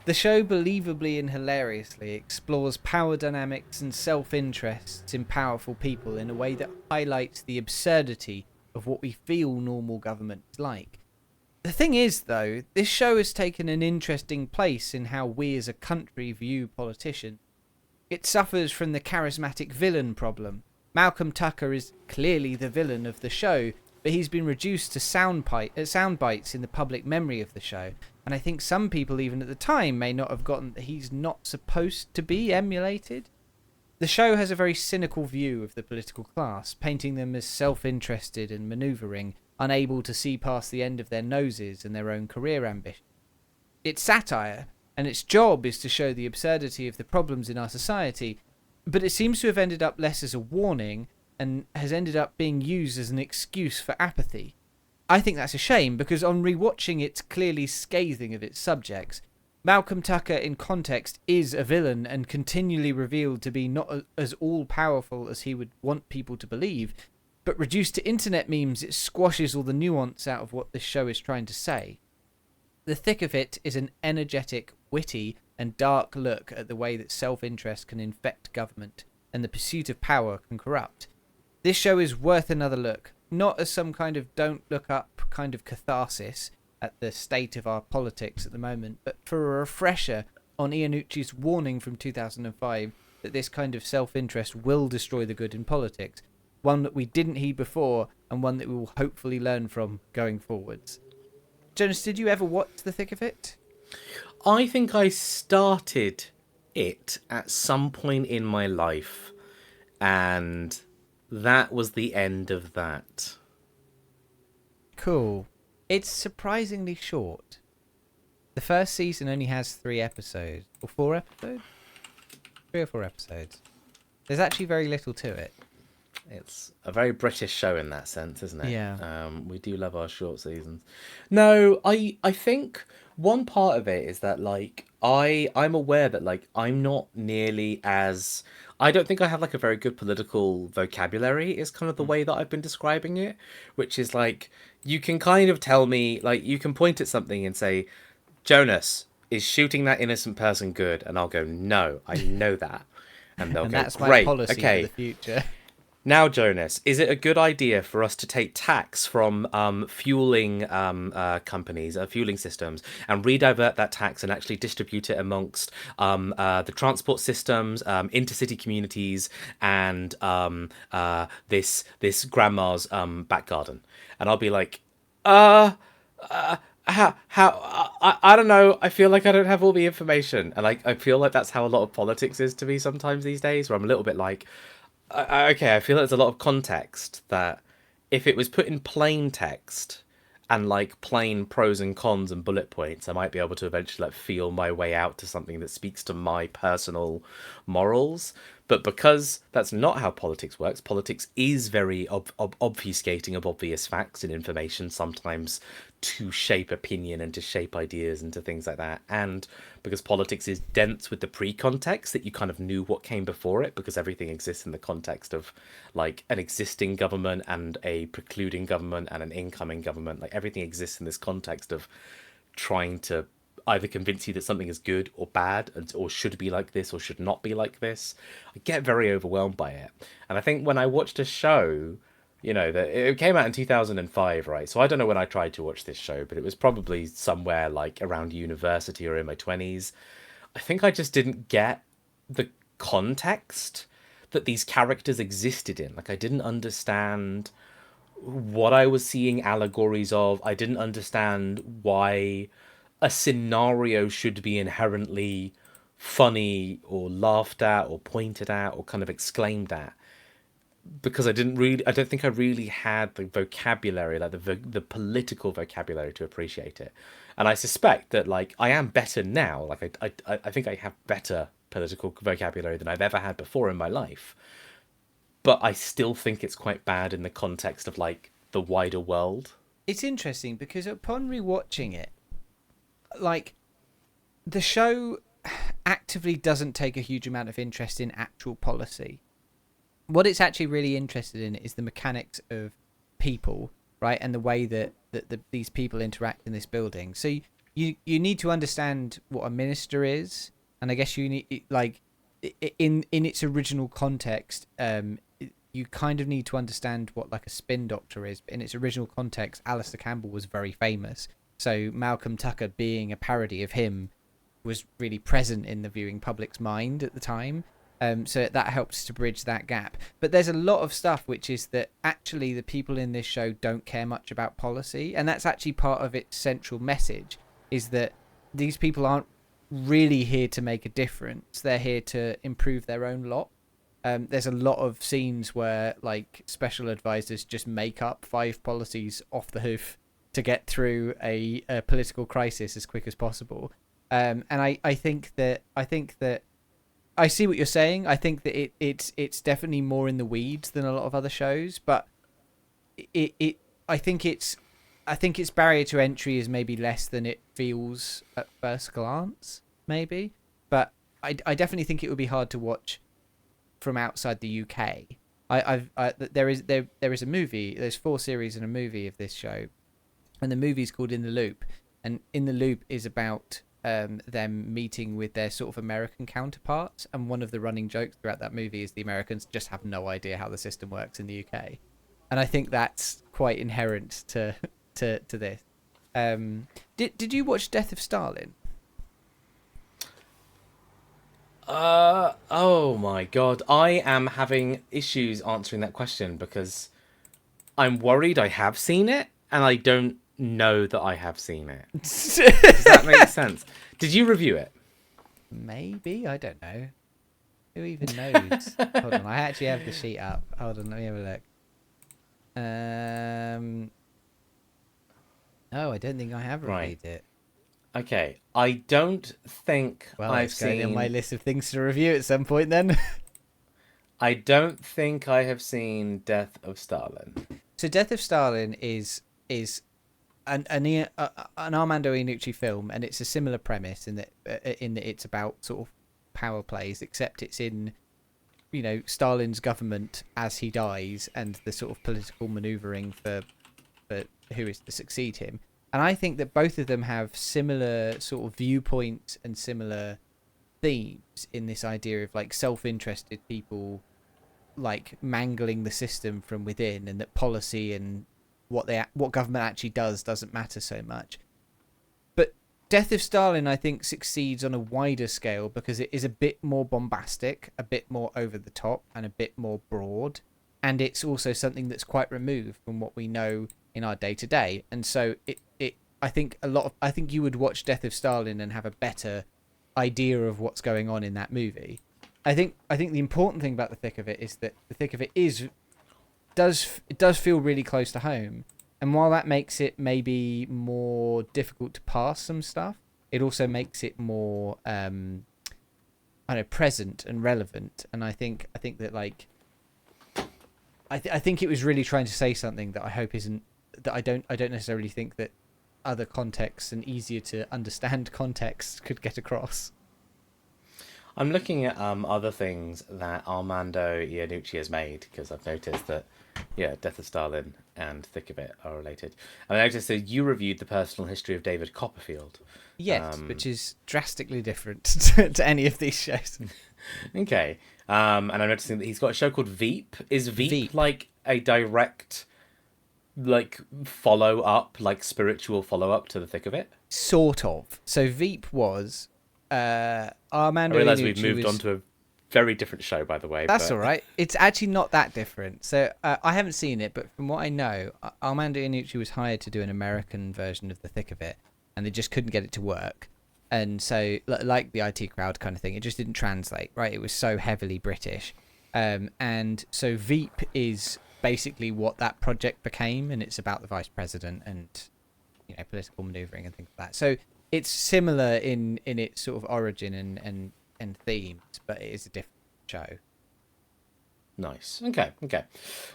The show believably and hilariously explores power dynamics and self-interests in powerful people in a way that highlights the absurdity of what we feel normal government is like. The thing is, though, this show has taken an interesting place in how we as a country view politicians. It suffers from the charismatic villain problem. Malcolm Tucker is clearly the villain of the show, but he's been reduced to sound bites in the public memory of the show, and I think some people even at the time may not have gotten that he's not supposed to be emulated. The show has a very cynical view of the political class, painting them as self-interested and manoeuvring, unable to see past the end of their noses and their own career ambition. It's satire, and its job is to show the absurdity of the problems in our society, but it seems to have ended up less as a warning and has ended up being used as an excuse for apathy. I think that's a shame, because on rewatching it's clearly scathing of its subjects. Malcolm Tucker in context is a villain and continually revealed to be not as all-powerful as he would want people to believe, but reduced to internet memes, it squashes all the nuance out of what this show is trying to say. The thick of it is an energetic, witty, and dark look at the way that self-interest can infect government and the pursuit of power can corrupt. This show is worth another look, not as some kind of don't look up kind of catharsis at the state of our politics at the moment, but for a refresher on Iannucci's warning from 2005 that this kind of self-interest will destroy the good in politics, one that we didn't heed before and one that we will hopefully learn from going forwards. Jonas, did you ever watch The Thick of It? I think I started it at some point in my life, and that was the end of that. Cool. It's surprisingly short. The first season only has 3 episodes. Or 4 episodes? 3 or 4 episodes. There's actually very little to it. It's a very British show in that sense, isn't it? Yeah. We do love our short seasons. No, I think one part of it is that, like, I'm aware that, like, I'm not nearly as... I don't think I have, like, a very good political vocabulary is kind of the way that I've been describing it, which is, like, you can kind of tell me, like, you can point at something and say, Jonas, is shooting that innocent person good? And I'll go, no, I know that. And they'll And go, that's great, my policy okay. for the future. Now, Jonas, is it a good idea for us to take tax from fueling companies, fueling systems, and redivert that tax and actually distribute it amongst the transport systems, intercity communities, and this grandma's back garden? And I'll be like, how? I don't know. I feel like I don't have all the information, and I feel like that's how a lot of politics is to me sometimes these days, where I'm a little bit like, okay, I feel there's a lot of context that if it was put in plain text and like plain pros and cons and bullet points, I might be able to eventually like feel my way out to something that speaks to my personal morals. But because that's not how politics works, politics is very obfuscating of obvious facts and information sometimes to shape opinion and to shape ideas and to things like that. And because politics is dense with the pre-context that you kind of knew what came before it, because everything exists in the context of like an existing government and a precluding government and an incoming government. Like everything exists in this context of trying to either convince you that something is good or bad, or should be like this or should not be like this. I get very overwhelmed by it. And I think when I watched a show, that it came out in 2005, right? So I don't know when I tried to watch this show, but it was probably somewhere like around university or in my 20s. I think I just didn't get the context that these characters existed in. Like, I didn't understand what I was seeing allegories of. I didn't understand why a scenario should be inherently funny or laughed at or pointed at or kind of exclaimed at, because I don't think I really had the vocabulary, like the political vocabulary, to appreciate it. And I suspect that, like, I am better now. Like, I think I have better political vocabulary than I've ever had before in my life. But I still think it's quite bad in the context of, like, the wider world. It's interesting because upon rewatching it, like, the show actively doesn't take a huge amount of interest in actual policy. What it's actually really interested in is the mechanics of people, right, and the way that these people interact in this building. So you need to understand what a minister is, and I guess you need, like, in its original context, you kind of need to understand what, like, a spin doctor is. But in its original context, Alistair Campbell was very famous, so Malcolm Tucker being a parody of him was really present in the viewing public's mind at the time. So that helps to bridge that gap. But there's a lot of stuff which is that actually the people in this show don't care much about policy, and that's actually part of its central message, is that these people aren't really here to make a difference. They're here to improve their own lot. There's a lot of scenes where, like, special advisors just make up 5 policies off the hoof to get through a political crisis as quick as possible. And I think that I see what you're saying. I think that it's definitely more in the weeds than a lot of other shows, but I think its barrier to entry is maybe less than it feels at first glance, maybe. But I definitely think it would be hard to watch from outside the UK. There is a movie. There's 4 series and a movie of this show, and the movie's called In the Loop, and In the Loop is about them meeting with their sort of American counterparts, and one of the running jokes throughout that movie is the Americans just have no idea how the system works in the UK, and I think that's quite inherent to this. Did you watch Death of Stalin? Oh my god, I am having issues answering that question because I'm worried I have seen it and I don't know that I have seen it. Does that make sense? Did you review it? Maybe, I don't know. Who even knows? Hold on, I actually have the sheet up. Hold on, let me have a look. No, I don't think I have reviewed it. Okay, I don't think I've it's going seen... on my list of things to review at some point then. I don't think I have seen Death of Stalin. So Death of Stalin is an Armando Iannucci film, and it's a similar premise in that it's about sort of power plays, except it's in, Stalin's government as he dies and the sort of political manoeuvring for who is to succeed him. And I think that both of them have similar sort of viewpoints and similar themes in this idea of, like, self-interested people, like, mangling the system from within, and that policy and what government actually doesn't matter so much. But Death of Stalin, I think, succeeds on a wider scale because it is a bit more bombastic, a bit more over the top, and a bit more broad. And it's also something that's quite removed from what we know in our day to day. And so I think you would watch Death of Stalin and have a better idea of what's going on in that movie. I think the important thing about The Thick of It is that The Thick of It does feel really close to home, and while that makes it maybe more difficult to pass some stuff, it also makes it more present and relevant. And I think that, like, I think it was really trying to say something that I hope isn't, that I don't necessarily think that other contexts and easier to understand contexts could get across. I'm looking at other things that Armando Iannucci has made, because I've noticed that, yeah, Death of Stalin and Thick of It are related. And I noticed that you reviewed the personal history of David Copperfield. Yes, which is drastically different to any of these shows. Okay. And I'm noticing that he's got a show called Veep. Is Veep. like a direct, like, follow-up, like spiritual follow-up to the Thick of It? Sort of. So Veep was Armando I realise Iannucci we've moved on to a very different show, by the way. That's but... all right. It's actually not that different. So I haven't seen it, but from what I know, Armando Iannucci was hired to do an American version of The Thick of It, and they just couldn't get it to work. And so, like the IT Crowd kind of thing, it just didn't translate, right? It was so heavily British. And so Veep is basically what that project became, and it's about the vice president and, you know, political maneuvering and things like that. So it's similar in its sort of origin and themes, but it is a different show. Nice. Okay.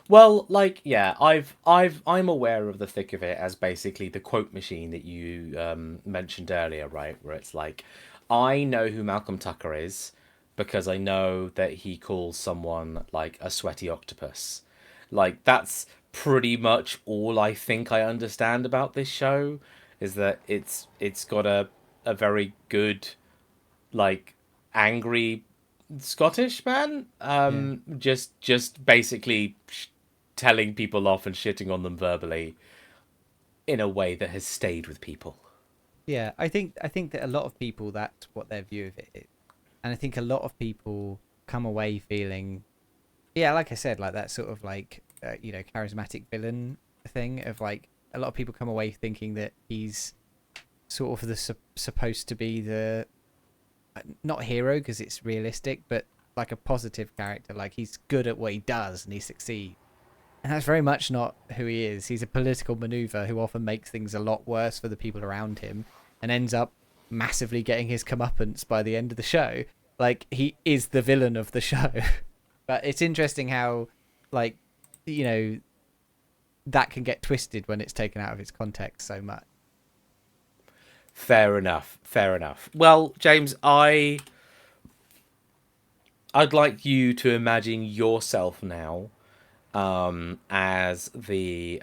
Well, like, yeah, I'm aware of The Thick of It as basically the quote machine that you mentioned earlier, right? Where it's like, I know who Malcolm Tucker is because I know that he calls someone like a sweaty octopus. Like, that's pretty much all I think I understand about this show, is that it's got a very good, like, angry Scottish man, just basically telling people off and shitting on them verbally in a way that has stayed with people. Yeah, I think that a lot of people, that's what their view of it is, and I think a lot of people come away feeling, yeah, like I said, like that sort of like you know, charismatic villain thing of like, a lot of people come away thinking that he's sort of the supposed to be the, not hero because it's realistic, but like a positive character, like he's good at what he does and he succeeds. And that's very much not who he is. He's a political maneuver who often makes things a lot worse for the people around him and ends up massively getting his comeuppance by the end of the show. Like, he is the villain of the show. But it's interesting how, like, you know, that can get twisted when it's taken out of its context so much. Fair enough. Well, James, I'd like you to imagine yourself now as the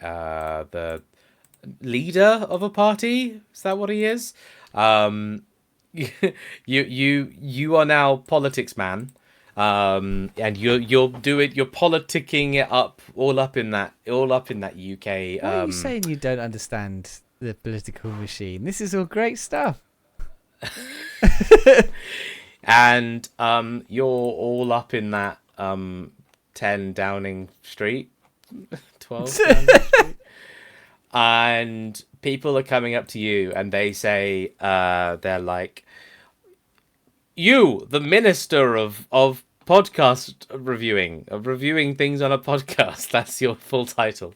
leader of a party. Is that what he is? You are now politics man, and you'll do it. You're politicking it up all up in that UK. Why are you saying you don't understand the political machine? This is all great stuff. And you're all up in that 10 Downing Street, 12 Downing Street, and people are coming up to you and they say, they're like, you, the minister of podcast reviewing things on a podcast. That's your full title.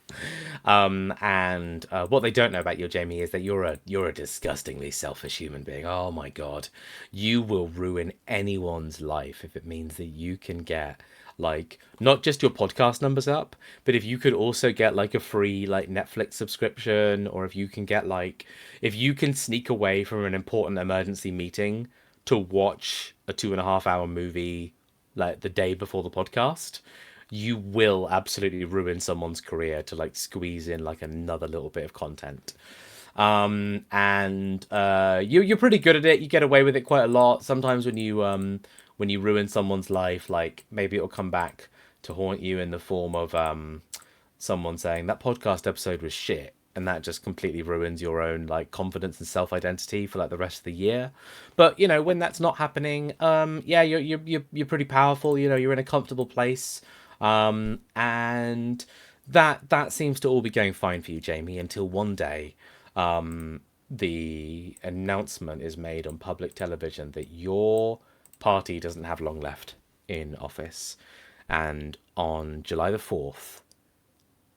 And what they don't know about you, Jamie, is that you're a disgustingly selfish human being. Oh my God, you will ruin anyone's life if it means that you can get, like, not just your podcast numbers up, but if you could also get like a free like Netflix subscription, or if you can get like, if you can sneak away from an important emergency meeting to watch a 2.5 hour movie like the day before the podcast, you will absolutely ruin someone's career to like squeeze in like another little bit of content. And you're pretty good at it. You get away with it quite a lot. Sometimes when you ruin someone's life, like maybe it'll come back to haunt you in the form of someone saying that podcast episode was shit, and that just completely ruins your own like confidence and self-identity for like the rest of the year. But you know, when that's not happening, yeah, you're pretty powerful. You know, you're in a comfortable place, and that seems to all be going fine for you, Jamie, until one day the announcement is made on public television that your party doesn't have long left in office, and on July the 4th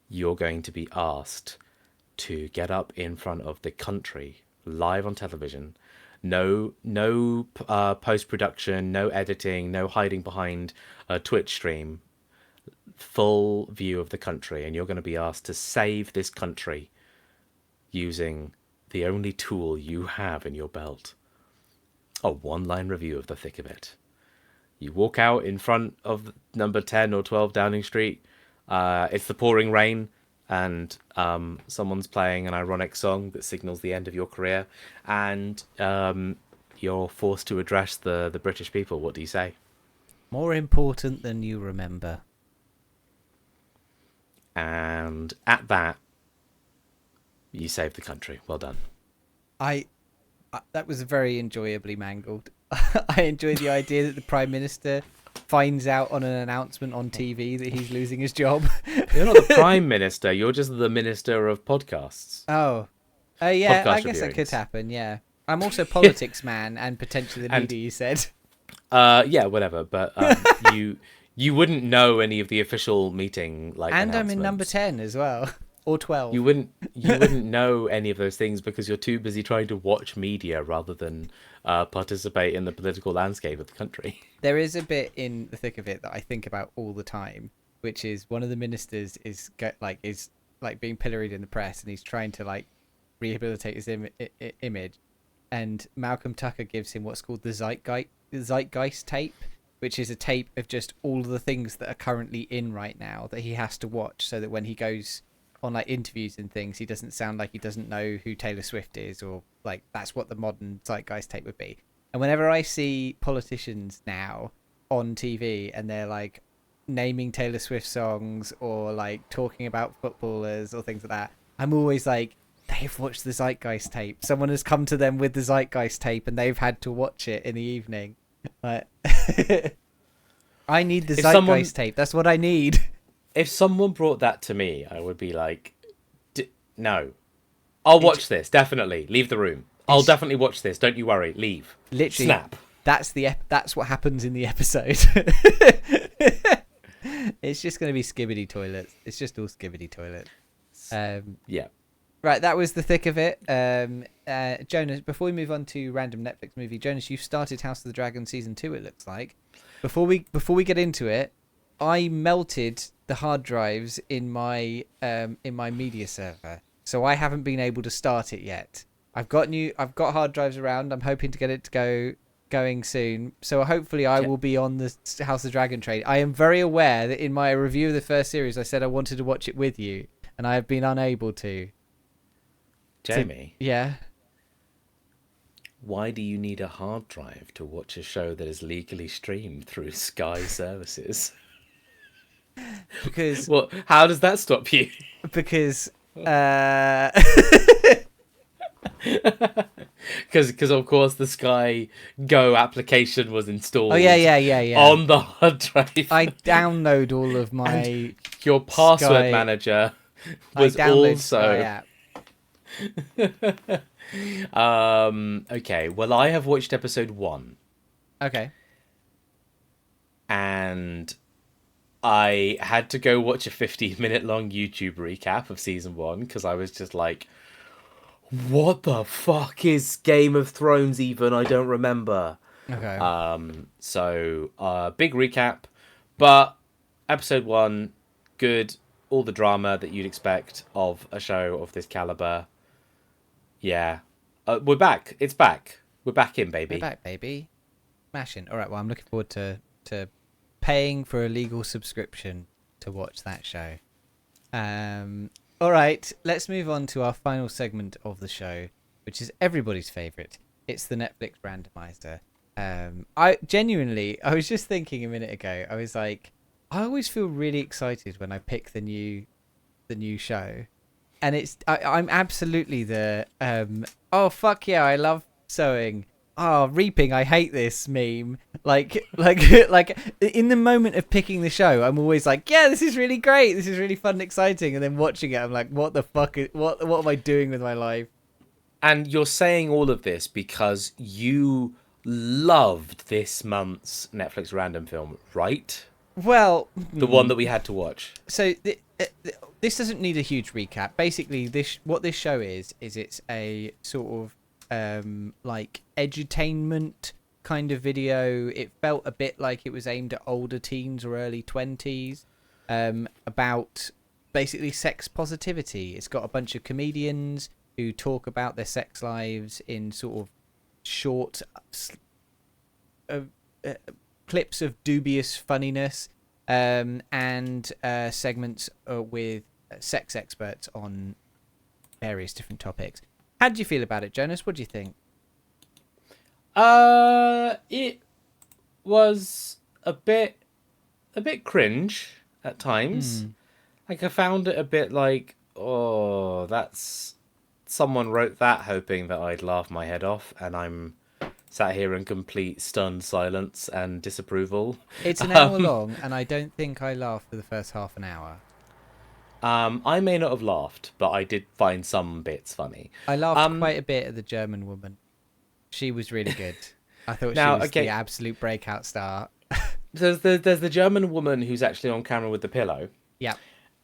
you're going to be asked to get up in front of the country live on television. No post-production, no editing, no hiding behind a Twitch stream. Full view of the country, and you're going to be asked to save this country using the only tool you have in your belt. A one-line review of The Thick of It. You walk out in front of number 10 or 12 Downing Street. It's the pouring rain, and someone's playing an ironic song that signals the end of your career, and you're forced to address the British people. What do you say? More important than you remember. And at that, you saved the country. Well done. That was very enjoyably mangled. I enjoyed the idea that the Prime Minister finds out on an announcement on TV that he's losing his job. You're not the Prime Minister. You're just the Minister of Podcasts. Oh. Yeah, Podcast I guess that could reviewings. happen, yeah. I'm also politics man and potentially the And- media, you said. Yeah, whatever. But you wouldn't know any of the official meeting And I'm in number announcements. 10 as well. Or 12. You wouldn't know any of those things because you're too busy trying to watch media rather than participate in the political landscape of the country. There is a bit in the thick of it that I think about all the time, which is one of the ministers is being pilloried in the press, and he's trying to rehabilitate his image, and Malcolm Tucker gives him what's called the Zeitgeist tape, which is a tape of just all of the things that are currently in right now that he has to watch, so that when he goes on interviews and things, he doesn't sound like he doesn't know who Taylor Swift is, or that's what the modern Zeitgeist tape would be. And whenever I see politicians now on TV and they're naming Taylor Swift songs or talking about footballers or things like that, I'm always they've watched the Zeitgeist tape. Someone has come to them with the Zeitgeist tape and they've had to watch it in the evening. I need the Zeitgeist tape. That's what I need. If someone brought that to me, I would be like, no. I'll watch this, definitely. Leave the room. I'll definitely watch this. Don't you worry. Leave. Literally, Snap. That's what happens in the episode. It's just going to be skibbity toilets. It's just all skibbity toilets. Yeah. Right, that was the thick of it. Jonas, before we move on to random Netflix movie, Jonas, you've started House of the Dragon season 2. It looks like. Before we get into it, I melted the hard drives in my media server, so I haven't been able to start it yet. I've got hard drives around. I'm hoping to get it to going soon. So hopefully I will be on the House of the Dragon train. I am very aware that in my review of the first series, I said I wanted to watch it with you, and I have been unable to. Jamie. Yeah. Why do you need a hard drive to watch a show that is legally streamed through Sky services? Because Well, how does that stop you? because Because of course the Sky Go application was installed. oh yeah. On the hard drive. I download all of my Your password Sky- manager I was download Sky also. app. Okay. Well, I have watched episode 1, Okay. and I had to go watch a 15-minute long YouTube recap of season 1 because I was just like, what the fuck is Game of Thrones even? I don't remember. Okay. So big recap, but episode 1, good. All the drama that you'd expect of a show of this caliber. Yeah. We're back. It's back. We're back in, baby. We're back, baby. Smashing. All right. Well, I'm looking forward to paying for a legal subscription to watch that show. All right. Let's move on to our final segment of the show, which is everybody's favorite. It's the Netflix randomizer. I was just thinking a minute ago. I was like, I always feel really excited when I pick the new show, and I'm absolutely the oh fuck yeah, I love sewing. Oh, reaping, I hate this meme. Like in the moment of picking the show, I'm always like, yeah, this is really great. This is really fun and exciting. And then watching it, I'm like, what the fuck what am I doing with my life? And you're saying all of this because you loved this month's Netflix random film, right? Well, The one that we had to watch. so this doesn't need a huge recap. Basically, what this show is it's a sort of edutainment kind of video. It felt a bit like it was aimed at older teens or early 20s, about basically sex positivity. It's got a bunch of comedians who talk about their sex lives in sort of short clips of dubious funniness, and segments with sex experts on various different topics. How did you feel about it, Jonas? What do you think? It was a bit cringe at times. Like I found it a bit like, oh, that's someone wrote that hoping that I'd laugh my head off, and I'm sat here in complete stunned silence and disapproval. It's an hour long, and I don't think I laughed for the first half an hour. I may not have laughed, but I did find some bits funny. I laughed quite a bit at the German woman. She was really good. I thought she was the absolute breakout star. There's the German woman who's actually on camera with the pillow. Yeah.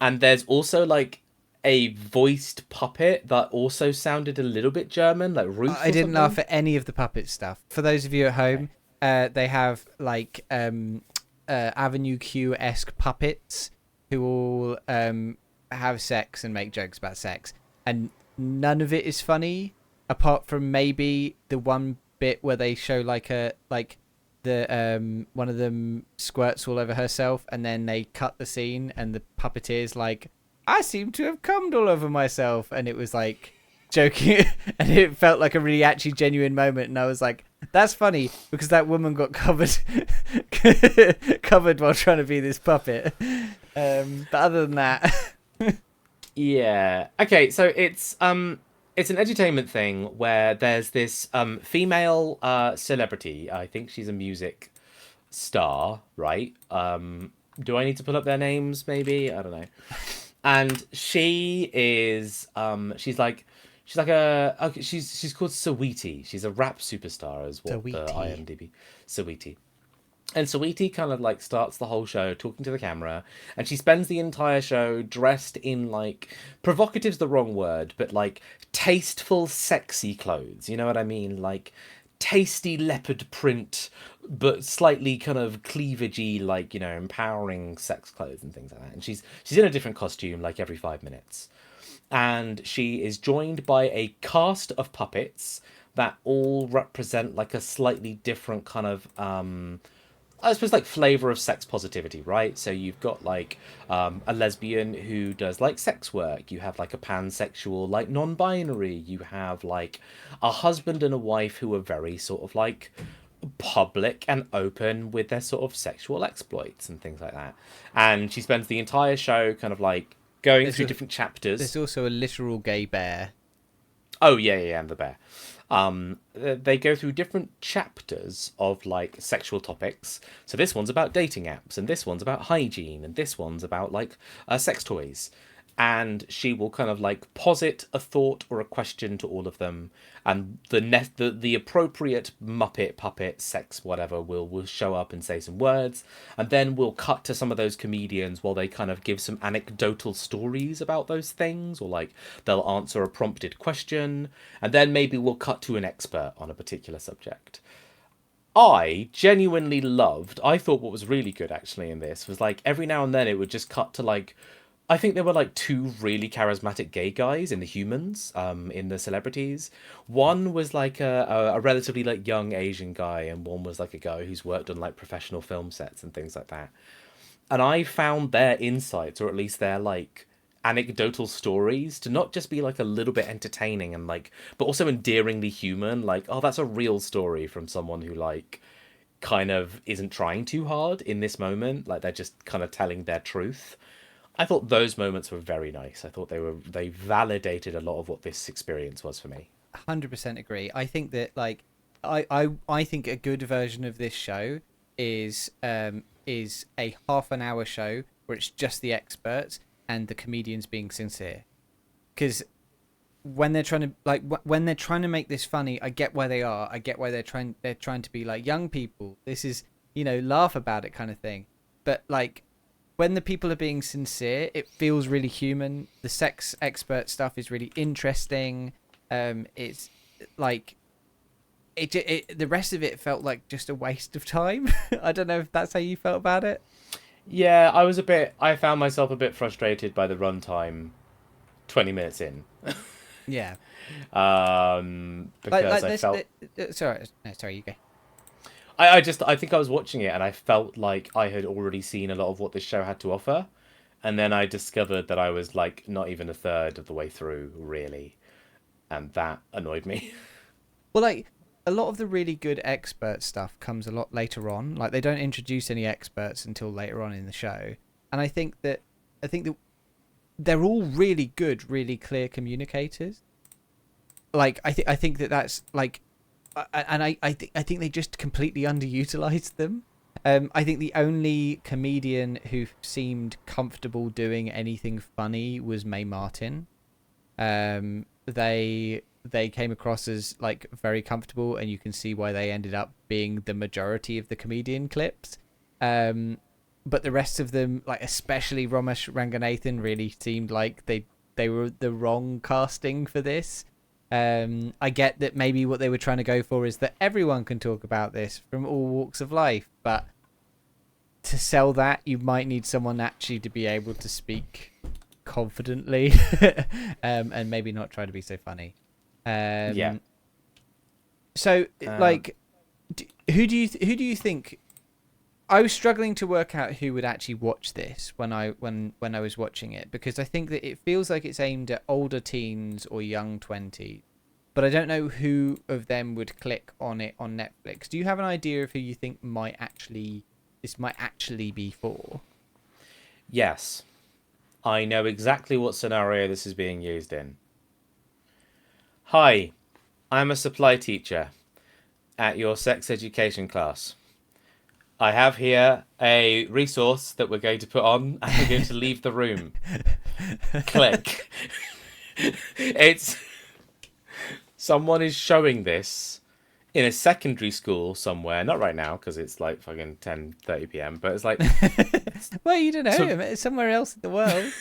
And there's also like a voiced puppet that also sounded a little bit German, like Ruth. I didn't laugh at any of the puppet stuff. For those of you at home, they have like Avenue Q-esque puppets who all have sex and make jokes about sex, and none of it is funny apart from maybe the one bit where they show the one of them squirts all over herself, and then they cut the scene and the puppeteer's like, I seem to have cummed all over myself, and it was like joking and it felt like a really actually genuine moment, and I was like, that's funny because that woman got covered while trying to be this puppet. But other than that yeah, okay, so it's an edutainment thing where there's this female celebrity. I think she's a music star, right? Do I need to pull up their names? Maybe, I don't know. And she is she's called Saweetie. She's a rap superstar, as what the IMDb. Saweetie. And Saweetie kind of like starts the whole show talking to the camera, and she spends the entire show dressed in like, provocative's the wrong word, but like tasteful, sexy clothes. You know what I mean? Like tasty leopard print, but slightly kind of cleavagey, like, you know, empowering sex clothes and things like that. And she's in a different costume like every 5 minutes. And she is joined by a cast of puppets that all represent like a slightly different kind of I suppose like flavor of sex positivity, right? So you've got like a lesbian who does like sex work. You have like a pansexual, like non-binary. You have like a husband and a wife who are very sort of like public and open with their sort of sexual exploits and things like that. And she spends the entire show kind of like going through different chapters. There's also a literal gay bear. Oh yeah, and the bear. They go through different chapters of like sexual topics. So this one's about dating apps, and this one's about hygiene, and this one's about like sex toys. And she will kind of like posit a thought or a question to all of them, and the appropriate Muppet, puppet, sex, whatever will show up and say some words, and then we'll cut to some of those comedians while they kind of give some anecdotal stories about those things, or like they'll answer a prompted question, and then maybe we'll cut to an expert on a particular subject. I genuinely I thought what was really good actually in this was like every now and then it would just cut to like, I think there were like two really charismatic gay guys in the humans, in the celebrities. One was like a relatively like young Asian guy, and one was like a guy who's worked on like professional film sets and things like that. And I found their insights, or at least their like anecdotal stories, to not just be like a little bit entertaining and like, but also endearingly human. Like, oh, that's a real story from someone who like kind of isn't trying too hard in this moment. Like they're just kind of telling their truth. I thought those moments were very nice. I thought they validated a lot of what this experience was for me. 100% agree. I think that like I think a good version of this show is a half an hour show where it's just the experts and the comedians being sincere. Because when they're trying to make this funny, I get why they are. I get why they're trying to be like young people. This is, you know, laugh about it kind of thing. But like, when the people are being sincere, it feels really human. The sex expert stuff is really interesting. It's like the rest of it felt like just a waste of time. I don't know if that's how you felt about it. Yeah, I found myself a bit frustrated by the runtime 20 minutes in. Yeah. Because I felt... Sorry, you go. I think I was watching it and I felt like I had already seen a lot of what this show had to offer, and then I discovered that I was like not even a third of the way through, really, and that annoyed me. Well, like a lot of the really good expert stuff comes a lot later on. Like they don't introduce any experts until later on in the show, and I think that they're all really good, really clear communicators. Like I think that's like, and I think they just completely underutilized them. I think the only comedian who seemed comfortable doing anything funny was Mae Martin. They came across as like very comfortable, and you can see why they ended up being the majority of the comedian clips. But the rest of them, like especially Ramesh Ranganathan, really seemed like they were the wrong casting for this. I get that maybe what they were trying to go for is that everyone can talk about this from all walks of life, but to sell that, you might need someone actually to be able to speak confidently, and maybe not try to be so funny. Yeah. So, like, who do you think? I was struggling to work out who would actually watch this when I was watching it, because I think that it feels like it's aimed at older teens or young 20s, but I don't know who of them would click on it on Netflix. Do you have an idea of who you think this might actually be for? Yes, I know exactly what scenario this is being used in. Hi, I'm a supply teacher at your sex education class. I have here a resource that we're going to put on, and we're going to leave the room. Click. It's... Someone is showing this in a secondary school somewhere. Not right now, because it's like fucking 10:30 p.m. But it's like... Well, you don't know. It's somewhere else in the world.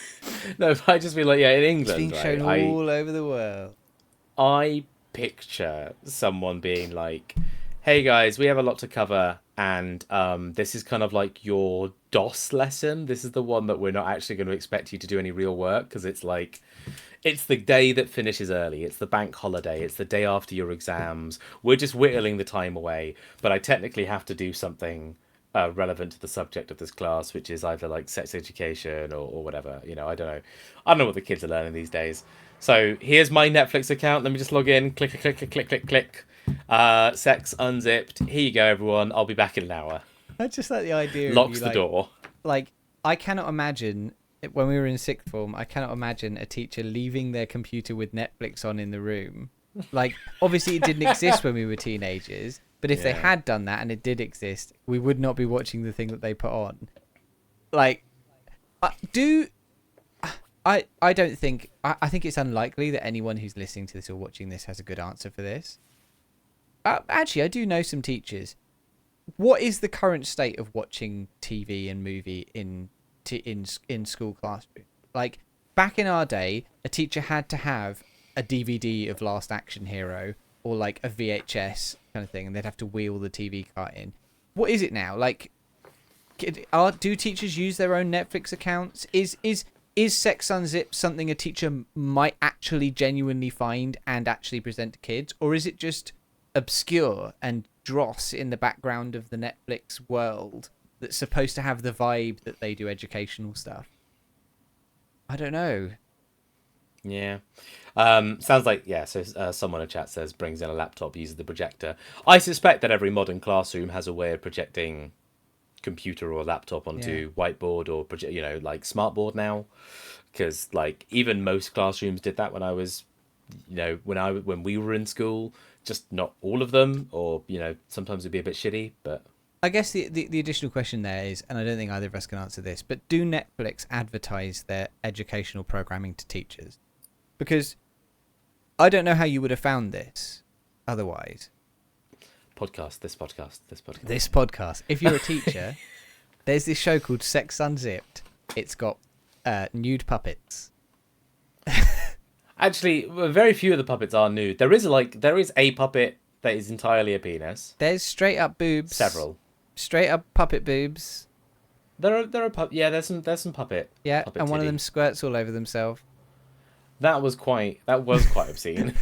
No, but I'd just be like, yeah, in England. It's being shown all over the world. I picture someone being like, hey guys, we have a lot to cover, and this is kind of like your DOS lesson. This is the one that we're not actually going to expect you to do any real work, because it's like, it's the day that finishes early, it's the bank holiday, it's the day after your exams, we're just whittling the time away, but I technically have to do something relevant to the subject of this class, which is either like sex education or whatever. You know, I don't know what the kids are learning these days. So here's my Netflix account. Let me just log in. Click, click, click, click, click, click. Sex Unzipped. Here you go, everyone. I'll be back in an hour. I just like the idea. Locks the door. Like, I cannot imagine, when we were in sixth form, I cannot imagine a teacher leaving their computer with Netflix on in the room. Like, obviously it didn't exist when we were teenagers, but if they had done that and it did exist, we would not be watching the thing that they put on. Like, I don't think... I think it's unlikely that anyone who's listening to this or watching this has a good answer for this. Actually, I do know some teachers. What is the current state of watching TV and movie in school classroom? Like, back in our day, a teacher had to have a DVD of Last Action Hero or like a VHS kind of thing, and they'd have to wheel the TV cart in. What is it now? Like, do teachers use their own Netflix accounts? Is Sex Unzipped something a teacher might actually genuinely find and actually present to kids? Or is it just obscure and dross in the background of the Netflix world that's supposed to have the vibe that they do educational stuff? I don't know. Yeah. Sounds like, yeah, so someone in chat says brings in a laptop, uses the projector. I suspect that every modern classroom has a way of projecting computer or laptop onto whiteboard or project, like smartboard now, because like even most classrooms did that when I was, when we were in school. Just not all of them, or sometimes it'd be a bit shitty. But I guess the additional question there is, and I don't think either of us can answer this, but do Netflix advertise their educational programming to teachers? Because I don't know how you would have found this otherwise. This podcast. If you're a teacher, there's this show called Sex Unzipped. It's got nude puppets. Actually, very few of the puppets are nude. There is a puppet that is entirely a penis. There's straight up boobs. Several. Straight up puppet boobs. There's some puppet. Yeah, puppet and one of titty. them squirts all over themselves. That was quite obscene.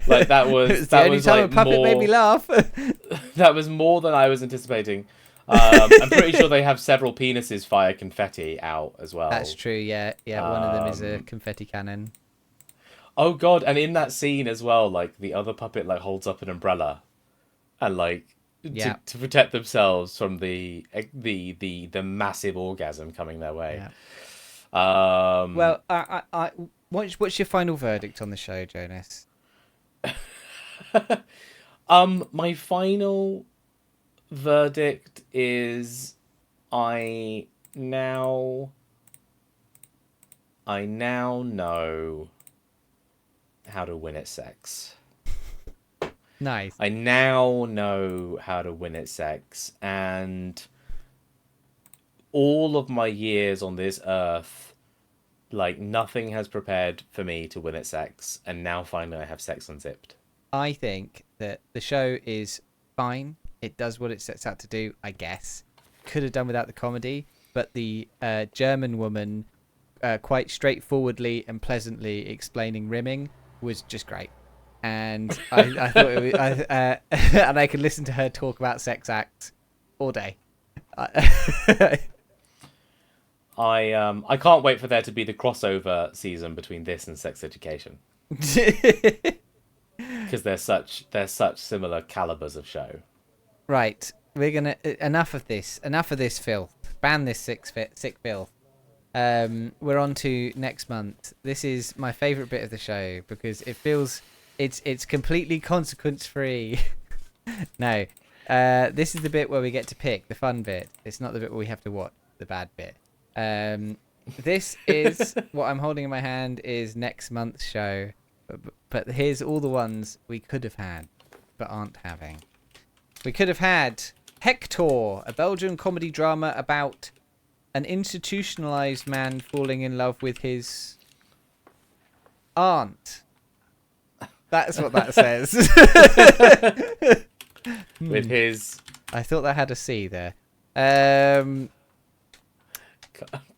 Like that was It was the only time like a puppet made me laugh. That was more than I was anticipating. I'm pretty sure they have several penises fire confetti out as well. That's true. Yeah, yeah. One of them is a confetti cannon. Oh god! And in that scene as well, like the other puppet like holds up an umbrella, and like Yeah. to protect themselves from the massive orgasm coming their way. Yeah. Well, what's your final verdict on the show, Jonas? My final verdict is I now know how to win at sex. Nice. I now know how to win at sex, and all of my years on this earth, like nothing has prepared for me to win at sex, and now finally I have sex unzipped. I think that the show is fine. It does what it sets out to do, I guess. Could have done without the comedy, but the German woman quite straightforwardly and pleasantly explaining rimming was just great. And I thought it was, and I could listen to her talk about sex acts all day. I can't wait for there to be the crossover season between this and Sex Education, because they're such similar calibers of show. Right, we're gonna enough of this filth. Ban this sick filth. We're on to next month. This is my favourite bit of the show because it feels it's completely consequence free. No, this is the bit where we get to pick the fun bit. It's not the bit where we have to watch the bad bit. This is what I'm holding in my hand is next month's show, but here's all the ones we could have had but aren't having. We could have had Hector, a Belgian comedy drama about an institutionalized man falling in love with his aunt. That's what that says. With his... I thought that had a C there.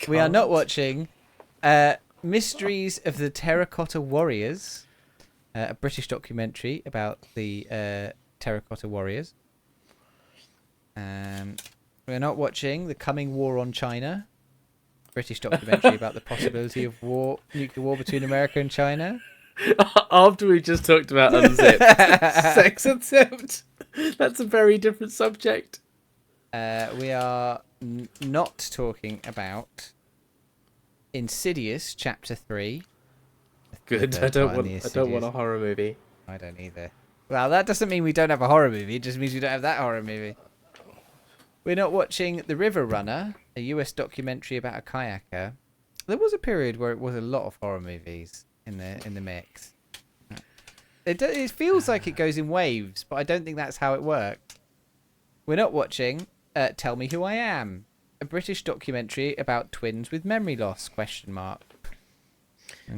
We are not watching Mysteries of the Terracotta Warriors, a British documentary about the Terracotta Warriors. We're not watching The Coming War on China, British documentary about the possibility of nuclear war between America and China. After we just talked about Unzipped, Sex Unzipped, that's a very different subject. We are not talking about Insidious Chapter 3. Good. I don't want a horror movie. I don't either. Well, that doesn't mean we don't have a horror movie. It just means we don't have that horror movie. We're not watching The River Runner, a US documentary about a kayaker. There was a period where it was a lot of horror movies in the mix. It feels like it goes in waves, but I don't think that's how it works. We're not watching Tell Me Who I Am, a British documentary about twins with memory loss, ?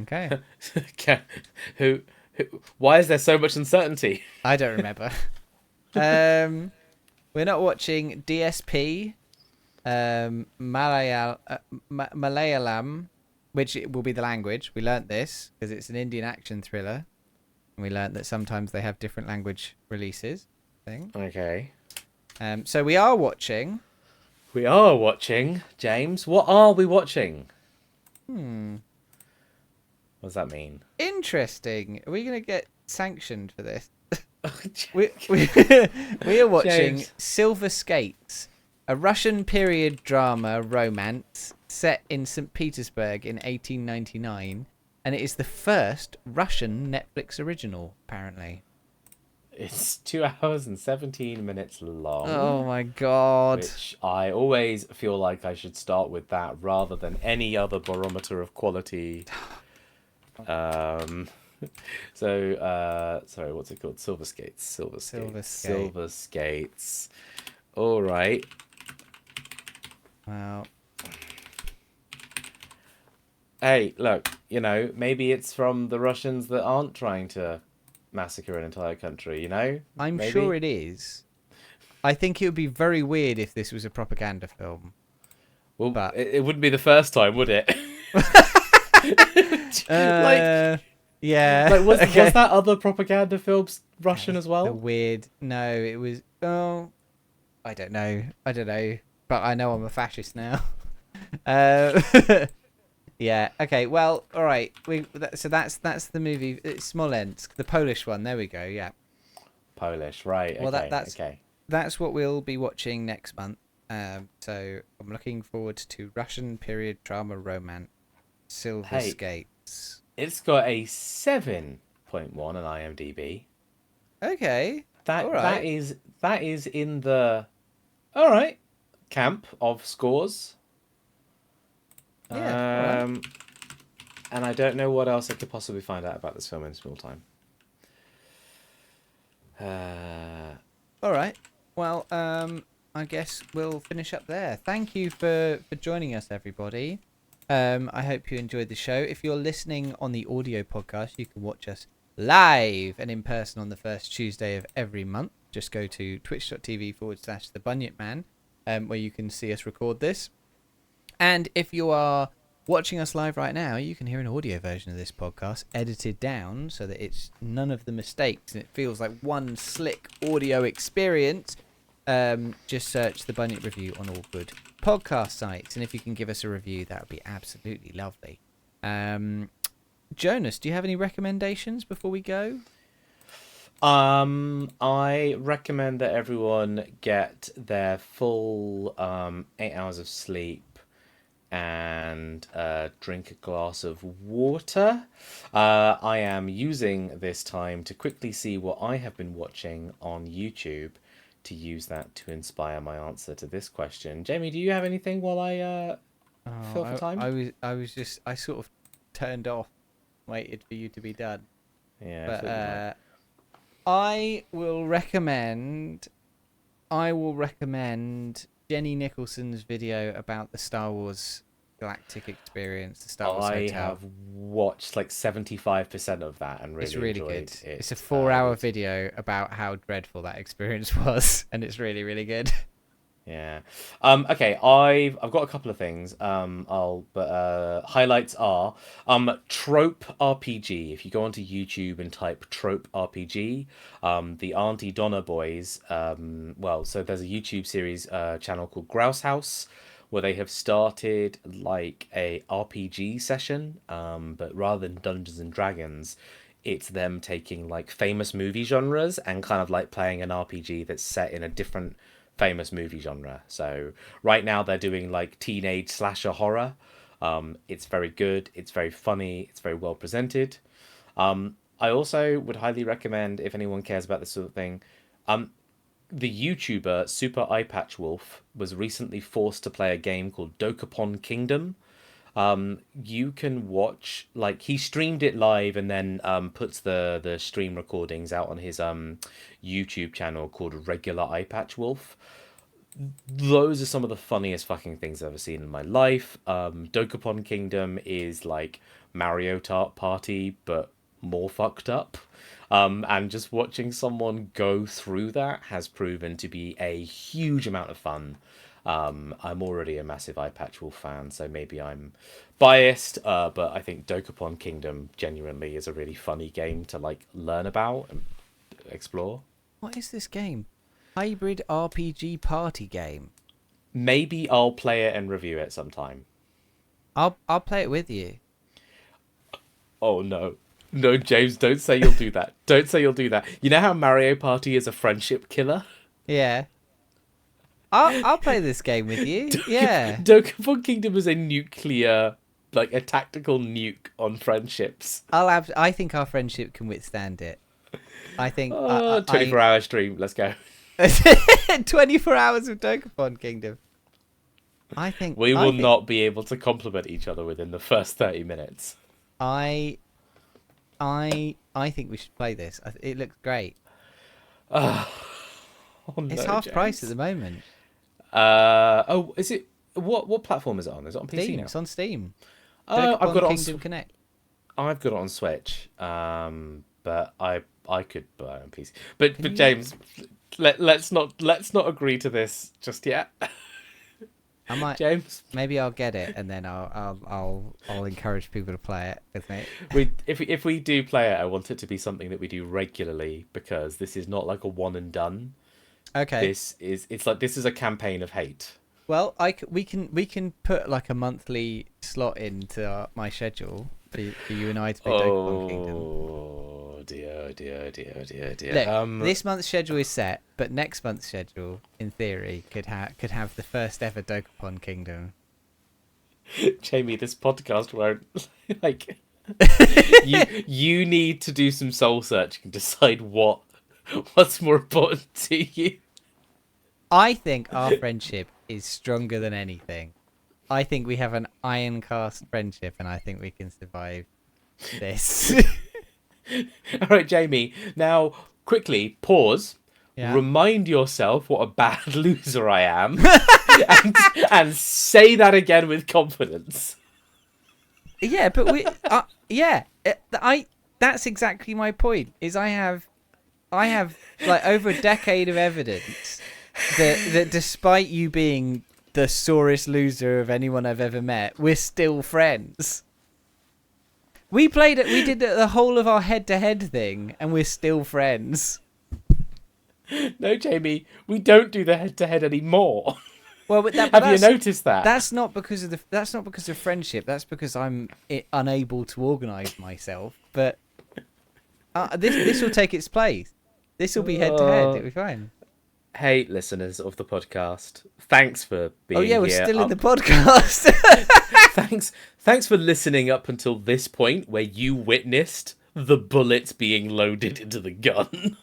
Okay. Why is there so much uncertainty? I don't remember. We're not watching DSP, Malayalam, which will be the language. We learnt this because it's an Indian action thriller. And we learnt that sometimes they have different language releases. Okay. So we are watching. We are watching, James. What are we watching? What does that mean? Interesting. Are we going to get sanctioned for this? we are watching James. Silver Skates, a Russian period drama romance set in St. Petersburg in 1899, and it is the first Russian Netflix original, apparently. It's 2 hours and 17 minutes long. Oh my god. Which I always feel like I should start with that rather than any other barometer of quality. Sorry, what's it called? Silver Skates. Silver Skates. All right. Well, hey, look, maybe it's from the Russians that aren't trying to massacre an entire country, I'm Maybe. sure it is. I think it would be very weird if this was a propaganda film. Well, but it wouldn't be the first time, would it? Yeah. Like, was okay. that other propaganda film Russian as The well? weird. No, it was. Oh, I don't know. But I know I'm a fascist now. Uh, yeah. Okay. Well. All right. So that's the movie. It's Smolensk, the Polish one. There we go. Yeah. Polish, right? Well, Okay, that's okay. that's what we'll be watching next month. So I'm looking forward to Russian period drama romance, Silver Hey. Skates. It's got a 7.1 on IMDb. Okay. That All right. that is in the all right camp of scores. Yeah. All right. And I don't know what else I could possibly find out about this film in small time. All right. Well, I guess we'll finish up there. Thank you for joining us, everybody. I hope you enjoyed the show. If you're listening on the audio podcast, you can watch us live and in person on the first Tuesday of every month. Just go to twitch.tv/thebunyipman, where you can see us record this. And if you are watching us live right now, you can hear an audio version of this podcast edited down so that it's none of the mistakes and it feels like one slick audio experience. Just search the Bunyip Review on all good podcast sites, and if you can give us a review, that would be absolutely lovely. Jonas, do you have any recommendations before we go? I recommend that everyone get their full 8 hours of sleep and drink a glass of water. I am using this time to quickly see what I have been watching on YouTube to use that to inspire my answer to this question. Jamie, do you have anything while I fill for time? I sort of turned off, waited for you to be done. Yeah, But I will recommend Jenny Nicholson's video about the Star Wars Galactic Experience, the Star Wars I Hotel. have watched like 75% of that and really It's really enjoyed good. it. It's a 4-hour video about how dreadful that experience was, and it's really, really good. Yeah. Okay, I've got a couple of things. Highlights are Trope RPG. If you go onto YouTube and type Trope RPG, the Auntie Donna boys, so there's a YouTube series channel called Grouse House where they have started like a RPG session, but rather than Dungeons and Dragons, it's them taking like famous movie genres and kind of like playing an RPG that's set in a different famous movie genre. So right now they're doing like teenage slasher horror. It's very good, it's very funny, it's very well presented. I also would highly recommend, if anyone cares about this sort of thing, the YouTuber Super Eyepatch Wolf was recently forced to play a game called Dokapon Kingdom. You can watch, like, he streamed it live and then puts the stream recordings out on his YouTube channel called Regular Eyepatch Wolf. Those are some of the funniest fucking things I've ever seen in my life. Dokapon Kingdom is like Mario Kart Party, but more fucked up. And just watching someone go through that has proven to be a huge amount of fun. I'm already a massive Eyepatch Wolf fan, so maybe I'm biased, but I think Dokapon Kingdom genuinely is a really funny game to like learn about and explore. What is this game? Hybrid RPG party game. Maybe I'll play it and review it sometime. I'll play it with you. Oh no. No, James, don't say you'll do that. Don't say you'll do that. You know how Mario Party is a friendship killer? Yeah. I'll play this game with you. Yeah. Dokapon Kingdom is a nuclear, like a tactical nuke on friendships. I think our friendship can withstand it. I think 24-hour stream. Let's go. 24 hours of Dokapon Kingdom. I think we will not be able to compliment each other within the first 30 minutes. I think we should play this. It looks great. Oh, It's no, half James. price at the moment. Is it? What platform is it on? Is it on PC Steam. now? It's on Steam. I've got it on. Kingdom Connect. I've got it on Switch. But I could buy it on PC. But James, let's not agree to this just yet. I might. James, Maybe I'll get it, and then I'll encourage people to play it with me. if we do play it, I want it to be something that we do regularly, because this is not like a one and done. Okay. This is a campaign of hate. Well, we can put like a monthly slot into my schedule for you and I to play Dokapon Kingdom. Oh dear. Look, this month's schedule is set, but next month's schedule, in theory, could have the first ever Dokapon Kingdom. Jamie, this podcast won't like. you need to do some soul searching and decide what's more important to you. I think our friendship is stronger than anything. I think we have an iron cast friendship, and I think we can survive this. All right, Jamie. Now, quickly pause. Yeah. Remind yourself what a bad loser I am, and say that again with confidence. Yeah, but that's exactly my point. Is I have like over a decade of evidence that despite you being the sorest loser of anyone I've ever met, we're still friends. We did the whole of our head-to-head thing, and we're still friends. No, Jamie, we don't do the head-to-head anymore. Well, but have you noticed that? That's not because of friendship. That's because I'm unable to organise myself. But this will take its place. This will be head-to-head. It'll be fine. Hey, listeners of the podcast, thanks for being here. Oh yeah, we're still in the podcast. Thanks for listening up until this point where you witnessed the bullets being loaded into the gun.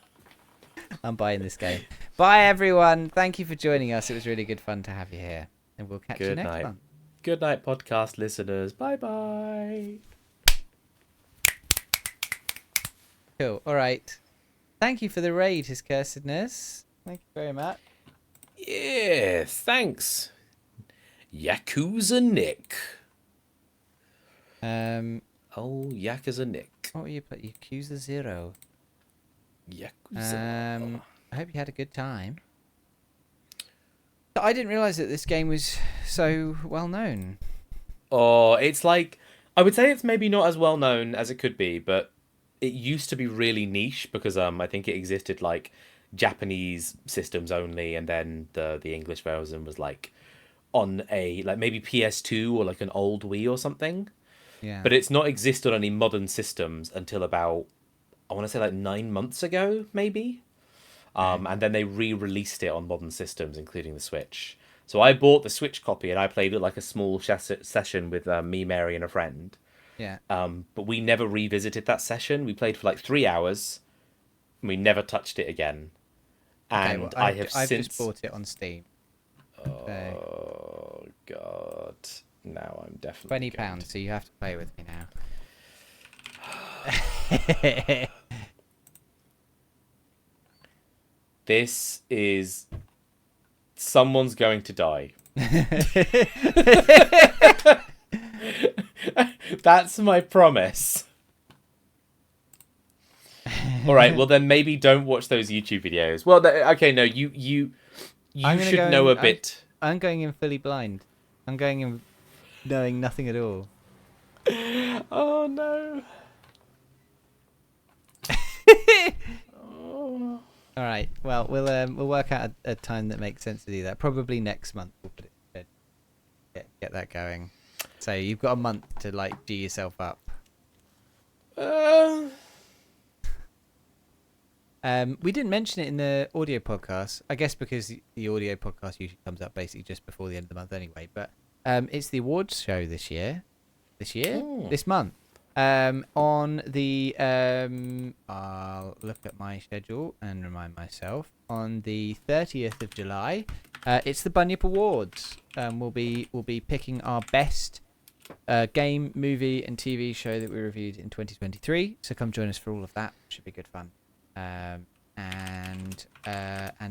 I'm buying this game. Bye everyone. Thank you for joining us. It was really good fun to have you here, and we'll catch you next month. Good night, podcast listeners. Bye bye. Cool. All right. Thank you for the raid, His Cursedness. Thank you very much. Yeah, thanks. Yakuza Nick. Oh, Yakuza Nick. What were you put? Yakuza 0. Yakuza. I hope you had a good time. I didn't realise that this game was so well known. Oh, it's like, I would say it's maybe not as well known as it could be, but it used to be really niche because I think it existed like Japanese systems only, and then the English version was like on a like maybe PS2 or like an old Wii or something. Yeah. But it's not existed on any modern systems until about, I want to say like 9 months ago, maybe. And then they re-released it on modern systems, including the Switch. So I bought the Switch copy and I played it like a small session with me, Mary, and a friend. Yeah. But we never revisited that session. We played for like 3 hours. And we never touched it again. And Okay, well, I've since just bought it on Steam. Oh God! Now I'm definitely £20, so you have to play with me now. This is someone's going to die. That's my promise. All right, well then maybe don't watch those YouTube videos. Well, okay, no, you should know a bit. I'm going in fully blind. I'm going in knowing nothing at all. Oh no. Oh. All right. Well, we'll work out a time that makes sense to do that. Probably next month. We'll put it get that going. So you've got a month to like G yourself up. We didn't mention it in the audio podcast, I guess because the audio podcast usually comes up basically just before the end of the month anyway. But it's the awards show this month. On the I'll look at my schedule and remind myself. On the 30th of July, it's the Bunyip Awards. We'll be picking our best game, movie, and TV show that we reviewed in 2023. So come join us for all of that. Should be good fun. And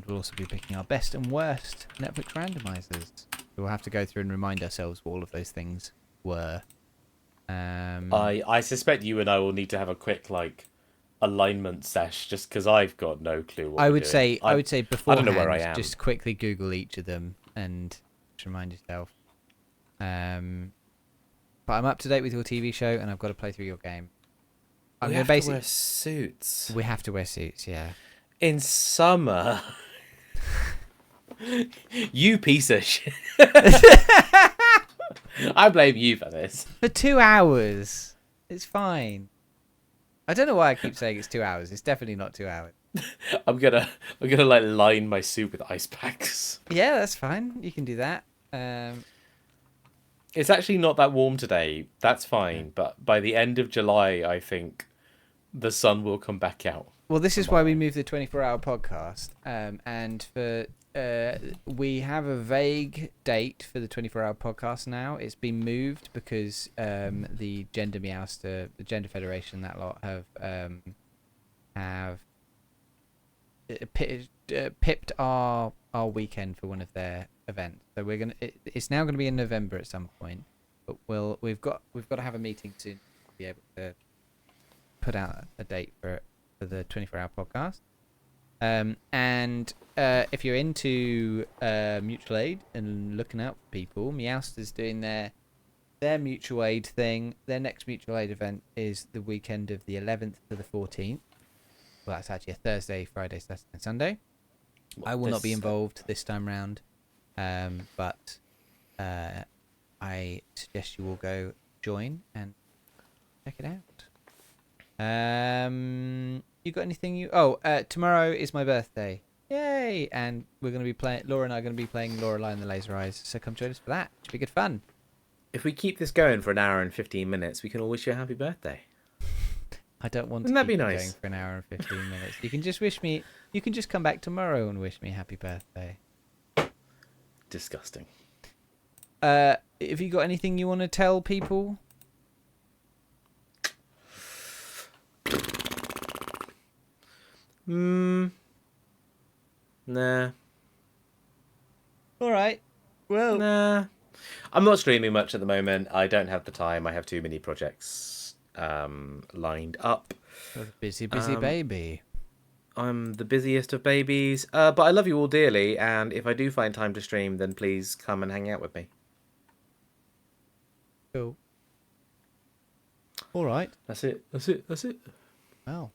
we'll also be picking our best and worst Netflix randomizers. We'll have to go through and remind ourselves what all of those things were. I suspect you and I will need to have a quick like alignment sesh just because I've got no clue what I would say beforehand, I don't know where I am. Just quickly Google each of them and Just remind yourself. But I'm up to date with your TV show, and I've got to play through your game. I'm We gonna have to wear suits. We have to wear suits, yeah. In summer. You piece of shit. I blame you for this. For 2 hours. It's fine. I don't know why I keep saying it's 2 hours. It's definitely not 2 hours. I'm gonna like line my suit with ice packs. Yeah, that's fine. You can do that. It's actually not that warm today. That's fine. But by the end of July, I think the sun will come back out. Well, this is why we moved the 24-hour podcast. And we have a vague date for the 24-hour podcast now. It's been moved because the Gender Meowster, the Gender Federation, that lot have pipped our weekend for one of their events. So it's now gonna be in November at some point. But we've got to have a meeting soon to be able to put out a date for the 24-hour podcast. And if you're into mutual aid and looking out for people, Meowster's doing their mutual aid thing. Their next mutual aid event is the weekend of the 11th to the 14th. Well, that's actually a Thursday, Friday, Saturday, and Sunday. I will not be involved this time round, but I suggest you all go join and check it out. You got anything tomorrow is my birthday. Yay! And we're going to be playing, Laura and I are going to be playing Lorelei and the Laser Eyes, so come join us for that. Should be good fun. If we keep this going for an hour and 15 minutes, we can all wish you a happy birthday. I don't want Wouldn't to that be keep nice? going for an hour and 15 minutes. You can just wish me, you can just come back tomorrow and wish me happy birthday. Disgusting. Have you got anything you want to tell people? Nah. All right. Well, Nah. I'm not streaming much at the moment. I don't have the time. I have too many projects lined up. you're a busy baby. I'm the busiest of babies. But I love you all dearly, and if I do find time to stream, then please come and hang out with me. Cool. All right. That's it. Well,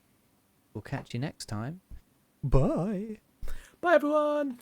we'll catch you next time. Bye. Bye, everyone.